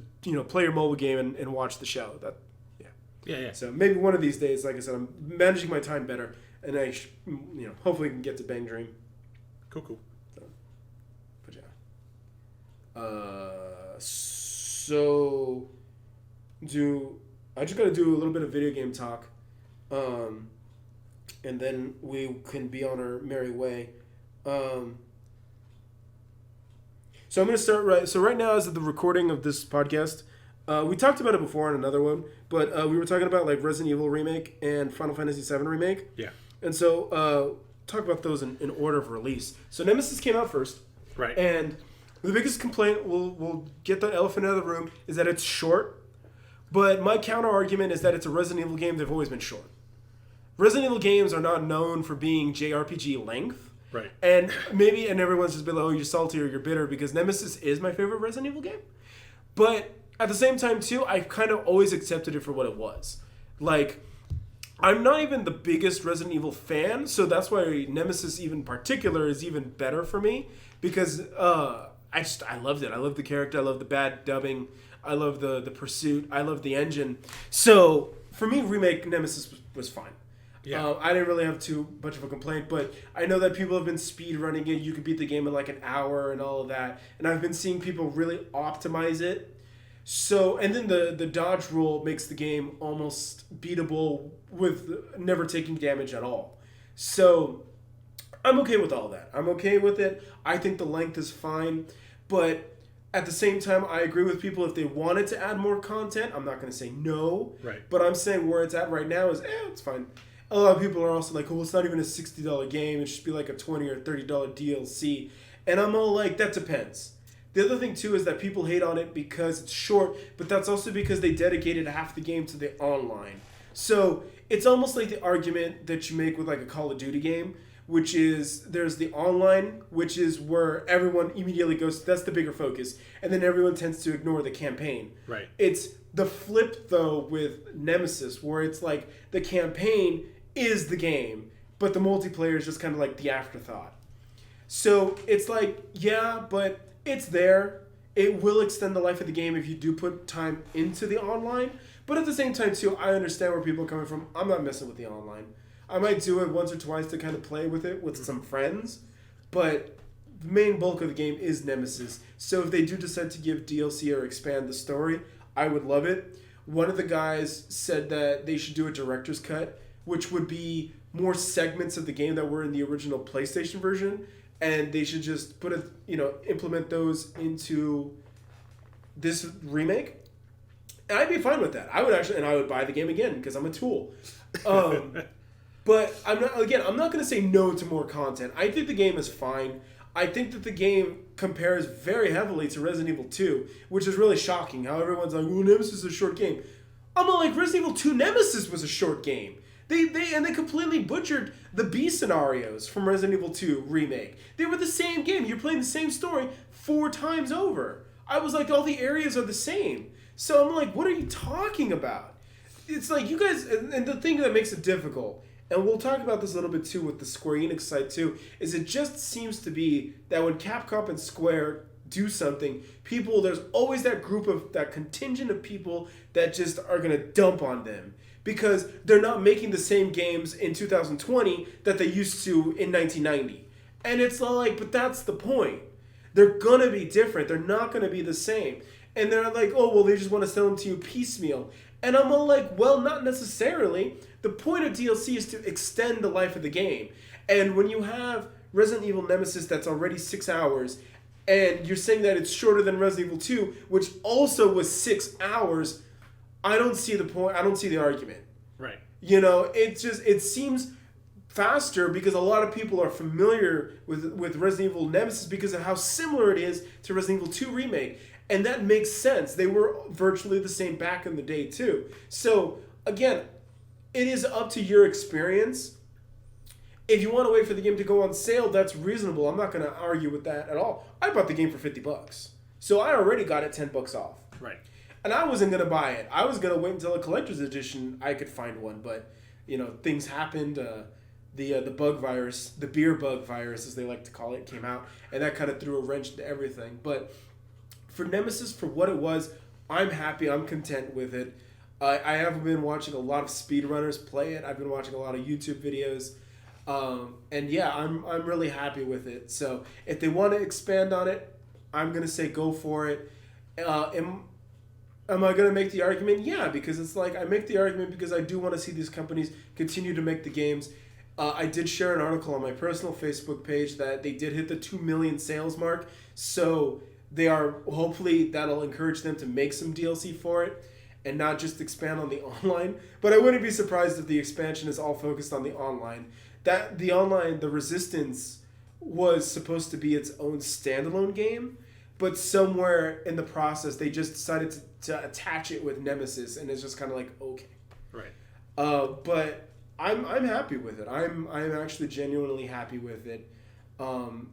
play your mobile game and watch the show. Yeah. So maybe one of these days, like I said, I'm managing my time better, and I hopefully can get to Bang Dream. Cool. So, but yeah. So I just gotta do a little bit of video game talk, and then we can be on our merry way. So I'm going to start right. So right now, as of the recording of this podcast, we talked about it before in another one, but we were talking about like Resident Evil remake and Final Fantasy VII remake. Yeah. And so talk about those in order of release. So Nemesis came out first. Right. And the biggest complaint, we'll get the elephant out of the room, is that it's short. But my counter argument is that it's a Resident Evil game. They've always been short. Resident Evil games are not known for being JRPG length. Right. And everyone's just been like, oh, you're salty or you're bitter, because Nemesis is my favorite Resident Evil game. But at the same time, too, I've kind of always accepted it for what it was. Like, I'm not even the biggest Resident Evil fan, so that's why Nemesis, even in particular, is even better for me, because I loved it. I love the character. I love the bad dubbing. I love the pursuit. I love the engine. So, for me, remake Nemesis was fine. Yeah. I didn't really have too much of a complaint, but I know that people have been speed running it. You could beat the game in like an hour and all of that. And I've been seeing people really optimize it. So, and then the dodge rule makes the game almost beatable with never taking damage at all. So, I'm okay with all that. I'm okay with it. I think the length is fine. But at the same time, I agree with people if they wanted to add more content. I'm not going to say no. Right. But I'm saying where it's at right now is, it's fine. A lot of people are also like, oh, it's not even a $60 game. It should be like a $20 or $30 DLC. And I'm all like, that depends. The other thing, too, is that people hate on it because it's short, but that's also because they dedicated half the game to the online. So it's almost like the argument that you make with like a Call of Duty game, which is there's the online, which is where everyone immediately goes, that's the bigger focus. And then everyone tends to ignore the campaign. Right. It's the flip, though, with Nemesis, where it's like the campaign is the game, but the multiplayer is just kind of like the afterthought. So it's like, yeah, but it's there. It will extend the life of the game if you do put time into the online. But at the same time, too, I understand where people are coming from. I'm not messing with the online. I might do it once or twice to kind of play with it with some friends, but the main bulk of the game is Nemesis. So if they do decide to give DLC or expand the story, I would love it. One of the guys said that they should do a director's cut, which would be more segments of the game that were in the original PlayStation version, and they should just implement those into this remake. And I'd be fine with that. I would buy the game again because I'm a tool. But I'm not going to say no to more content. I think the game is fine. I think that the game compares very heavily to Resident Evil 2, which is really shocking. How everyone's like, "Oh, Nemesis is a short game." I'm like, Resident Evil 2 Nemesis was a short game. They completely butchered the B scenarios from Resident Evil 2 remake. They were the same game. You're playing the same story 4 times over. I was like, all the areas are the same. So I'm like, what are you talking about? It's like you guys, and the thing that makes it difficult, and we'll talk about this a little bit too with the Square Enix side too, is it just seems to be that when Capcom and Square do something, there's always that contingent of people that just are going to dump on them. Because they're not making the same games in 2020 that they used to in 1990. And it's like, but that's the point. They're going to be different. They're not going to be the same. And they're like, oh, well, they just want to sell them to you piecemeal. And I'm all like, well, not necessarily. The point of DLC is to extend the life of the game. And when you have Resident Evil Nemesis that's already 6 hours, and you're saying that it's shorter than Resident Evil 2, which also was 6 hours, I don't see the point. I don't see the argument. Right. It seems faster because a lot of people are familiar with Resident Evil Nemesis because of how similar it is to Resident Evil 2 Remake. And that makes sense. They were virtually the same back in the day too. So, again, it is up to your experience. If you want to wait for the game to go on sale, that's reasonable. I'm not going to argue with that at all. I bought the game for $50. So I already got it $10 off. Right. And I wasn't going to buy it. I was going to wait until a collector's edition I could find one. But, things happened. The bug virus, the beer bug virus, as they like to call it, came out. And that kind of threw a wrench into everything. But for Nemesis, for what it was, I'm happy. I'm content with it. I have been watching a lot of speedrunners play it. I've been watching a lot of YouTube videos. And yeah, I'm really happy with it. So if they want to expand on it, I'm going to say go for it. Am I going to make the argument? Yeah, because it's like I make the argument because I do want to see these companies continue to make the games. I did share an article on my personal Facebook page that they did hit the 2 million sales mark. So they are, hopefully that'll encourage them to make some DLC for it and not just expand on the online. But I wouldn't be surprised if the expansion is all focused on the online. That the online, the Resistance was supposed to be its own standalone game, but somewhere in the process they just decided to attach it with Nemesis, and it's just kind of like, okay. Right. But I'm happy with it. I'm actually genuinely happy with it. And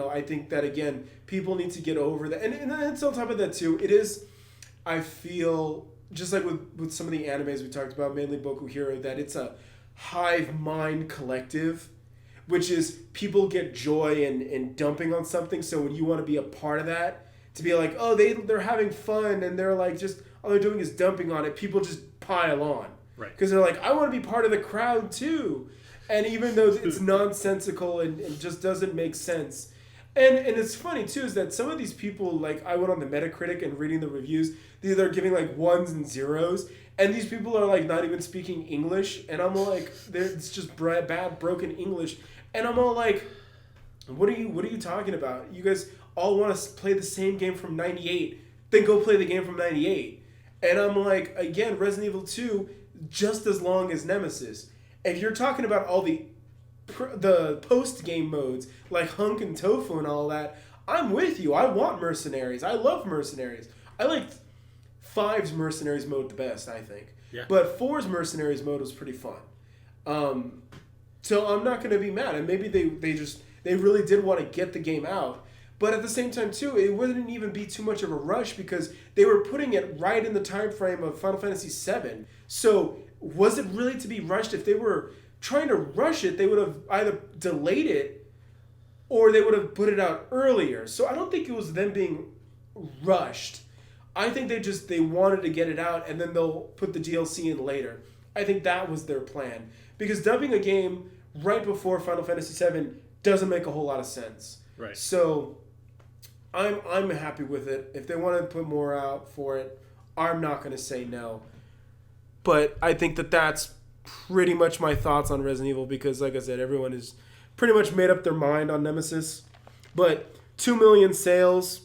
I think that again, people need to get over that. And it's on top of that too. It is, I feel, just like with some of the animes we talked about, mainly Boku Hero, that it's a hive mind collective, which is people get joy in dumping on something. So when you want to be a part of that, to be like, oh, they're having fun and they're like just all they're doing is dumping on it, people just pile on. Right. Because they're like, I want to be part of the crowd too. And even though it's nonsensical and just doesn't make sense. And it's funny too is that some of these people, like I went on the Metacritic and reading the reviews, they're giving like 1s and 0s. And these people are like not even speaking English. And I'm all like, it's just bad, broken English. And I'm all like, what are you talking about? You guys all want to play the same game from 98. Then go play the game from 98. And I'm like, again, Resident Evil 2, just as long as Nemesis. If you're talking about all the post-game modes, like Hunk and Tofu and all that, I'm with you. I want Mercenaries. I love Mercenaries. I liked 5's Mercenaries mode the best, I think. Yeah. But 4's Mercenaries mode was pretty fun. So I'm not going to be mad. And maybe they really did want to get the game out. But at the same time, too, it wouldn't even be too much of a rush because they were putting it right in the time frame of Final Fantasy VII. So was it really to be rushed? If they were trying to rush it, they would have either delayed it or they would have put it out earlier. So I don't think it was them being rushed. I think they wanted to get it out and then they'll put the DLC in later. I think that was their plan. Because dubbing a game right before Final Fantasy VII doesn't make a whole lot of sense. Right. So I'm happy with it. If they want to put more out for it, I'm not going to say no. But I think that's pretty much my thoughts on Resident Evil because, like I said, everyone has pretty much made up their mind on Nemesis. But 2 million sales,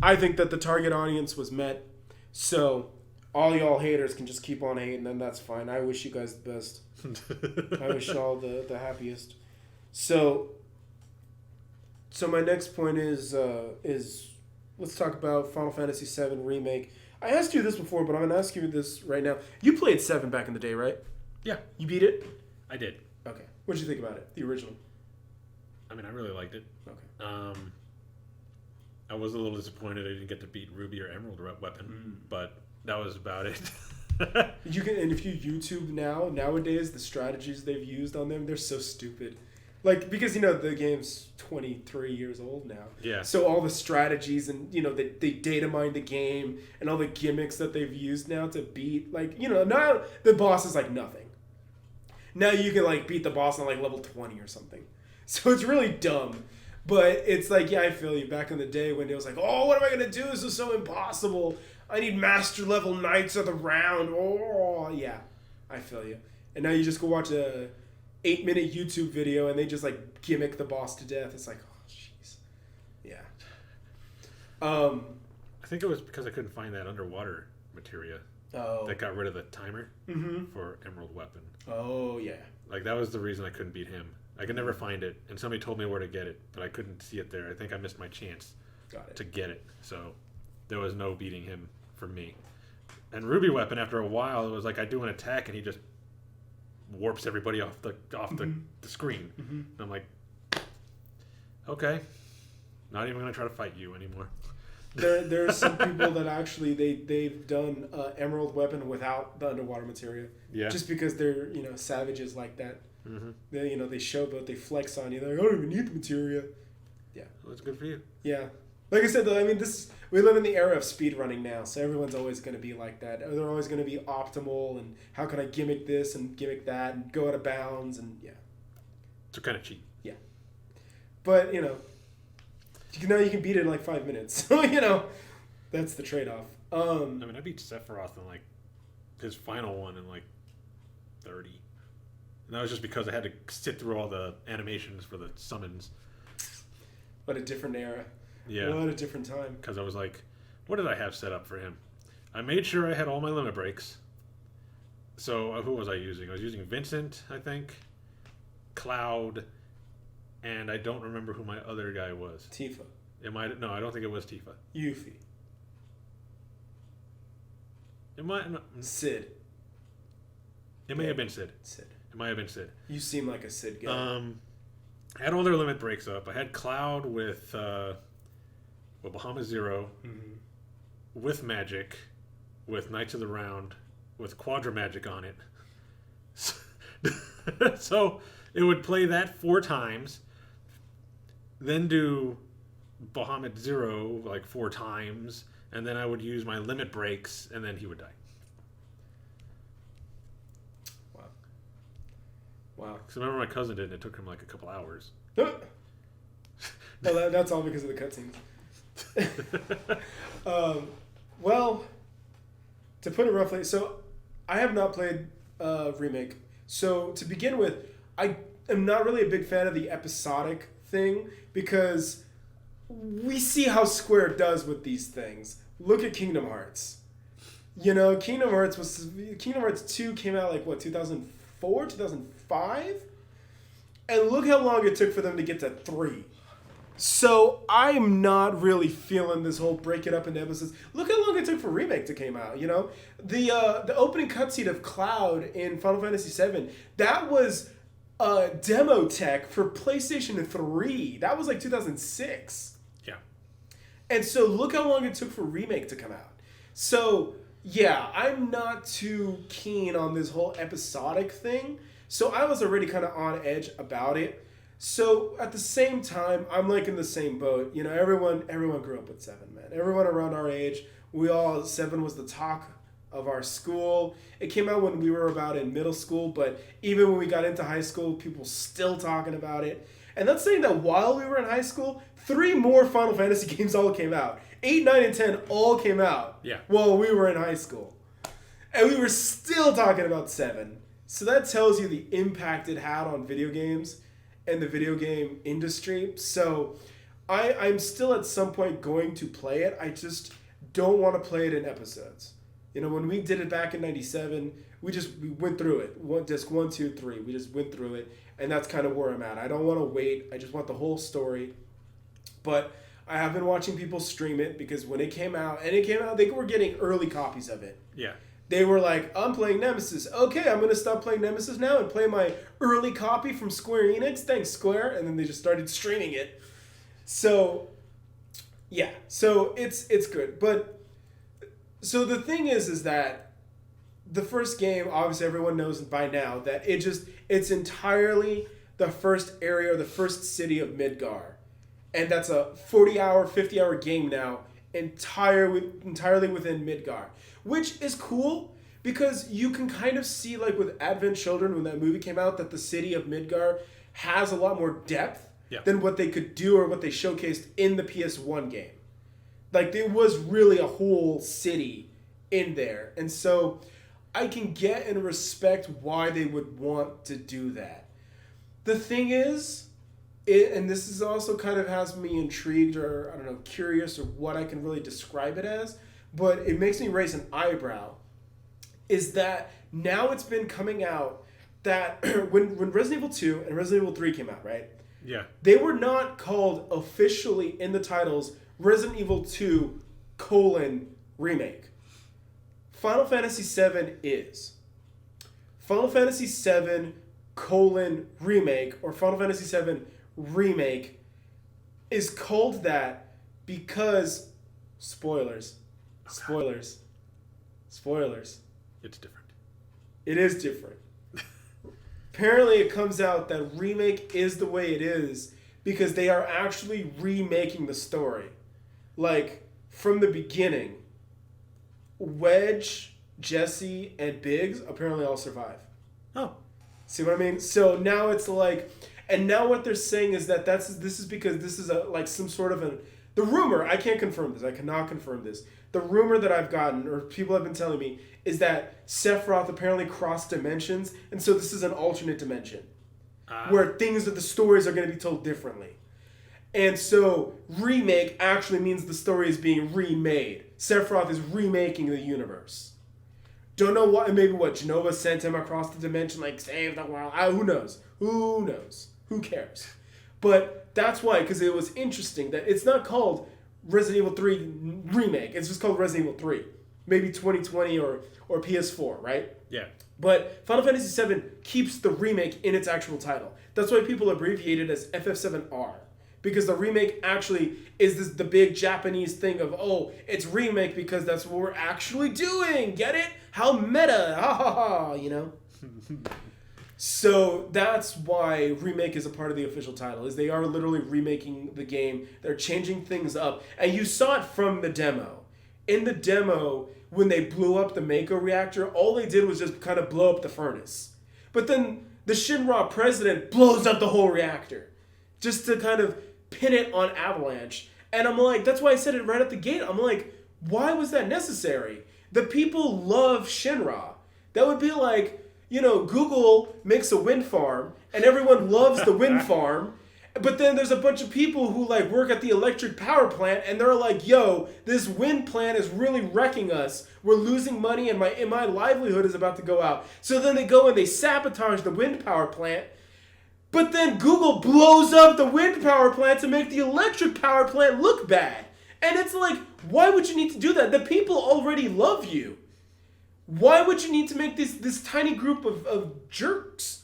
I think that the target audience was met. So all y'all haters can just keep on hating, and that's fine. I wish you guys the best. I wish y'all the happiest. So my next point is let's talk about Final Fantasy VII Remake. I asked you this before, but I'm going to ask you this right now. You played 7 back in the day, right? Yeah. You beat it? I did. Okay. What did you think about it, the original? I mean, I really liked it. Okay. I was a little disappointed I didn't get to beat Ruby or Emerald Weapon, but that was about it. You can, and if you YouTube nowadays, the strategies they've used on them, they're so stupid. Like, because, the game's 23 years old now. Yeah. So all the strategies and, they data mine the game and all the gimmicks that they've used now to beat, like, now the boss is like nothing. Now you can, like, beat the boss on, like, level 20 or something. So it's really dumb. But it's like, yeah, I feel you. Back in the day when it was like, oh, what am I going to do? This is so impossible. I need master level Knights of the Round. Oh, yeah. I feel you. And now you just go watch a 8-minute YouTube video and they just like gimmick the boss to death. It's like, oh jeez. Yeah. I think it was because I couldn't find that underwater materia that got rid of the timer for Emerald Weapon. Oh yeah. Like that was the reason I couldn't beat him. I could never find it, and somebody told me where to get it, but I couldn't see it there. I think I missed my chance to get it, so there was no beating him for me. And Ruby Weapon, after a while, it was like I do an attack and he just warps everybody off the screen. And I'm like, okay, not even gonna try to fight you anymore. There's some people that actually they've done Emerald Weapon without the underwater materia. Yeah. Just because they're savages like that. They they showboat, they flex on you. They're like, I don't even need the materia. Yeah. Well, that's good for you. Yeah. Like I said, though, I mean, we live in the era of speedrunning now, so everyone's always going to be like that. They're always going to be optimal, and how can I gimmick this and gimmick that, and go out of bounds, and yeah. So kind of cheap. Yeah. But, now you can beat it in like 5 minutes. So, that's the trade-off. I mean, I beat Sephiroth in like his final one in like 30. And that was just because I had to sit through all the animations for the summons. What a different era. Yeah. What a different time. Because I was like, what did I have set up for him? I made sure I had all my limit breaks. So who was I using? I was using Vincent, I think, Cloud, and I don't remember who my other guy was. Tifa. No, I don't think it was Tifa. Yuffie. Sid. It may have been Sid. Sid. It might have been Sid. You seem like a Sid guy. I had all their limit breaks up. I had Cloud with Bahamut Zero, with Magic, with Knights of the Round, with Quadra Magic on it. So it would play that 4 times, then do Bahamut Zero like 4 times, and then I would use my limit breaks, and then he would die. Because I remember my cousin did, and it took him like a couple hours. No, that's all because of the cutscenes. Well, to put it roughly, so I have not played Remake. So to begin with, I am not really a big fan of the episodic thing because we see how Square does with these things. Look at Kingdom Hearts. You know, Kingdom Hearts 2 came out like what, 2004, 2005? And look how long it took for them to get to 3. So I'm not really feeling this whole break it up into episodes. Look how long it took for Remake to come out, you know? The opening cutscene of Cloud in Final Fantasy VII, that was demo tech for PlayStation 3. That was like 2006. Yeah. And so look how long it took for Remake to come out. So, yeah, I'm not too keen on this whole episodic thing. So I was already kind of on edge about it. So at the same time, I'm like in the same boat. You know, everyone grew up with 7, man. Everyone around our age, 7 was the talk of our school. It came out when we were about in middle school, but even when we got into high school, people still talking about it. And that's saying that while we were in high school, 3 more Final Fantasy games all came out. 8, 9, and 10 all came out while we were in high school. And we were still talking about 7. So that tells you the impact it had on video games and the video game industry. So I'm still at some point going to play it. I just don't want to play it in episodes. You know, when we did it back in 97, we went through it. Disc 1, 2, 3. We just went through it. And that's kind of where I'm at. I don't want to wait. I just want the whole story. But I have been watching people stream it because when it came out, they were getting early copies of it. Yeah. They were like, I'm playing Nemesis. Okay, I'm going to stop playing Nemesis now and play my early copy from Square Enix. Thanks, Square. And then they just started streaming it. So, yeah. So, it's good. But, so the thing is that the first game, obviously everyone knows by now, that it's entirely the first area or the first city of Midgar. And that's a 40-hour, 50-hour game now, entirely within Midgar. Which is cool, because you can kind of see, like with Advent Children, when that movie came out, that the city of Midgar has a lot more depth than what they could do or what they showcased in the PS1 game. Like, there was really a whole city in there. And so, I can get and respect why they would want to do that. The thing is, and this is also kind of has me intrigued or, I don't know, curious or what I can really describe it as, but it makes me raise an eyebrow, is that now it's been coming out that when Resident Evil 2 and Resident Evil 3 came out, right? Yeah. They were not called officially in the titles Resident Evil 2: Remake. Final Fantasy VII is. Final Fantasy VII: Remake or Final Fantasy VII Remake is called that because spoilers. It's different. It is different. Apparently it comes out that Remake is the way it is because they are actually remaking the story. Like, from the beginning, Wedge, Jesse, and Biggs apparently all survive. Oh. See what I mean? So now it's like, and now what they're saying is that this is because this is some sort of the rumor, I can't confirm this, I cannot confirm this. The rumor that I've gotten, or people have been telling me, is that Sephiroth apparently crossed dimensions, and so this is an alternate dimension. Where the stories are going to be told differently. And so, remake actually means the story is being remade. Sephiroth is remaking the universe. Don't know what, maybe what, Jenova sent him across the dimension, like, save the world. Who knows? Who cares? But that's why, because it was interesting that it's not called Resident Evil 3 Remake. It's just called Resident Evil 3. Maybe 2020 or PS4, right? Yeah. But Final Fantasy VII keeps the remake in its actual title. That's why people abbreviate it as FF7R. Because the remake actually is the big Japanese thing of, oh, it's remake because that's what we're actually doing. Get it? How meta. Ha ha ha, you know? So that's why remake is a part of the official title, is they are literally remaking the game. They're changing things up. And you saw it from the demo. In the demo, when they blew up the Mako reactor, all they did was just kind of blow up the furnace. But then the Shinra president blows up the whole reactor just to kind of pin it on Avalanche. And I'm like, that's why I said it right at the gate. I'm like, why was that necessary? The people love Shinra. That would be like, Google makes a wind farm and everyone loves the wind farm. But then there's a bunch of people who like work at the electric power plant and they're like, yo, this wind plant is really wrecking us. We're losing money and my livelihood is about to go out. So then they go and they sabotage the wind power plant. But then Google blows up the wind power plant to make the electric power plant look bad. And it's like, why would you need to do that? The people already love you. Why would you need to make this tiny group of jerks?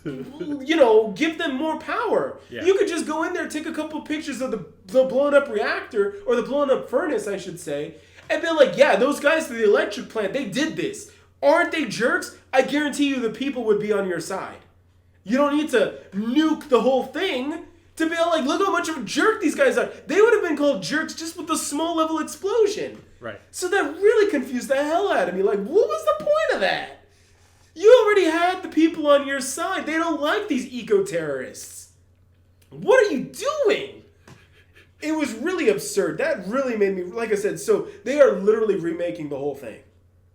Give them more power. Yeah. You could just go in there, take a couple pictures of the blown up reactor, or the blown up furnace, I should say, and be like, yeah, those guys to the electric plant, they did this. Aren't they jerks? I guarantee you the people would be on your side. You don't need to nuke the whole thing to be like, look how much of a jerk these guys are. They would have been called jerks just with a small level explosion. Right. So that really confused the hell out of me. Like, what was the point of that? You already had the people on your side. They don't like these eco-terrorists. What are you doing? It was really absurd. That really made me, like I said, so they are literally remaking the whole thing.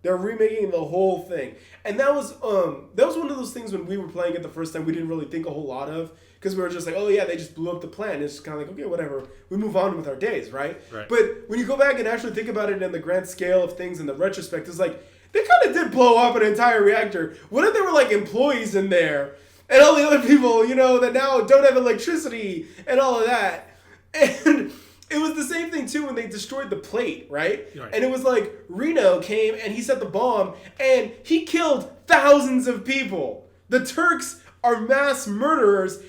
They're remaking the whole thing. And that was one of those things when we were playing it the first time we didn't really think a whole lot of. Because we were just like, oh yeah, they just blew up the plant. It's kind of like, okay, whatever. We move on with our days, right? But when you go back and actually think about it in the grand scale of things in the retrospect, it's like, they kind of did blow up an entire reactor. What if there were like employees in there and all the other people, that now don't have electricity and all of that? And it was the same thing too when they destroyed the plate, right? And it was like Reno came and he set the bomb and he killed thousands of people. The Turks are mass murderers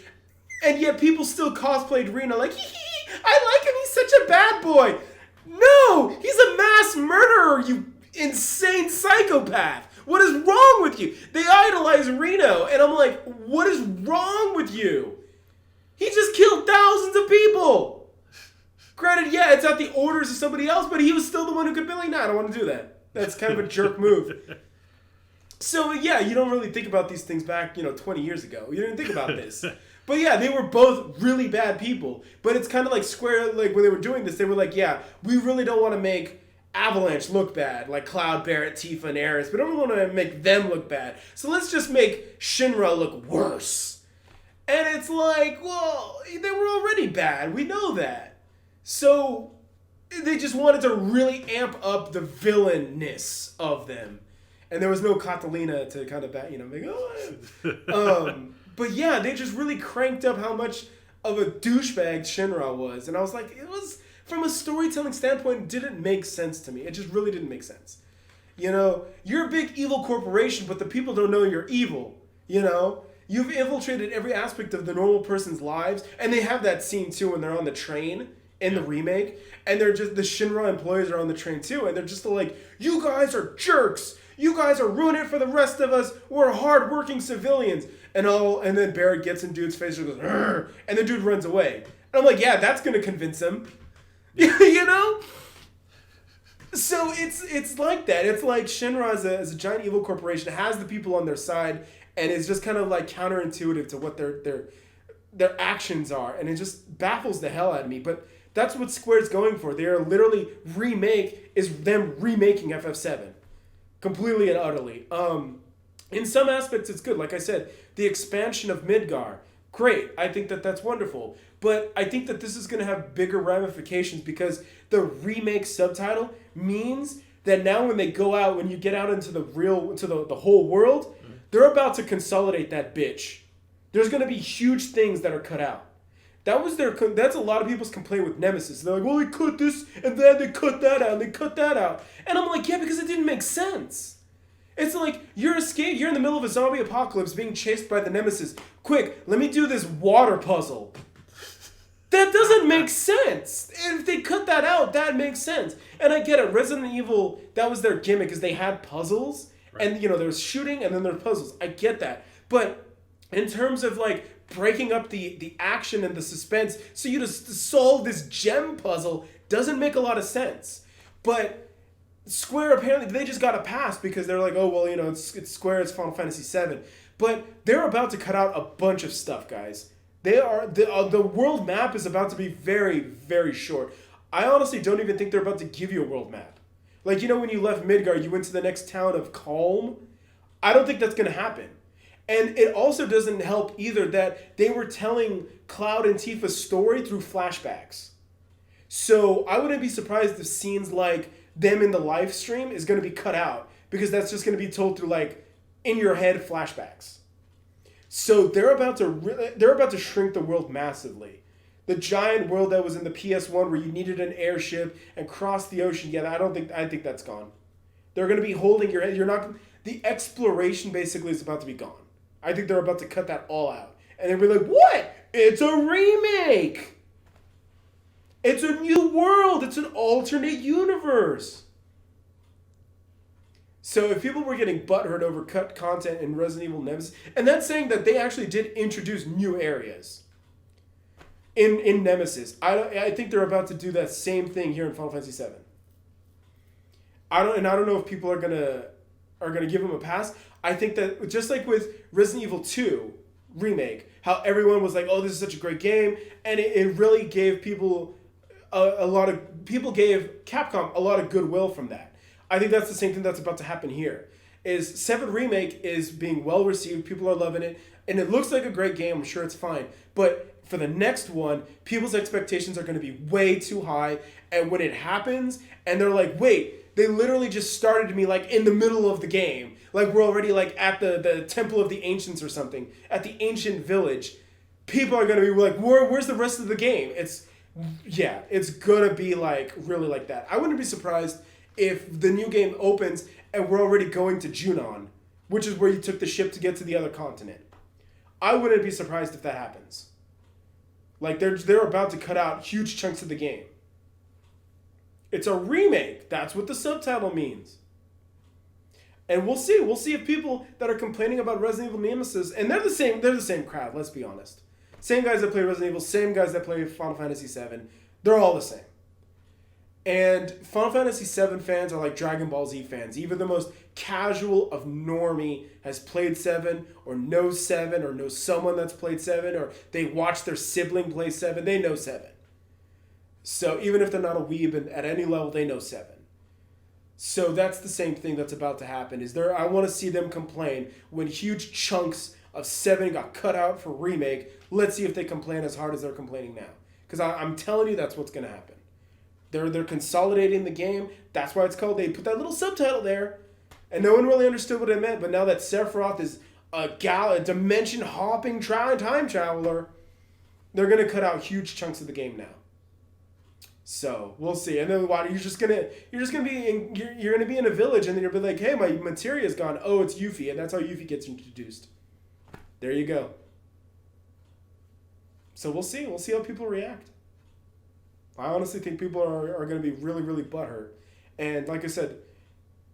and yet people still cosplayed Reno like, I like him, he's such a bad boy. No, he's a mass murderer, you insane psychopath. What is wrong with you? They idolize Reno, and I'm like, what is wrong with you? He just killed thousands of people. Granted, yeah, it's at the orders of somebody else, but he was still the one who could be like, nah, I don't want to do that. That's kind of a jerk move. So, yeah, you don't really think about these things back, 20 years ago. You didn't think about this. But yeah, they were both really bad people. But it's kind of like Square, like when they were doing this, they were like, yeah, we really don't want to make Avalanche look bad, like Cloud, Barrett, Tifa, and Ares, but I don't want to make them look bad. So let's just make Shinra look worse. And it's like, well, they were already bad. We know that. So they just wanted to really amp up the villainness of them. And there was no Catalina to kind of, but yeah, they just really cranked up how much of a douchebag Shinra was. And I was like, it was, from a storytelling standpoint, it didn't make sense to me. It just really didn't make sense. You're a big evil corporation, but the people don't know you're evil. You've infiltrated every aspect of the normal person's lives. And they have that scene, too, when they're on the train in the remake. And they're just, the Shinra employees are on the train, too. And they're just like, you guys are jerks. You guys are ruining it for the rest of us. We're hardworking civilians. And then Barrett gets in dude's face and goes, "Arr!" And the dude runs away. And I'm like, yeah, that's going to convince him. So it's like that. It's like Shinra as a giant evil corporation has the people on their side, and it's just kind of like counterintuitive to what their actions are, and it just baffles the hell out of me. But that's what Square's going for. They are literally them remaking FF7 completely and utterly. In some aspects, it's good. Like I said, the expansion of Midgar, great. I think that that's wonderful. But I think that this is going to have bigger ramifications because the remake subtitle means that now when they go out, when you get out into the whole world, they're about to consolidate that bitch. There's going to be huge things that are cut out. That's a lot of people's complaint with Nemesis. They're like, well, they cut this, and then they cut that out, and they cut that out. And I'm like, yeah, because it didn't make sense. It's like, you're in the middle of a zombie apocalypse being chased by the Nemesis. Quick, let me do this water puzzle. That doesn't make sense. If they cut that out, that makes sense. And I get it. Resident Evil, that was their gimmick, is they had puzzles. Right. And, there was shooting, and then there were puzzles. I get that. But in terms of, like, breaking up the action and the suspense, so you just solve this gem puzzle doesn't make a lot of sense. But Square, apparently, they just got a pass because they're like, oh, well, it's Square, it's Final Fantasy VII. But they're about to cut out a bunch of stuff, guys. The world map is about to be very, very short. I honestly don't even think they're about to give you a world map. Like, you know, when you left Midgard, you went to the next town of Calm. I don't think that's going to happen. And it also doesn't help either that they were telling Cloud and Tifa's story through flashbacks. So I wouldn't be surprised if scenes like them in the live stream is going to be cut out, because that's just going to be told through, like, in your head flashbacks. So they're about to shrink the world massively. The giant world that was in the PS1 where you needed an airship and cross the ocean, I think that's gone. They're going to be holding your head. The exploration basically is about to be gone. I think they're about to cut that all out. And they'll be like, what? It's a remake! It's a new world! It's an alternate universe! So if people were getting butthurt over cut content in Resident Evil Nemesis, and that's saying that they actually did introduce new areas in Nemesis. I think they're about to do that same thing here in Final Fantasy VII. I don't know if people are gonna give them a pass. I think that just like with Resident Evil 2 remake, how everyone was like, "Oh, this is such a great game," and it really gave people gave Capcom a lot of goodwill from that. I think that's the same thing that's about to happen here. Is 7 Remake is being well received, people are loving it, and it looks like a great game, I'm sure it's fine. But for the next one, people's expectations are going to be way too high, and when it happens, and they're like, wait, they literally just started me like in the middle of the game. Like we're already like at the Temple of the Ancients or something, at the ancient village. People are going to be like, where's the rest of the game? It's going to be like really like that. I wouldn't be surprised if the new game opens and we're already going to Junon, which is where you took the ship to get to the other continent. I wouldn't be surprised if that happens. Like they're about to cut out huge chunks of the game. It's a remake. That's what the subtitle means. And we'll see. We'll see if people that are complaining about Resident Evil Nemesis, and they're the same crowd, let's be honest. Same guys that play Resident Evil, same guys that play Final Fantasy VII. They're all the same. And Final Fantasy VII fans are like Dragon Ball Z fans. Even the most casual of normie has played 7 or knows 7 or knows someone that's played 7 or they watch their sibling play 7. They know 7. So even if they're not a weeb and at any level, they know 7. So that's the same thing that's about to happen. I want to see them complain when huge chunks of 7 got cut out for remake. Let's see if they complain as hard as they're complaining now. Because I'm telling you that's what's going to happen. They're consolidating the game. That's why it's called. They put that little subtitle there, and no one really understood what it meant. But now that Sephiroth is a dimension-hopping time traveler, they're gonna cut out huge chunks of the game now. So we'll see. And then you're just gonna be in a village, and then you'll be like, hey, my materia's gone. Oh, it's Yuffie, and that's how Yuffie gets introduced. There you go. So we'll see. We'll see how people react. I honestly think people are going to be really, really butthurt. And like I said,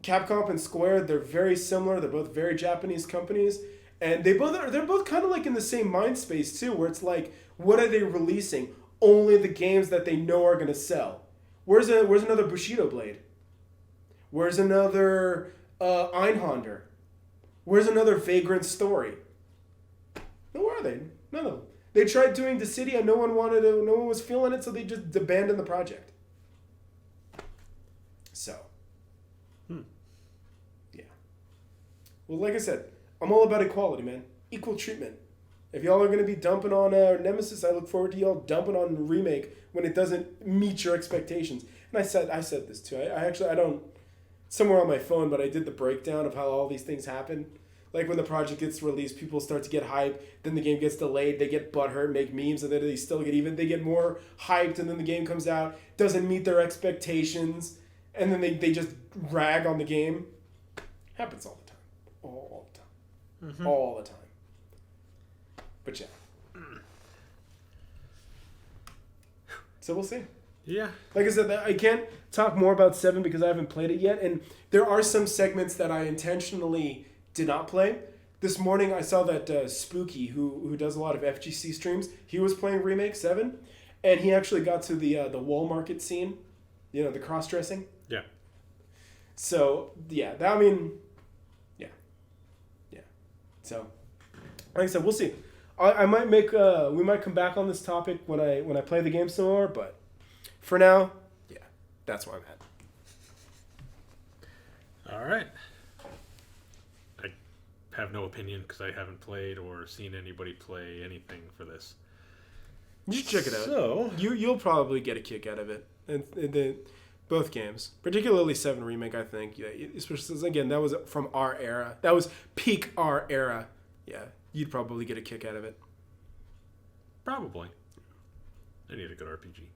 Capcom and Square, they're very similar. They're both very Japanese companies. And they're both kind of like in the same mind space too, where it's like, what are they releasing? Only the games that they know are going to sell. Where's another Bushido Blade? Where's another Einhander? Where's another Vagrant Story? Where are they? None of them. They tried doing Dissidia, no one was feeling it, so they just abandoned the project. So. Yeah. Well, like I said, I'm all about equality, man. Equal treatment. If y'all are going to be dumping on Nemesis, I look forward to y'all dumping on the remake when it doesn't meet your expectations. And I said this too. I don't, somewhere on my phone, but I did the breakdown of how all these things happen. Like when the project gets released, people start to get hyped, then the game gets delayed, they get butthurt, make memes, and then they still get even. They get more hyped, and then the game comes out, doesn't meet their expectations, and then they just rag on the game. Happens all the time. All the time. Mm-hmm. All the time. But yeah. So we'll see. Yeah. Like I said, I can't talk more about 7 because I haven't played it yet, and there are some segments that I intentionally did not play. This morning I saw that Spooky, who does a lot of FGC streams, he was playing Remake 7, and he actually got to the wall market scene, the cross-dressing. Yeah. So, yeah, yeah. So, like I said, we'll see. I might make we might come back on this topic when I play the game some more, but for now, yeah, that's where I'm at. All right. I have no opinion because I haven't played or seen anybody play anything for this. You should check it out. So You'll probably get a kick out of it, and both games, particularly 7 Remake. I think, yeah, especially again that was from our era. That was peak our era. Yeah, you'd probably get a kick out of it. probably. I need a good RPG.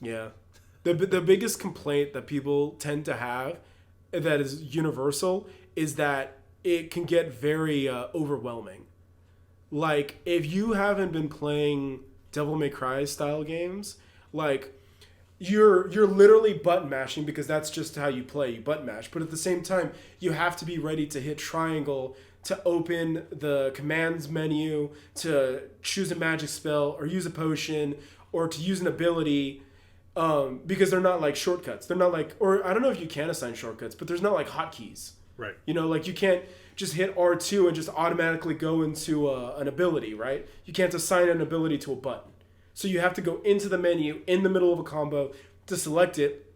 Yeah, the biggest complaint that people tend to have, that is universal, is that it can get very overwhelming. Like if you haven't been playing Devil May Cry style games, like you're literally button mashing because that's just how you play. You button mash, but at the same time, you have to be ready to hit triangle to open the commands menu, to choose a magic spell or use a potion or to use an ability, because they're not like shortcuts. They're not like, or I don't know if you can assign shortcuts, but there's not like hotkeys. Right. You know, like you can't just hit R2 and just automatically go into an ability, right? You can't assign an ability to a button. So you have to go into the menu in the middle of a combo to select it.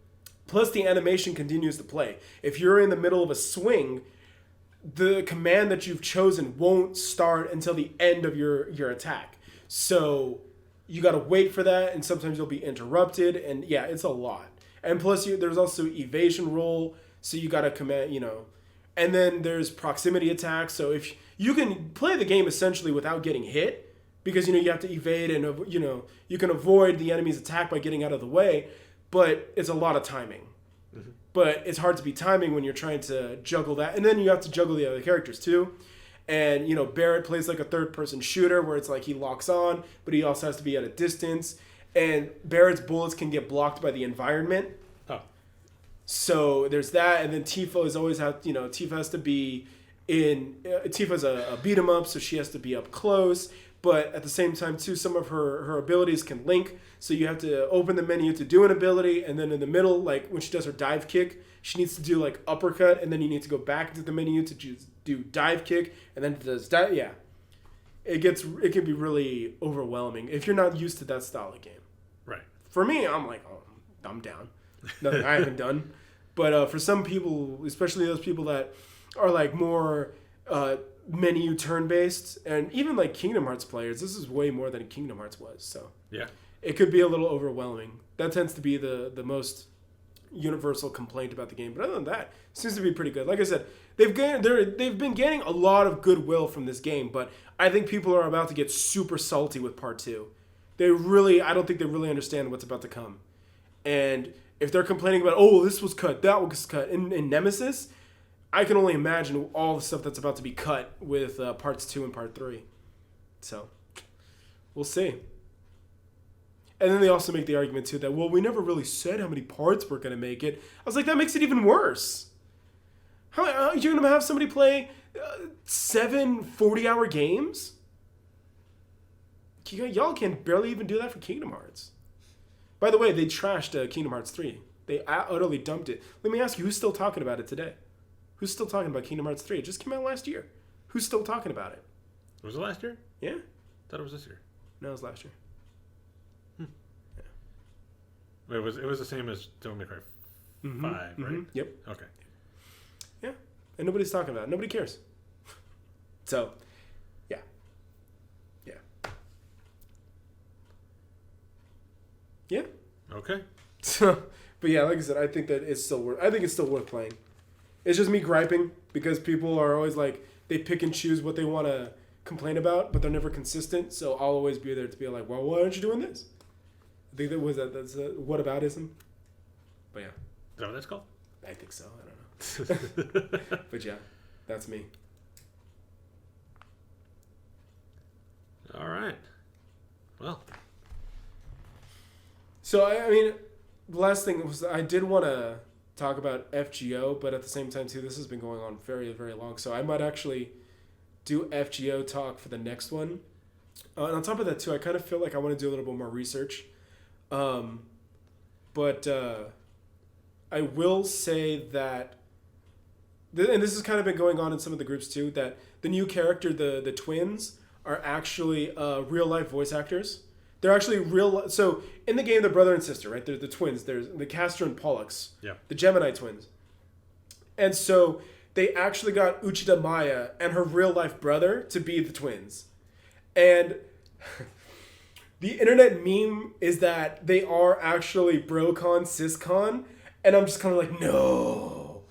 Plus the animation continues to play. If you're in the middle of a swing, the command that you've chosen won't start until the end of your attack. So you got to wait for that, and sometimes you'll be interrupted, and yeah, it's a lot. And plus there's also evasion roll, so you got to command, and then there's proximity attacks. So if you can play the game essentially without getting hit, because you have to evade and you can avoid the enemy's attack by getting out of the way, but it's a lot of timing. Mm-hmm. But it's hard to be timing when you're trying to juggle that, and then you have to juggle the other characters too. And Barrett plays like a third-person shooter where it's like he locks on, but he also has to be at a distance. And Barrett's bullets can get blocked by the environment. Oh. So there's that, and then Tifa is always Tifa has to be in. Tifa's a beat 'em up, so she has to be up close. But at the same time too, some of her abilities can link. So you have to open the menu to do an ability, and then in the middle, like when she does her dive kick, she needs to do like uppercut, and then you need to go back to the menu to do dive kick, and then it does dive. Yeah, it can be really overwhelming if you're not used to that style of game. Right. For me, I'm like, oh, I'm down. Nothing I haven't done. But for some people, especially those people that are like more menu turn-based, and even like Kingdom Hearts players, this is way more than Kingdom Hearts was. So yeah, it could be a little overwhelming. That tends to be the most universal complaint about the game. But other than that, it seems to be pretty good. Like I said, they've been gaining a lot of goodwill from this game, but I think people are about to get super salty with part 2. I don't think they really understand what's about to come. And if they're complaining about, oh, this was cut, that was cut, in Nemesis, I can only imagine all the stuff that's about to be cut with parts 2 and part 3. So, we'll see. And then they also make the argument, too, that, well, we never really said how many parts we're going to make it. I was like, that makes it even worse. How you're going to have somebody play 7 40-hour games? Y'all can barely even do that for Kingdom Hearts. By the way, they trashed Kingdom Hearts 3. They utterly dumped it. Let me ask you, who's still talking about it today? Who's still talking about Kingdom Hearts 3? It just came out last year. Who's still talking about it? Was it last year? Yeah. I thought it was this year. No, it was last year. Yeah. It was the same as Devil May Cry 5, right? Mm-hmm. Yep. Okay. Yeah. And nobody's talking about it. Nobody cares. So, yeah. Yeah. Yeah. Okay. So, but yeah, like I said, I think it's still worth playing. It's just me griping because people are always like, they pick and choose what they want to complain about, but they're never consistent. So I'll always be there to be like, well, why aren't you doing this? I think that's whataboutism. But yeah. Is that what that's called? I think so. I don't know. But yeah, that's me. All right. Well. So, I mean, the last thing was I did want to talk about FGO, but at the same time, too, this has been going on very, very long. So I might actually do FGO talk for the next one. And on top of that, too, I kind of feel like I want to do a little bit more research. But I will say that, and this has kind of been going on in some of the groups, too, that the new character, the twins, are actually real life voice actors. They're actually real. So in the game, they're brother and sister, right? They're the twins. There's the Castor and Pollux, the Gemini twins. And so they actually got Uchida Maya and her real life brother to be the twins. And the internet meme is that they are actually BroCon, CisCon. And I'm just kind of like, no.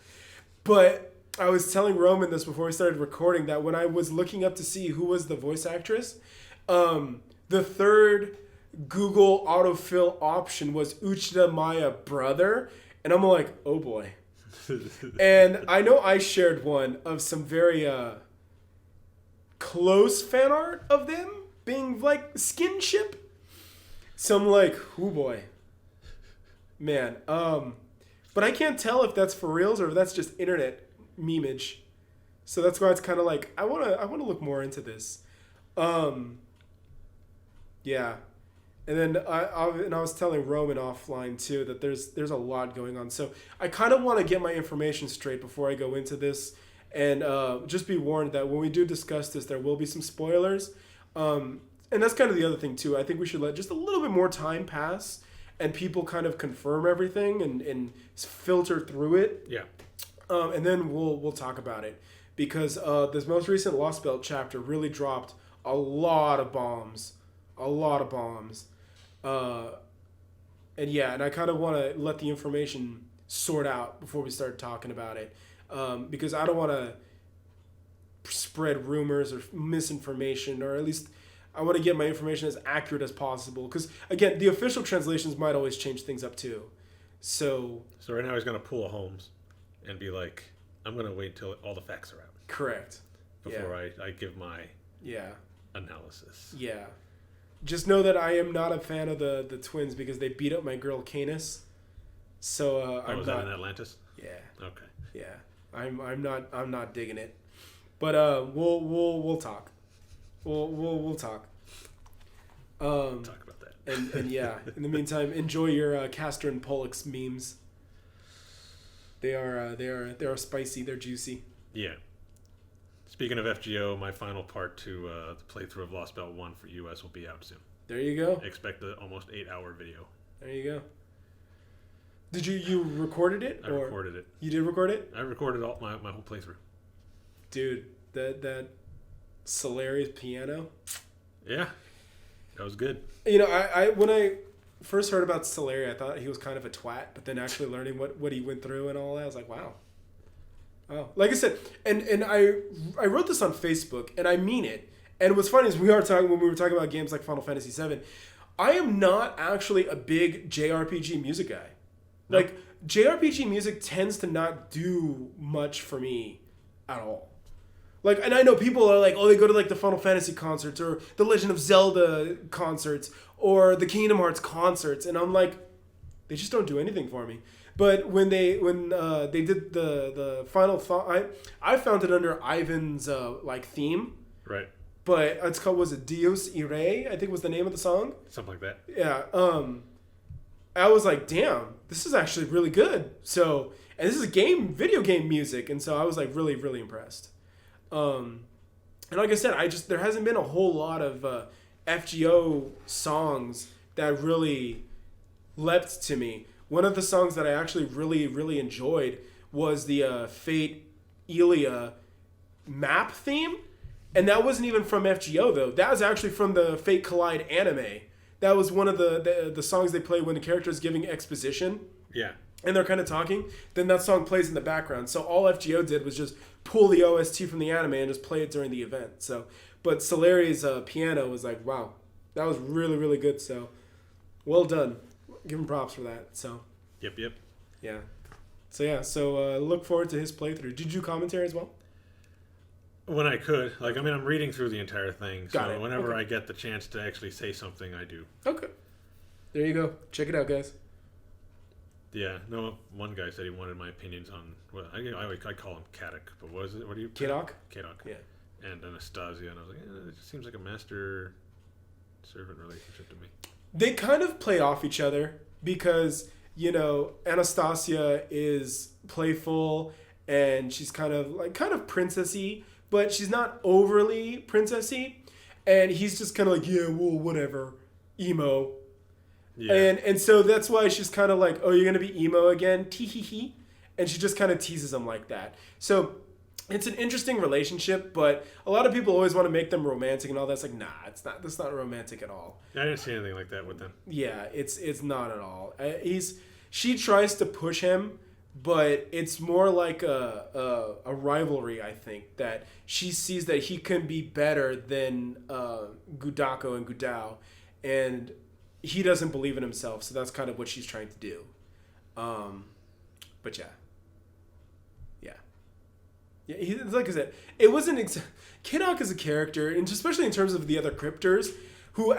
But I was telling Roman this before we started recording that when I was looking up to see who was the voice actress, the third Google autofill option was Uchida Maya brother. And I'm like, oh boy. And I know I shared one of some very close fan art of them being like skinship. So I'm like, oh boy. Man. But I can't tell if that's for reals or if that's just internet memeage. So that's why it's kind of like, I wanna look more into this. Yeah. And then I was telling Roman offline too that there's a lot going on. So I kind of want to get my information straight before I go into this, and just be warned that when we do discuss this, there will be some spoilers. And that's kind of the other thing too. I think we should let just a little bit more time pass, and people kind of confirm everything and filter through it. Yeah. And then we'll talk about it, because this most recent Lost Belt chapter really dropped a lot of bombs. And yeah, and I kind of want to let the information sort out before we start talking about it, because I don't want to spread rumors or misinformation, or at least I want to get my information as accurate as possible, because again, the official translations might always change things up too. So right now he's going to pull a Holmes and be like, I'm going to wait till all the facts are out. Correct. Before I give my analysis. Yeah. Just know that I am not a fan of the twins because they beat up my girl Canis. So I'm was not, that in Atlantis? Yeah. Okay. Yeah. I'm not digging it. But we'll talk. We'll talk. Talk about that. And yeah, in the meantime, enjoy your Castor and Pollux memes. They are spicy. They're juicy. Yeah. Speaking of FGO, my final part to the playthrough of Lost Belt 1 for US will be out soon. There you go. Expect the almost 8-hour video. There you go. Did you recorded it? I recorded it. You did record it? I recorded all my whole playthrough. Dude, that Solari's piano. Yeah. That was good. You know, I when I first heard about Solari, I thought he was kind of a twat, but then actually learning what he went through and all that, I was like, wow. Oh, like I said, and I wrote this on Facebook, and I mean it. And what's funny is when we were talking about games like Final Fantasy VII, I am not actually a big JRPG music guy. No. Like, JRPG music tends to not do much for me at all. Like, and I know people are like, oh, they go to like the Final Fantasy concerts or the Legend of Zelda concerts or the Kingdom Hearts concerts, and I'm like, they just don't do anything for me. But when they did the final thought, I found it under Ivan's like theme. Right. But it's called, was it Dios Irae? I think was the name of the song. Something like that. Yeah. I was like, damn, this is actually really good. So, and this is video game music, and so I was like really, really impressed. And like I said, there hasn't been a whole lot of FGO songs that really leapt to me. One of the songs that I actually really, really enjoyed was the Fate Ilia map theme. And that wasn't even from FGO, though. That was actually from the Fate Collide anime. That was one of the songs they play when the character is giving exposition. Yeah. And they're kind of talking. Then that song plays in the background. So all FGO did was just pull the OST from the anime and just play it during the event. So, but Solari's piano was like, wow. That was really, really good. So, well done. Give him props for that. So. Yep. Yeah. So look forward to his playthrough. Did you do commentary as well? When I could. Like, I mean, I'm reading through the entire thing. Got so it. whenever Okay. I get the chance to actually say something, I do. Okay. There you go. Check it out, guys. Yeah. No, one guy said he wanted my opinions on, well, I call him Kadok, but what is it? What do you? Kadok? Kadok. Yeah. And Anastasia. And I was like, it just seems like a master-servant relationship to me. They kind of play off each other because, you know, Anastasia is playful and she's kind of princessy, but she's not overly princessy. and he's just kind of like, yeah, well, whatever, emo. Yeah. And so that's why she's kind of like, oh, you're gonna be emo again, tee hee hee, and she just kind of teases him like that. So it's an interesting relationship, but a lot of people always want to make them romantic and all that. It's like, nah, it's not. That's not romantic at all. I didn't see anything like that with them. Yeah, it's not at all. She tries to push him, but it's more like a rivalry. I think that she sees that he can be better than Gudako and Gudao, and he doesn't believe in himself. So that's kind of what she's trying to do. But yeah. Yeah, like I said, it wasn't. Kidok is a character, and especially in terms of the other cryptors, who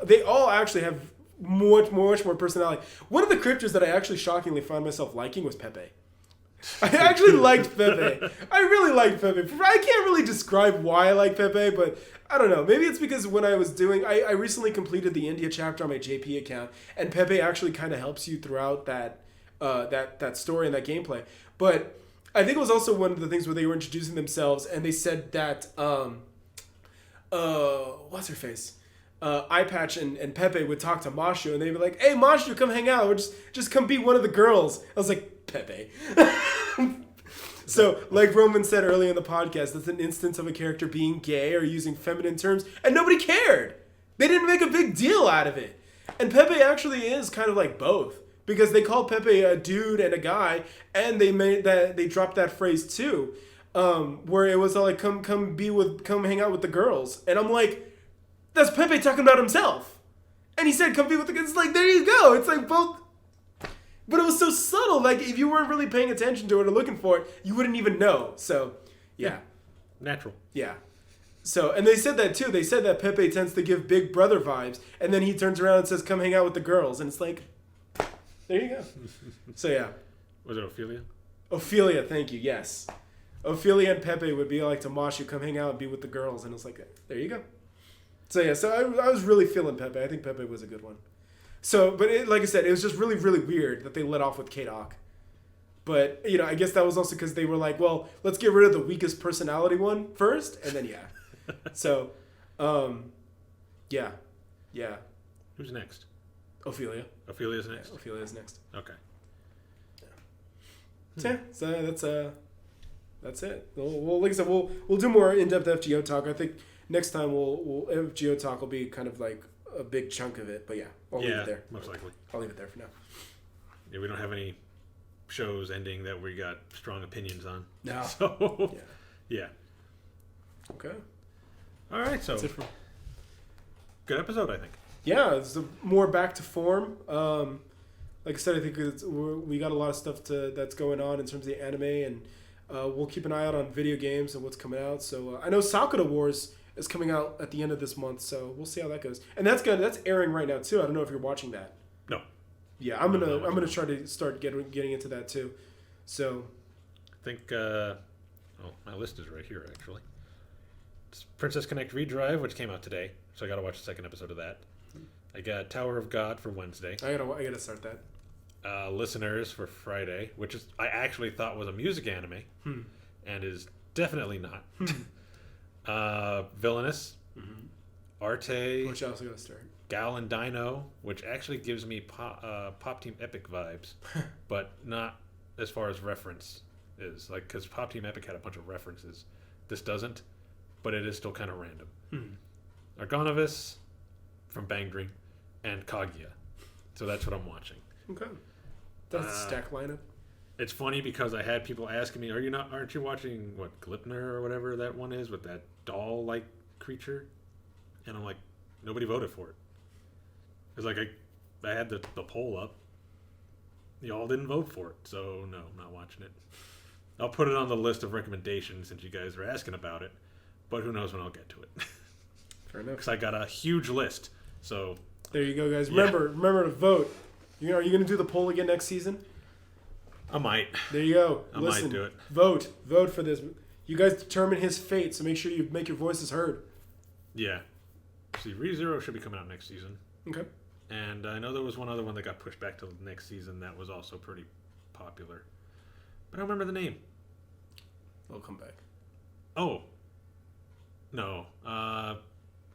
they all actually have much more personality. One of the cryptors that I actually shockingly found myself liking was Pepe. I actually liked Pepe. I really liked Pepe. I can't really describe why I like Pepe, but I don't know. Maybe it's because when I was doing, I recently completed the India chapter on my JP account, and Pepe actually kind of helps you throughout that story and that gameplay. But I think it was also one of the things where they were introducing themselves, and they said that what's her face, Eye Patch and Pepe would talk to Mashu, and they'd be like, "Hey, Mashu, come hang out, or just come be one of the girls." I was like, Pepe. So, like Roman said earlier in the podcast, that's an instance of a character being gay or using feminine terms, and nobody cared. They didn't make a big deal out of it. And Pepe actually is kind of like both. Because they called Pepe a dude and a guy, and they dropped that phrase too, where it was like come hang out with the girls, and I'm like, that's Pepe talking about himself, and he said come be with the girls. It's like, there you go. It's like both, but it was so subtle. Like if you weren't really paying attention to it or looking for it, you wouldn't even know. So yeah. Natural. Yeah. So, and they said that too. They said that Pepe tends to give Big Brother vibes, and then he turns around and says come hang out with the girls, and it's like, there you go. So yeah. Was it Ophelia? Ophelia, thank you. Yes. Ophelia and Pepe would be like to Mashu, come hang out and be with the girls, and it's like, there you go. So yeah, so I was really feeling Pepe. I think Pepe was a good one. So, but like I said, it was just really, really weird that they let off with K-Doc. But, I guess that was also because they were like, well, let's get rid of the weakest personality one first, and then yeah. So, yeah. Who's next? Ophelia. Ophelia's next? Yeah, Ophelia's next. Okay. Yeah. So that's it. Well, like I said, we'll do more in-depth FGO talk. I think next time we'll FGO talk will be kind of like a big chunk of it. But yeah, I'll leave it there. Most likely. I'll leave it there for now. Yeah, we don't have any shows ending that we got strong opinions on. No. So, yeah. Okay. All right, so good episode, I think. Yeah, it's more back to form. Like I said, I think we got a lot of stuff that's going on in terms of the anime, and we'll keep an eye out on video games and what's coming out. So I know Sakura Wars is coming out at the end of this month, so we'll see how that goes. And that's airing right now too. I don't know if you're watching that. No. Yeah, I'm gonna try to start getting into that too. So I think my list is right here actually. It's Princess Connect Redrive, which came out today, so I got to watch the second episode of that. I got Tower of God for Wednesday. I gotta start that. Listeners for Friday, which is I actually thought was a music anime, and is definitely not. Villainous, Arte, Which I also gotta start. Gal and Dino, which actually gives me Pop Team Epic vibes, but not as far as reference is. Like, because Pop Team Epic had a bunch of references. This doesn't, but it is still kind of random. Argonavis from Bang Dream, and Kaguya. So that's what I'm watching. Okay. That's a stack lineup. It's funny because I had people asking me, aren't you watching, Glipner or whatever that one is with that doll-like creature? And I'm like, nobody voted for it. It's like I had the poll up. Y'all didn't vote for it, so no, I'm not watching it. I'll put it on the list of recommendations since you guys are asking about it, but who knows when I'll get to it. Fair enough. Because I got a huge list, so... There you go, guys. Remember to vote. Are you going to do the poll again next season? I might. There you go. I might do it. Vote for this. You guys determine his fate, so make sure you make your voices heard. Yeah. See, ReZero should be coming out next season. Okay. And I know there was one other one that got pushed back to next season that was also pretty popular. But I don't remember the name. They'll come back. Oh. No.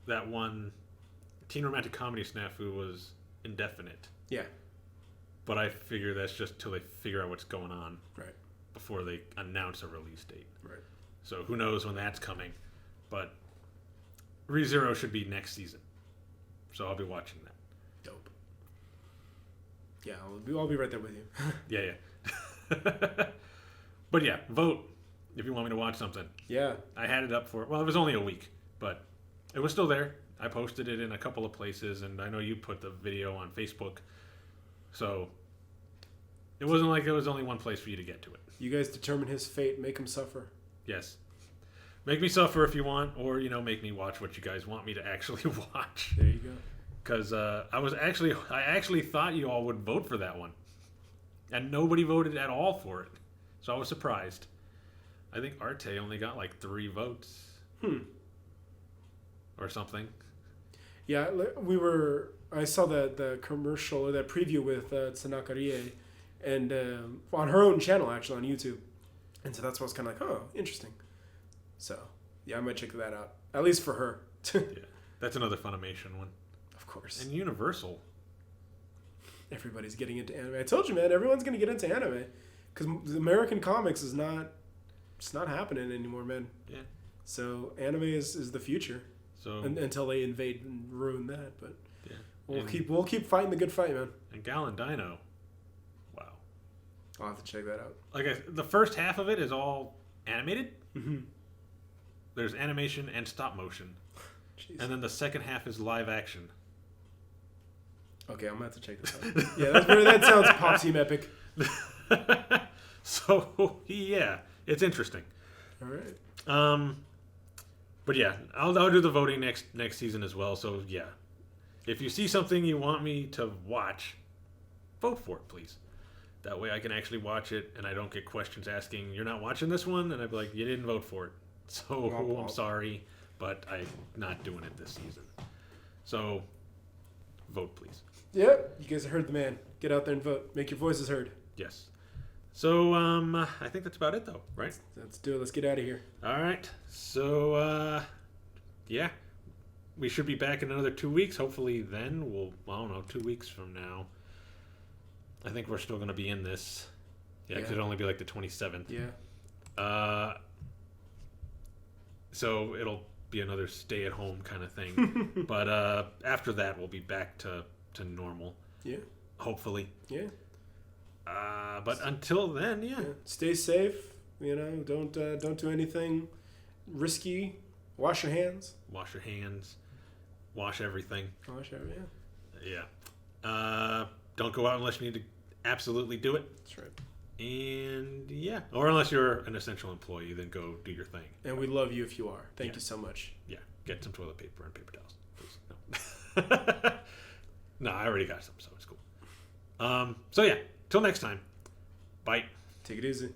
that one teen romantic comedy snafu was indefinite. Yeah. But I figure that's just till they figure out what's going on. Right. Before they announce a release date. Right. So who knows when that's coming. But ReZero should be next season. So I'll be watching that. Dope. Yeah, I'll be right there with you. Yeah. But yeah, vote if you want me to watch something. Yeah. I had it up for, well, it was only a week, but it was still there. I posted it in a couple of places, and I know you put the video on Facebook. So it wasn't like there was only one place for you to get to it. You guys determine his fate. Make him suffer. Yes. Make me suffer if you want, or, make me watch what you guys want me to actually watch. There you go. Because I actually thought you all would vote for that one. And nobody voted at all for it. So I was surprised. I think Arte only got like 3 votes. Or something. Yeah, I saw the commercial or that preview with Tsunakarie, and on her own channel, actually, on YouTube. And so that's why I was kind of like, oh, interesting. So, yeah, I might check that out. At least for her. Yeah, that's another Funimation one. Of course. And Universal. Everybody's getting into anime. I told you, man, everyone's going to get into anime. Because the American comics it's not happening anymore, man. Yeah. So, anime is the future. So until they invade and ruin that, but yeah. We'll keep fighting the good fight, man. And Gallon Dino. Wow. I'll have to check that out. The first half of it is all animated. Mm-hmm. There's animation and stop motion. Jeez. And then the second half is live action. Okay, I'm gonna have to check this out. Yeah, that sounds pop team epic. So yeah, it's interesting. All right. But yeah, I'll do the voting next season as well. So yeah, if you see something you want me to watch, vote for it, please. That way I can actually watch it, and I don't get questions asking, "You're not watching this one?" And I'd be like, "You didn't vote for it, so I'm sorry, but I'm not doing it this season." So vote, please. Yeah, you guys heard the man. Get out there and vote. Make your voices heard. Yes. So, I think that's about it, though, right? Let's do it. Let's get out of here. All right. So, yeah. We should be back in another 2 weeks. Hopefully then I don't know, 2 weeks from now. I think we're still going to be in this. Yeah, because it'll only be like the 27th. Yeah. So, it'll be another stay-at-home kind of thing. But after that, we'll be back to normal. Yeah. Hopefully. Yeah. But until then, yeah. Stay safe. Don't do anything risky. Wash your hands. Wash your hands. Wash everything. Wash everything. Yeah. Don't go out unless you need to absolutely do it. That's right. And yeah, or unless you're an essential employee, then go do your thing. And we love you if you are. Thank you so much. Yeah. Get some toilet paper and paper towels, please. No. No, I already got some, so it's cool. So yeah. Till next time. Bye. Take it easy.